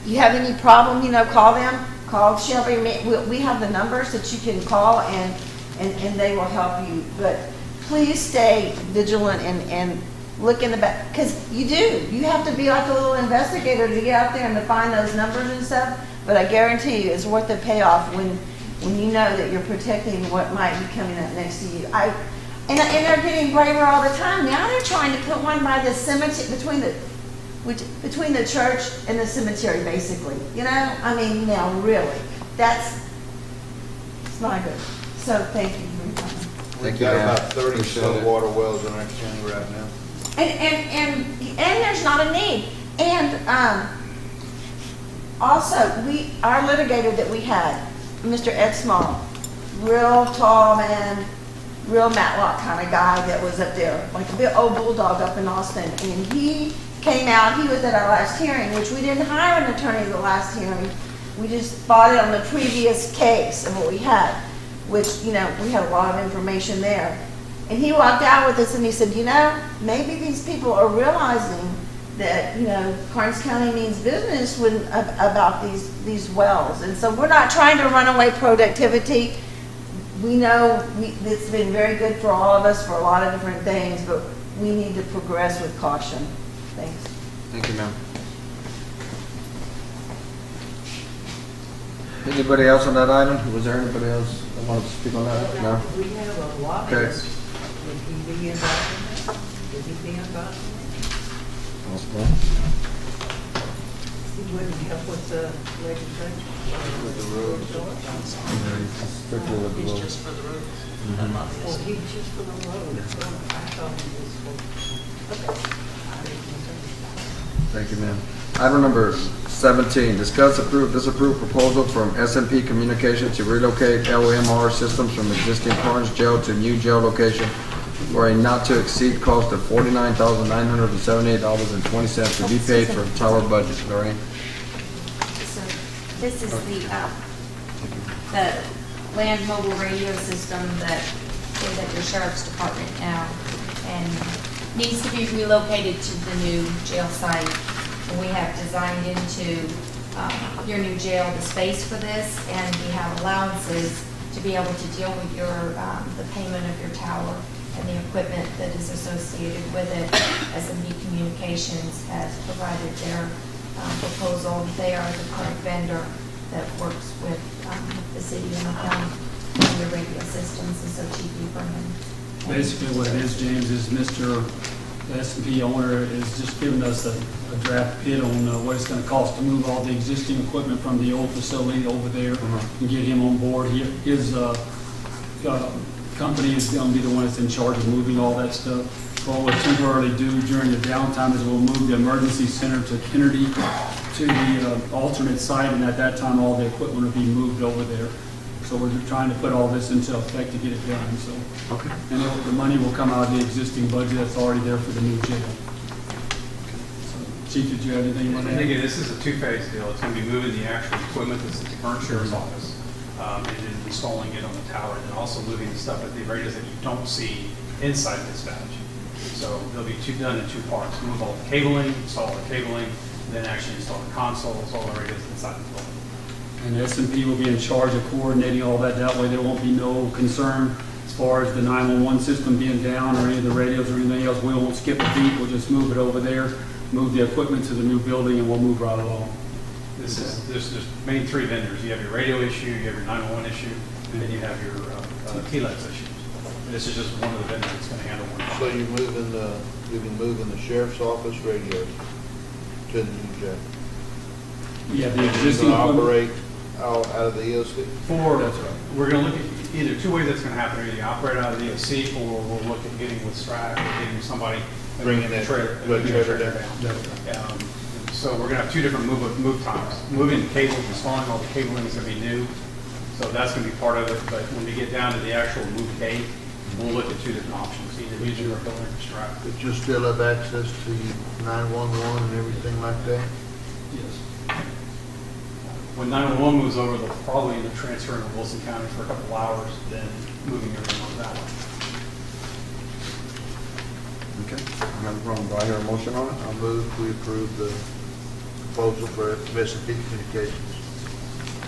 you have any problem, you know, call them. Call Shelby. We have the numbers that you can call and they will help you. But please stay vigilant and look in the back, because you have to be like a little investigator to get out there and to find those numbers and stuff, but I guarantee you it's worth the payoff when you know that you're protecting what might be coming up next to you. And they're getting braver all the time. Now they're trying to put one by the cemetery, between the church and the cemetery, basically. You know, I mean, now really, it's not good. So thank you for your time. We've got about 30 water wells in our county right now. And there's not a need. And also, our litigator that we had, Mr. Ed Small, real tall man, real Matlock kind of guy that was up there, like a big old bulldog up in Austin. And he came out, he was at our last hearing, which we didn't hire an attorney at the last hearing. We just bought it on the previous case of what we had, which, you know, we had a lot of information there. And he walked out with us and he said, you know, maybe these people are realizing that, Karnes County means business about these wells. And so we're not trying to run away productivity. We know it's been very good for all of us for a lot of different things, but we need to progress with caution. Thanks. Thank you, ma'am. Anybody else on that item? Was there anybody else that wanted to speak on that? No? We have a lobbyist. Would he be involved in that? Would he be involved in that? Possible. He wouldn't help with the legislation? With the roads. Strictly with the He's road. just for the road. Well, he's just for the road. I thought he was for, okay. I didn't know. Thank you, ma'am. Item number 17, discuss, approve, disapprove proposal from S&P Communications to relocate LMR systems from existing Karnes jail to new jail location for a not-to-exceed cost of $49,978.20 to be paid from tower budget. Lorraine? So this is the land mobile radio system that is at your sheriff's department now and needs to be relocated to the new jail site. And we have designed into your new jail the space for this, and we have allowances to be able to deal with the payment of your tower and the equipment that is associated with it. S&P Communications has provided their proposal. They are the current vendor that works with the city and the county on your radio systems, and so Chief Lieberman. Basically what it is, James, is Mr. S&P owner is just giving us a draft bid on what it's going to cost to move all the existing equipment from the old facility over there and get him on board. His company is going to be the one that's in charge of moving all that stuff. What we'll temporarily do during the downtime is we'll move the emergency center to Kennedy to the alternate site, and at that time all the equipment will be moved over there. So we're just trying to put all this into effect to get it done. So, okay. And the money will come out of the existing budget that's already there for the new jail. So, Chief, did you have anything you want to I add? think this is a two-phase deal. It's going to be moving the actual equipment that's at the current sheriff's office and then installing it on the tower, and then also moving the stuff at the radios that you don't see inside dispatch. So they'll be done in two parts: move all the cabling, install the cabling, and then actually install the consoles, all the radios inside the building. And S&P will be in charge of coordinating all that. That way there won't be no concern as far as the 911 system being down or any of the radios or anything else. We won't skip a beat. We'll just move it over there, move the equipment to the new building, and we'll move right along. There's main three vendors. You have your radio issue, you have your 911 issue, and then you have your TLEX issues. And this is just one of the vendors that's going to handle one. So you're moving the sheriff's office radios to the new jail? Yeah, the existing operate out of the EOC? That's right. We're going to look at either two ways that's going to happen. Either you operate out of the EOC, or we'll look at getting with STRAC or getting somebody Bringing that trailer down. So we're going to have two different move times. Moving the cables, installing all the cabling is going to be new. So that's going to be part of it. But when we get down to the actual move gate, we'll look at two different options, either Region or Building or STRAC. But you still have access to 911 and everything like that? Yes. When 911 moves over, they'll probably end up transferring to Wilson County for a couple of hours, then moving everything on that way. Okay. I have a problem. Do I hear a motion on it? I move we approve the proposal for S&P Communications.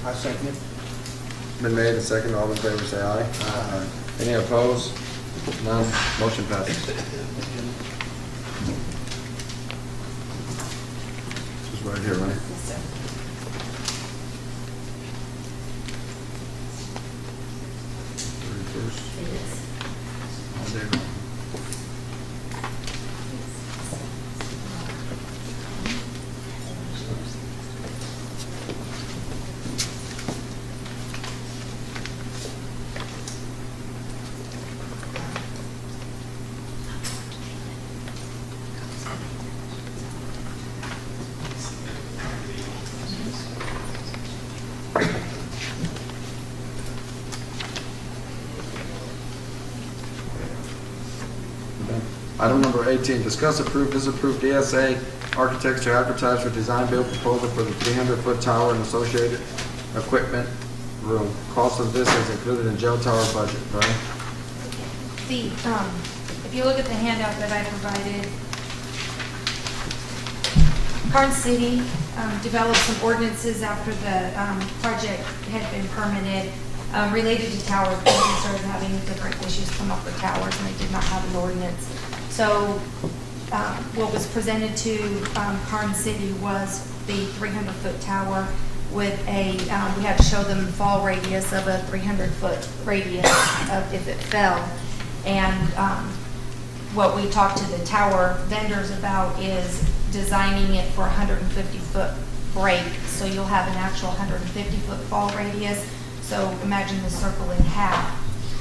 I second it. Been made and seconded. All in favor say aye. Aye. Any opposed? None. Motion passes. This is right here, right? Yes, sir. It is. All day long. Item number 18, discuss, approve, disapprove DSA architects to advertise for design build proposal for the 300-foot tower and associated equipment room. Cost of this is included in jail tower budget, right? If you look at the handout that I provided, Karnes City developed some ordinances after the project had been permitted related to towers. They started having different issues come up with towers, and they did not have an ordinance. So what was presented to Karnes City was the 300-foot tower with a, we had to show them the fall radius of a 300-foot radius of if it fell. And what we talked to the tower vendors about is designing it for 150-foot break. So you'll have an actual 150-foot fall radius. So imagine the circle in half.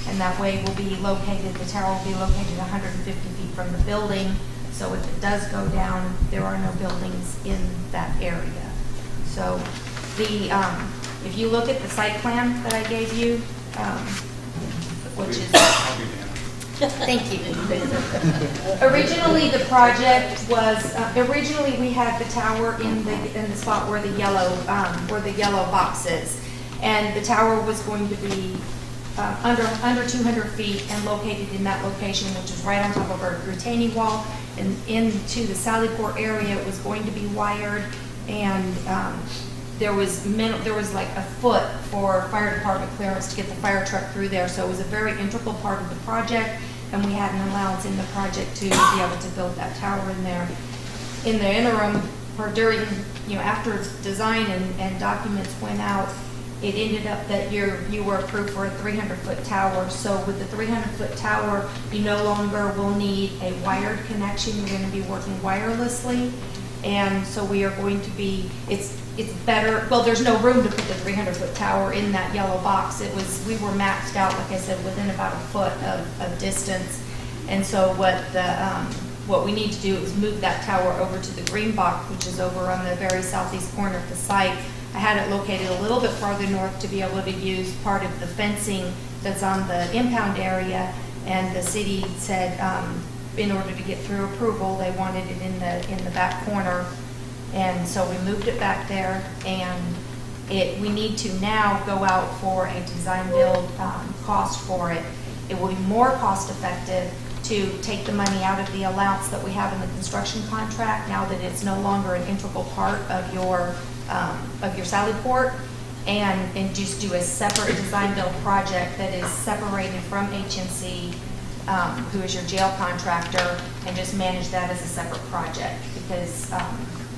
And that way will be located, the tower will be located 150 feet from the building. So if it does go down, there are no buildings in that area. So the, if you look at the site plan that I gave you, which is, thank you. Originally, the project was, originally we had the tower in the spot where the yellow box is. And the tower was going to be under 200 feet and located in that location, which is right on top of our retaining wall. And into the Sallyport area, it was going to be wired, and there was like a foot for fire department clearance to get the fire truck through there. So it was a very integral part of the project, and we had an allowance in the project to be able to build that tower in there. In the interim, or during, after its design and documents went out, it ended up that you were approved for a 300-foot tower. So with the 300-foot tower, you no longer will need a wired connection. You're going to be working wirelessly. And so we are going to be, it's better, well, there's no room to put the 300-foot tower in that yellow box. We were maxed out, like I said, within about a foot of distance. And so what we need to do is move that tower over to the green box, which is over on the very southeast corner of the site. I had it located a little bit farther north to be able to use part of the fencing that's on the impound area, and the city said in order to get through approval, they wanted it in the back corner, and so we moved it back there. And we need to now go out for a design build cost for it. It will be more cost effective to take the money out of the allowance that we have in the construction contract now that it's no longer an integral part of your Sallyport, and just do a separate design build project that is separated from HNC, who is your jail contractor, and just manage that as a separate project because,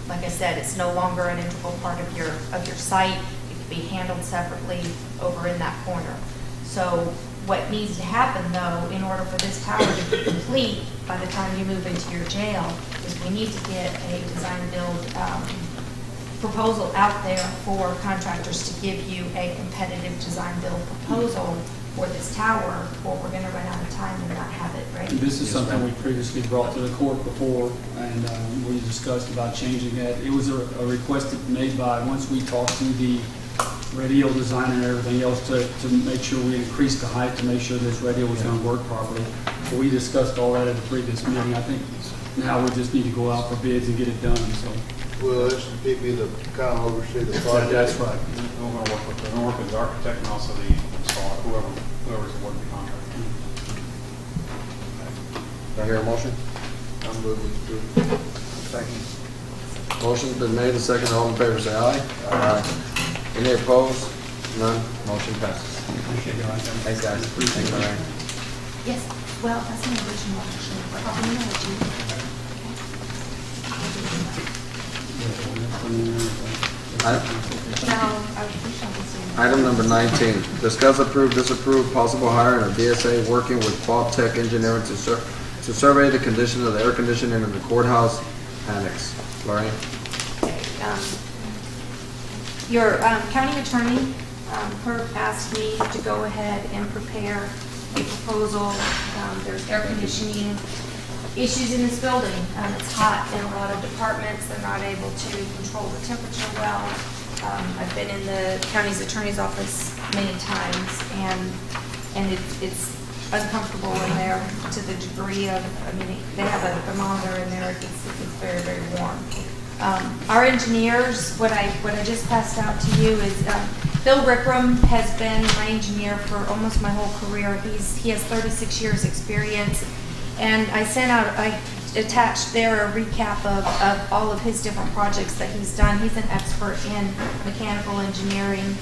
like I said, it's no longer an integral part of your site. It can be handled separately over in that corner. So what needs to happen, though, in order for this tower to be complete by the time you move into your jail, is we need to get a design build proposal out there for contractors to give you a competitive design build proposal for this tower, or we're going to run out of time and not have it ready. This is something we previously brought to the court before, and we discussed about changing that. It was a request made by, once we talked to the radio designer and everything else to make sure we increased the height to make sure this radio was going to work properly. So we discussed all that at the previous meeting. I think now we just need to go out for bids and get it done. So. Well, it's the people that kind of oversee the project. That's right. We're going to work with the architect and also the installer, whoever's the working contractor. Do I hear a motion? I'm moving to. Second. Motion's been made and seconded. All in favor say aye. Aye. Any opposed? None. Motion passes. Appreciate your time. Thanks, guys. Thank you, Lorraine. Yes, well, that's an original actually, but I'll email it to you. Item number 19, discuss, approve, disapprove possible hiring of DSA working with Bob Tech Engineering to survey the condition of the air conditioning in the courthouse annex. Lorraine? Your county attorney, Herb, asked me to go ahead and prepare a proposal. There's air conditioning issues in this building. It's hot in a lot of departments. They're not able to control the temperature well. I've been in the county's attorney's office many times, and it's uncomfortable in there to the degree of, they have a thermometer in there. It's very, very warm. Our engineers, what I just passed out to you is Bill Rickram has been my engineer for almost my whole career. He has 36 years experience. And I attached there a recap of all of his different projects that he's done. He's an expert in mechanical engineering.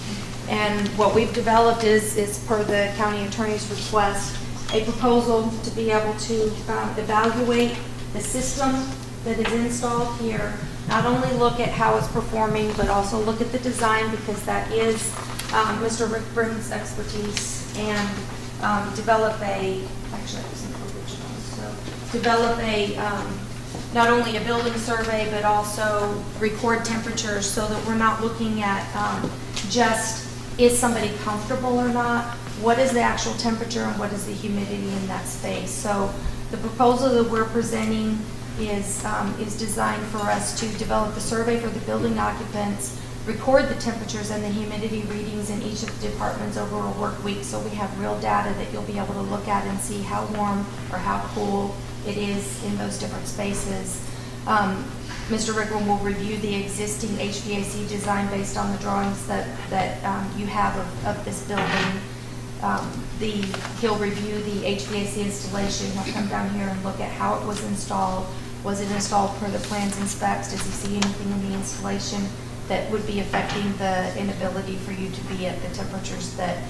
And what we've developed is per the county attorney's request, a proposal to be able to evaluate the system that is installed here. Not only look at how it's performing, but also look at the design, because that is Mr. Rick Brim's expertise, and develop a, actually it was in the original, so develop a, not only a building survey, but also record temperatures, so that we're not looking at just is somebody comfortable or not, what is the actual temperature and what is the humidity in that space. So the proposal that we're presenting is designed for us to develop the survey for the building occupants, record the temperatures and the humidity readings in each of the departments over a work week, so we have real data that you'll be able to look at and see how warm or how cool it is in those different spaces. Mr. Rickman will review the existing HVAC design based on the drawings that you have of this building. He'll review the HVAC installation. He'll come down here and look at how it was installed. Was it installed per the plans and specs? Does he see anything in the installation that would be affecting the inability for you to be at the temperatures that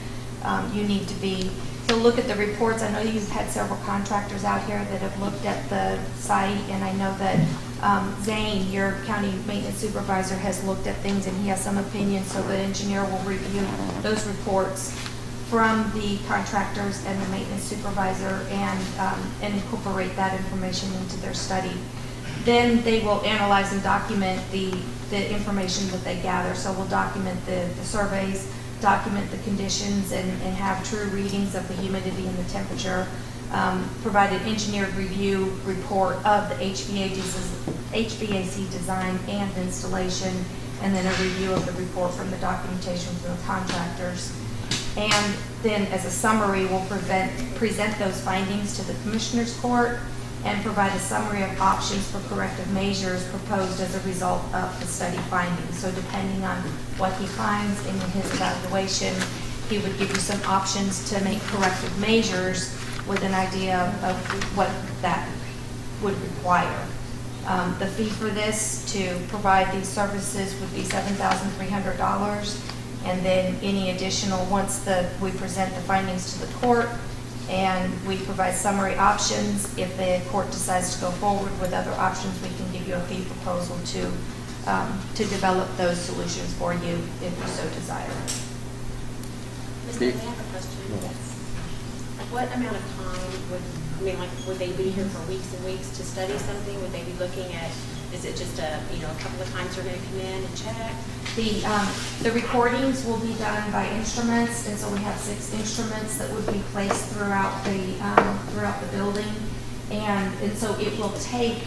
you need to be? He'll look at the reports. I know you've had several contractors out here that have looked at the site, and I know that Zane, your county maintenance supervisor, has looked at things and he has some opinions, so the engineer will review those reports from the contractors and the maintenance supervisor and incorporate that information into their study. Then they will analyze and document the information that they gather. So we'll document the surveys, document the conditions, and have true readings of the humidity and the temperature. Provide an engineered review report of the HVAC design and installation, and then a review of the report from the documentation from the contractors. And then as a summary, we'll present those findings to the Commissioners Court and provide a summary of options for corrective measures proposed as a result of the study findings. So depending on what he finds in his evaluation, he would give you some options to make corrective measures with an idea of what that would require. The fee for this to provide these services would be $7,300. And then any additional, once we present the findings to the court and we provide summary options, if the court decides to go forward with other options, we can give you a fee proposal to develop those solutions for you if you so desire. Ms. May I have a question? Yes. What amount of time would they be here for weeks and weeks to study something? Would they be looking at, is it just a couple of times they're going to come in and check? The recordings will be done by instruments, and so we have 6 instruments that would be placed throughout the building, and so it will take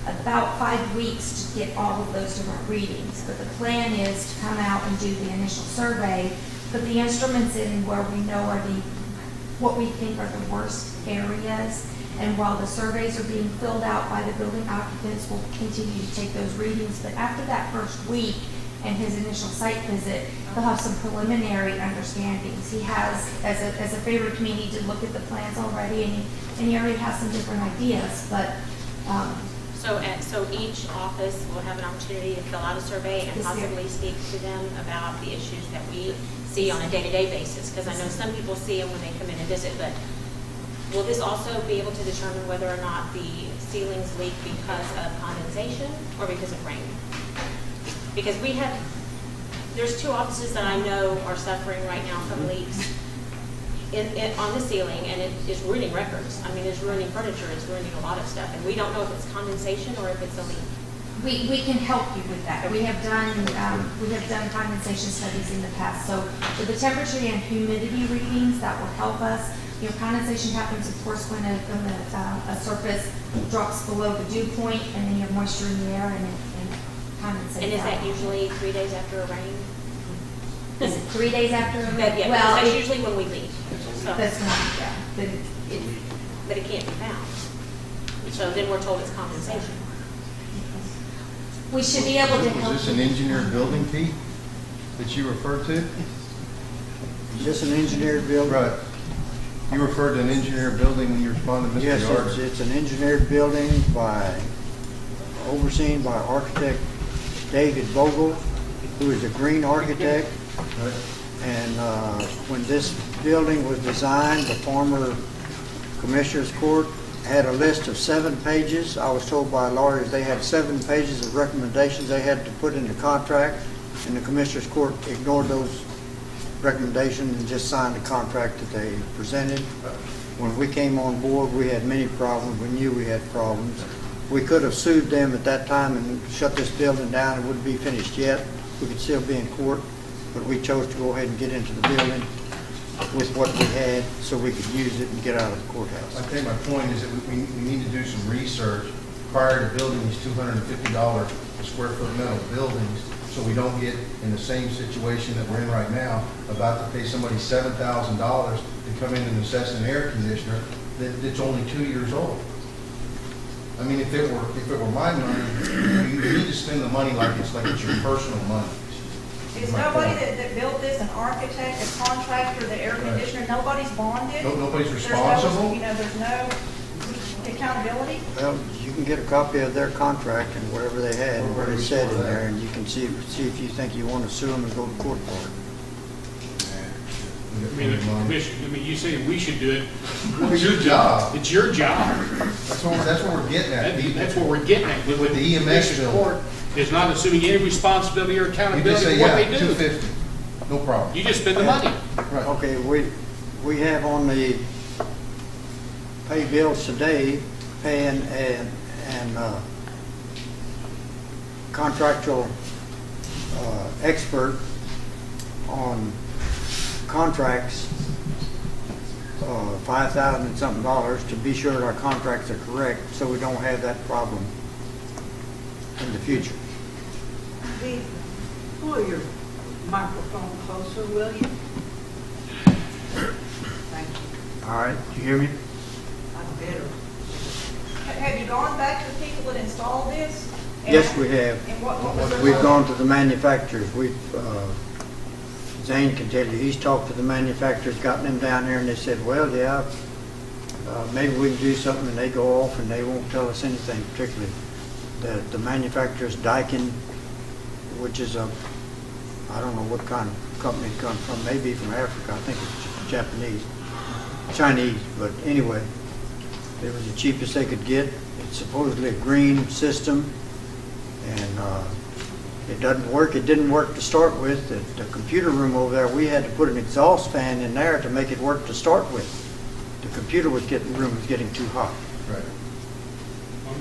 about 5 weeks to get all of those different readings. But the plan is to come out and do the initial survey, put the instruments in where we know are what we think are the worst areas, and while the surveys are being filled out by the building occupants, we'll continue to take those readings. But after that first week and his initial site visit, he'll have some preliminary understandings. He has, as a favor to me, he did look at the plans already, and he already has some different ideas. But So each office will have an opportunity to fill out a survey and possibly speak to them about the issues that we see on a day-to-day basis. Because I know some people see them when they come in and visit, but will this also be able to determine whether or not the ceilings leak because of condensation or because of rain? Because there's 2 offices that I know are suffering right now from leaks on the ceiling, and it is ruining records. I mean, it's ruining furniture, it's ruining a lot of stuff, and we don't know if it's condensation or if it's a leak. We can help you with that. We have done condensation studies in the past. So with the temperature and humidity readings, that will help us. Condensation happens, of course, when a surface drops below the dew point, and then you have moisture in the air, and it condensates. And is that usually 3 days after a rain? Is it 3 days after a rain? Yeah, well, that's usually when we leave. So. That's not, yeah. But it can't be found. So then we're told it's condensation. We should be able to help. Is this an engineered building, Pete, that you referred to? Is this an engineered building? Right. You referred to an engineer building when you responded, Mr. Yes, Yard? it's an engineered building overseen by architect David Vogel, who is a green architect. And when this building was designed, the former Commissioners Court had a list of 7 pages. I was told by lawyers they had 7 pages of recommendations they had to put in the contract, and the Commissioners Court ignored those recommendations and just signed the contract that they presented. When we came on board, we had many problems. We knew we had problems. We could have sued them at that time and shut this building down. It wouldn't be finished yet. We could still be in court, but we chose to go ahead and get into the building with what we had so we could use it and get out of the courthouse. I think my point is that we need to do some research prior to building these $250 a square foot metal buildings, so we don't get in the same situation that we're in right now, about to pay somebody $7,000 to come in and assess an air conditioner that's only 2 years old. I mean, if it were my money, you need to spend the money like it's your personal money. Is nobody that built this, an architect, a contractor, the air conditioner, nobody's bonded? Nobody's There's no, responsible? there's no accountability? Well, you can get a copy of their contract and whatever they had, and what it said in there, and you can see if you think you want to sue them and go to court for it. I mean, the commission, you say we should do it. It's your job. It's your job. That's what we're getting at. That's what we're getting at. With the EMS Commission's bill. Court is not assuming any responsibility or You accountability just say, for what yeah, they do. $250, no problem. You just spend the money. Right. Okay, we have on the pay bills today, paying and contractual expert on contracts, $5,000 and something to be sure that our contracts are correct, so we don't have that problem in the future. Steve, pull your microphone closer, will you? Thank you. All right, do you hear me? I'm better. Have you gone back to the people that installed this? Yes, we have. And what was their We've vote? gone to the manufacturers. Zane can tell you, he's talked to the manufacturers, gotten them down there, and they said, well, yeah, maybe we can do something, and they go off and they won't tell us anything particularly. The manufacturer's Daikin, which is I don't know what kind of company it comes from, maybe from Africa, I think it's Japanese, Chinese, but anyway, it was the cheapest they could get. It's supposedly a green system, and it doesn't work. It didn't work to start with. The computer room over there, we had to put an exhaust fan in there to make it work to start with. The computer room was getting too hot. Right.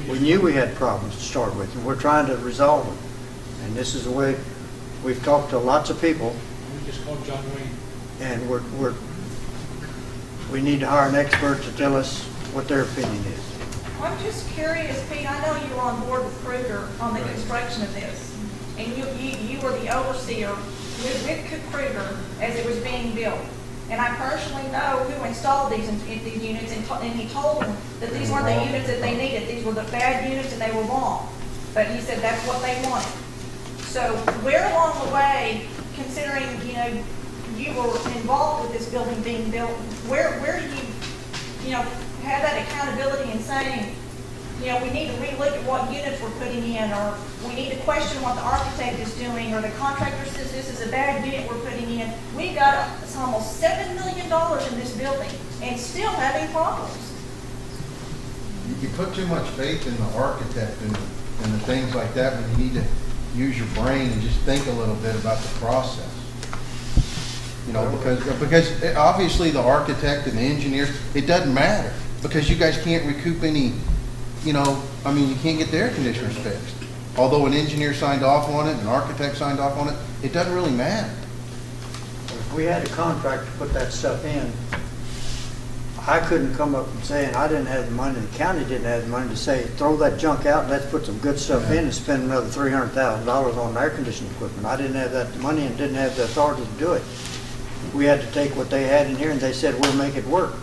We knew we had problems to start with, and we're trying to resolve them. And this is the way we've talked to lots of people, We just called John Wayne. and we need to hire an expert to tell us what their opinion is. I'm just curious, Pete, I know you were on board with Kruger on the construction of this, and you were the overseer with Kruger as it was being built. And I personally know who installed these units, and he told them that these weren't the units that they needed. These were the bad units and they were wrong. But he said that's what they wanted. So where along the way, considering, you were involved with this building being built, where do you, have that accountability in saying, we need to relook at what units we're putting in, or we need to question what the architect is doing, or the contractor says this is a bad unit we're putting in. We've got almost $7 million in this building and still having problems. You put too much faith in the architect and the things like that when you need to use your brain and just think a little bit about the process. Because obviously the architect and the engineers, it doesn't matter, because you guys can't recoup any, you can't get the air conditioners fixed. Although an engineer signed off on it, an architect signed off on it, it doesn't really matter. If we had a contract to put that stuff in, I couldn't come up and say, and I didn't have the money, the county didn't have the money to say, throw that junk out and let's put some good stuff in and spend another $300,000 on air conditioning equipment. I didn't have that money and didn't have the authority to do it. We had to take what they had in here and they said, we'll make it work.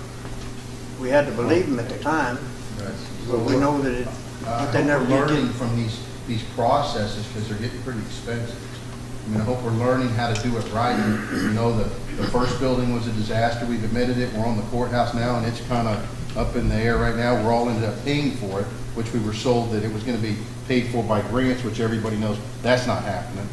We had to believe them at the time, but we know that they never We're learning did. from these processes, because they're getting pretty expensive. I mean, I hope we're learning how to do it right. You know, the first building was a disaster. We've admitted it. We're on the courthouse now, and it's kind of up in the air right now. We're all ended up paying for it, which we were sold that it was going to be paid for by grants, which everybody knows that's not happening.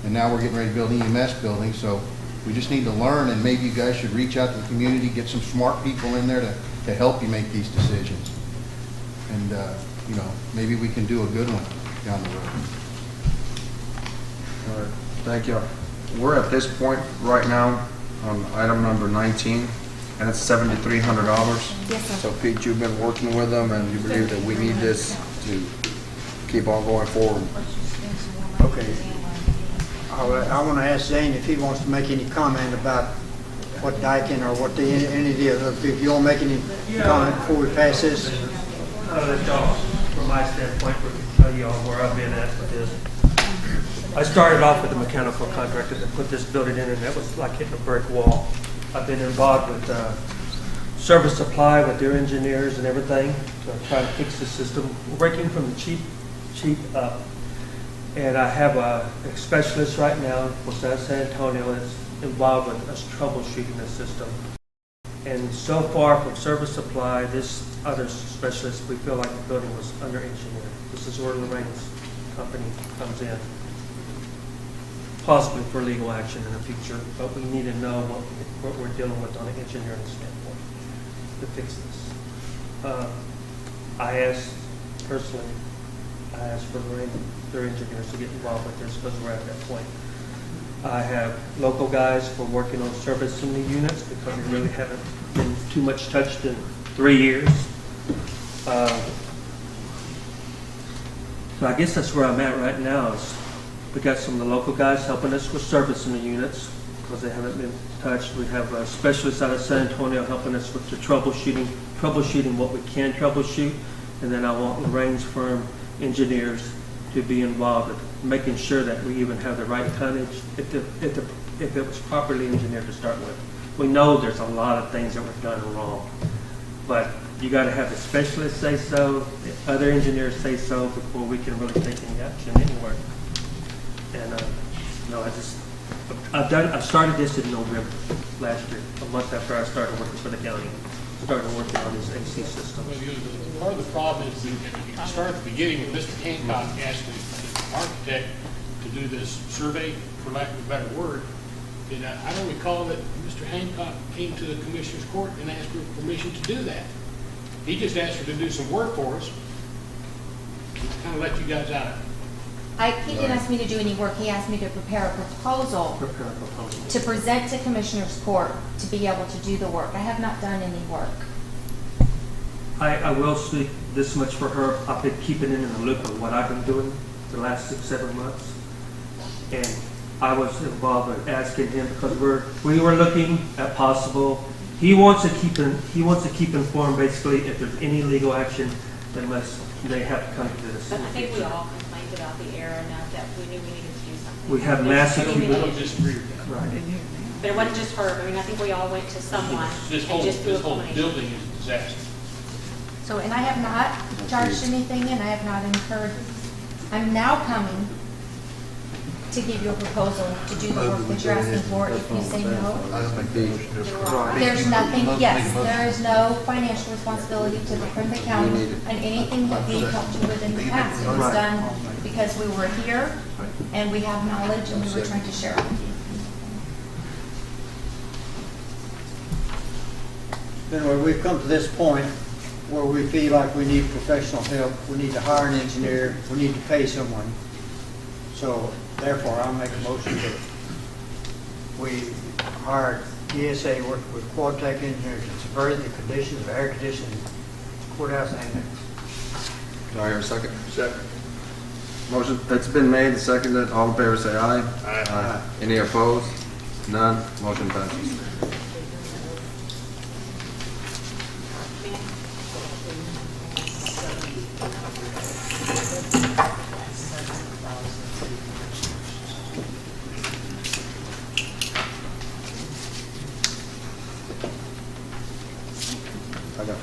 And now we're getting ready to build an EMS building, so we just need to learn, and maybe you guys should reach out to the community, get some smart people in there to help you make these decisions. And, you know, maybe we can do a good one down the road. All right, thank you. We're at this point right now on item number 19, and it's $7,300. Yes, sir. So Pete, you've been working with them, and you believe that we need this to keep on going forward. Okay. I want to ask Zane if he wants to make any comment about what Daikin or what any of the other, if you want to make any comment before we pass this. Let y'all, from my standpoint, tell you all where I've been at with this. I started off with a mechanical contractor that put this building in, and that was like hitting a brick wall. I've been involved with service supply with their engineers and everything to try to fix the system, working from the cheap up. And I have a specialist right now for San Antonio that's involved with us troubleshooting the system. And so far from service supply, this other specialist, we feel like the building was under-engineered. This is where Lorraine's company comes in, possibly for legal action in the future, but we need to know what we're dealing with on an engineering standpoint to fix this. I asked for Lorraine, their engineers to get involved with this because we're at that point. I have local guys for working on servicing the units because we really haven't been too much touched in 3 years. So I guess that's where I'm at right now. Is we got some of the local guys helping us with servicing the units because they haven't been touched. We have a specialist out of San Antonio helping us with the troubleshooting what we can troubleshoot, and then I want Lorraine's firm engineers to be involved with making sure that we even have the right tonnage if it was properly engineered to start with. We know there's a lot of things that were done wrong, but you got to have the specialists say so, the other engineers say so before we can really take any action anywhere. And I started this in November last year, a month after I started working for the county. Started working on this AC system. Well, part of the problem is we start at the beginning with Mr. Hancock asking the architect to do this survey, for lack of a better word. And I don't recall that Mr. Hancock came to the commissioner's court and asked for permission to do that. He just asked her to do some work for us, to kind of let you guys out. He didn't ask me to do any work, he asked me to prepare a proposal to present to Commissioner's Court to be able to do the work. I have not done any work. I will speak this much for her. I've been keeping in the loop of what I've been doing the last 6-7 months. And I was involved in asking him because we were looking at possible. He wants to keep informed basically if there's any legal action unless they have to come to this. But I think we all complained about the error enough that we knew we needed to do something. We have massive. I don't disagree with that. Right. But it wasn't just her. I mean, I think we all went to someone This and whole just threw a building culmination. is a disaster. So, and I have not charged anything and I have not incurred. I'm now coming to give you a proposal to do the work that you're asking for. If you say no, there's nothing, yes, there is no financial responsibility to from the county and anything that we helped you with in the past. It was done because we were here and we have knowledge and we were trying to share it with you. Anyway, we've come to this point where we feel like we need professional help, we need to hire an engineer, we need to pay someone. So therefore, I'll make a motion that we hire ESA working with Quad-Tech engineers to subvert the conditions of air conditioning courthouse annex. Do I hear a second? Second. Motion, it's been made and seconded. All in favor say aye. Aye. Any opposed? None. Motion passes. I got one.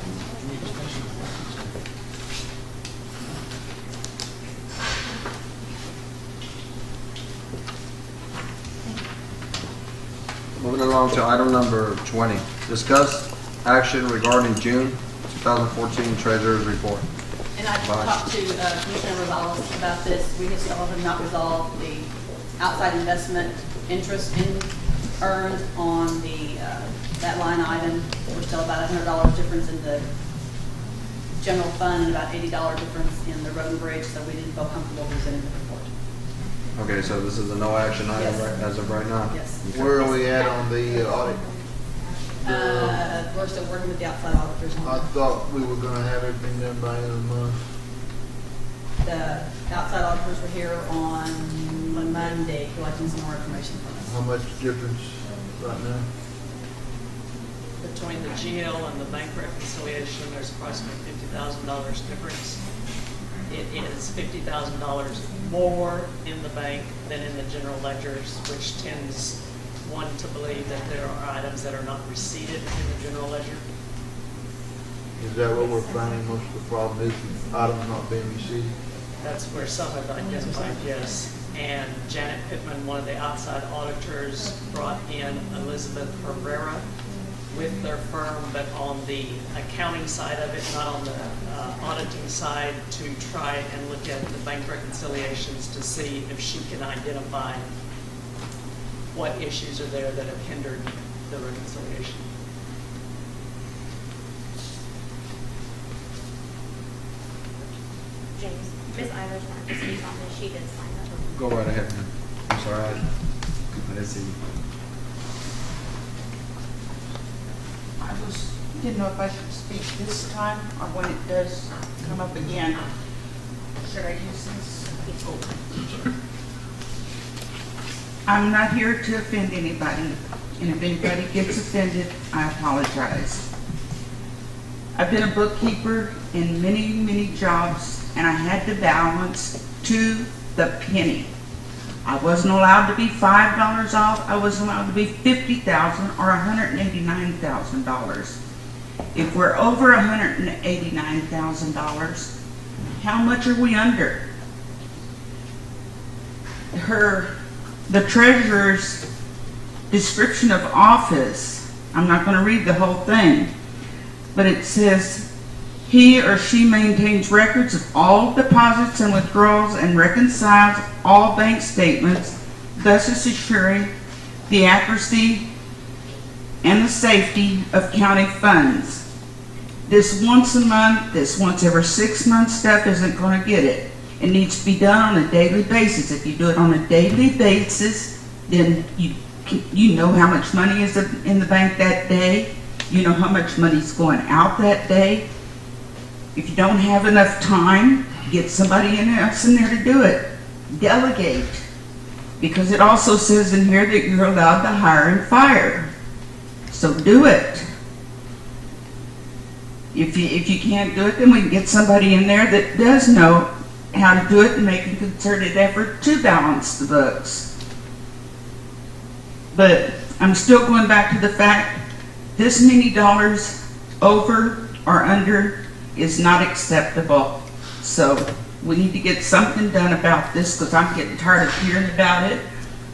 along to item number 20. Discuss action regarding June 2014 Treasurer's Report. And I Bye. talked to Commissioner Rosales about this. We still have not resolved the outside investment interest earned on the, that line item. We're still about $100 difference in the general fund and about $80 difference in the road and bridge, so we didn't feel comfortable presenting the report. Okay, so this is a no action item Yes. right, as of right now? Yes. Where are we at on the audit? We're still working with the outside auditors I on thought we were gonna have everything done by end of the month. the outside auditors were here on Monday collecting some more information from us. How much difference right now? Between the GL and the bank reconciliation, there's approximately $50,000 difference. It is $50,000 more in the bank than in the general ledgers, which tends one to believe that there are items that are not receipted in the general ledger. Is that what we're finding most of the problem is, the items not being received? That's where some have identified, yes. And Janet Pittman, one of the outside auditors, brought in Elizabeth Herrera with their firm, but on the accounting side of it, not on the auditing side, to try and look at the bank reconciliations to see if she can identify what issues are there that have hindered the reconciliation. James, Ms. Ivers wanted to speak on this. She did sign up. Go right ahead, man. I'm sorry, I didn't see you. I just didn't know if I should speak this time or when it does come up again. Should I use this? I'm not here to offend anybody, and if anybody gets offended, I apologize. I've been a bookkeeper in many, many jobs, and I had to balance to the penny. I wasn't allowed to be $5 off. I wasn't allowed to be $50,000 or $189,000. If we're over $189,000, how much are we under? The treasurer's description of office, I'm not going to read the whole thing, but it says, he or she maintains records of all deposits and withdrawals and reconciles all bank statements, thus assuring the accuracy and the safety of county funds. This once a month, this once every 6 months stuff isn't going to get it. It needs to be done on a daily basis. If you do it on a daily basis, then you know how much money is in the bank that day. You know how much money's going out that day. If you don't have enough time, get somebody else in there to do it. Delegate. Because it also says in here that you're allowed to hire and fire. So do it. If you can't do it, then we can get somebody in there that does know how to do it and make a concerted effort to balance the books. But I'm still going back to the fact, this many dollars over or under is not acceptable. So we need to get something done about this, because I'm getting tired of hearing about it.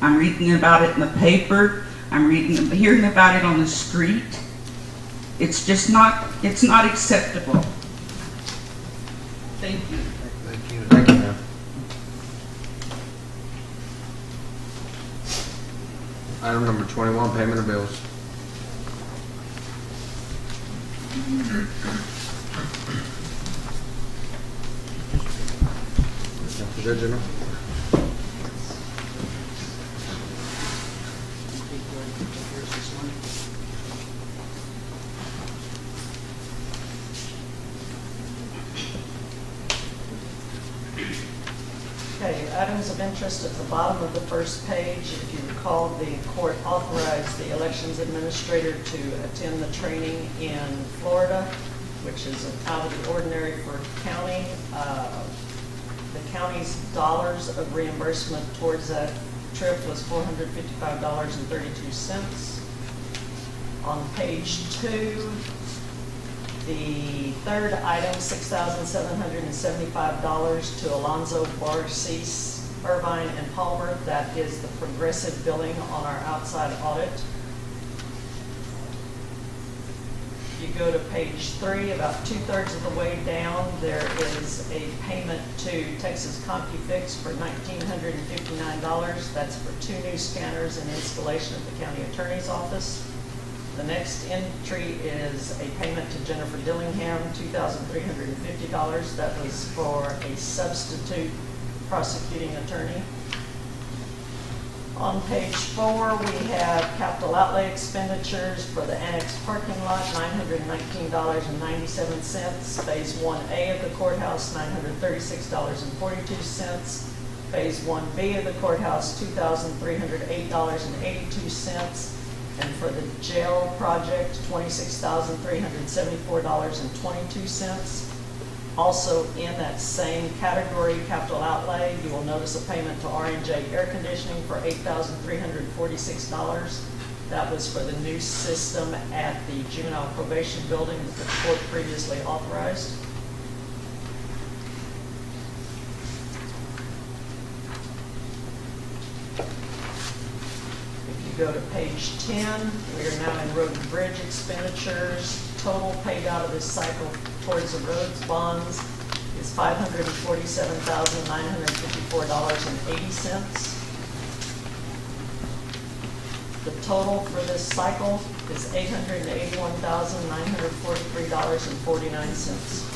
I'm reading about it in the paper. I'm hearing about it on the street. It's just not, it's not acceptable. Thank you. Thank you. Thank you, ma'am. Item number 21, payment of bills. Is that general? Okay, items of interest at the bottom of the first page. If you recall, the court authorized the elections administrator to attend the training in Florida, which is out of the ordinary for county. The county's dollars of reimbursement towards that trip was $455.32. On page 2, the third item, $6,775 to Alonzo, Barcease, Irvine, and Palmer. That is the progressive billing on our outside audit. If you go to page 3, about 2/3 of the way down, there is a payment to Texas CompuFix for $1,959. That's for 2 new scanners and installation at the county attorney's office. The next entry is a payment to Jennifer Dillingham, $2,350. That was for a substitute prosecuting attorney. On page 4, we have capital outlay expenditures for the annex parking lot, $919.97. Phase 1A of the courthouse, $936.42. Phase 1B of the courthouse, $2,308.82. And for the jail project, $26,374.22. Also in that same category, capital outlay, you will notice a payment to R&J Air Conditioning for $8,346. That was for the new system at the juvenile probation building that the court previously authorized. If you go to page 10, we are now in road and bridge expenditures. Total paid out of this cycle towards the roads bonds is $547,954.80. The total for this cycle is $881,943.49.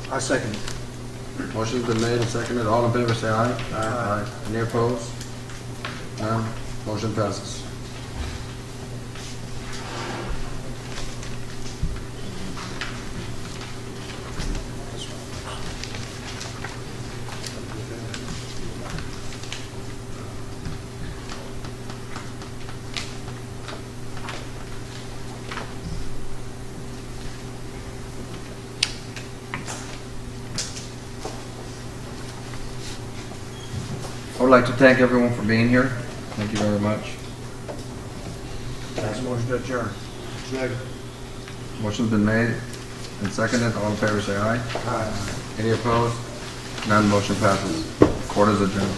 I second. Motion's been made and seconded. All in favor say aye. Aye. Any opposed? None. Motion passes. I would like to thank everyone for being here. Thank you very much. Next motion to adjourn. Second. Motion's been made and seconded. All in favor say aye. Aye. Any opposed? None. Motion passes. Court is adjourned.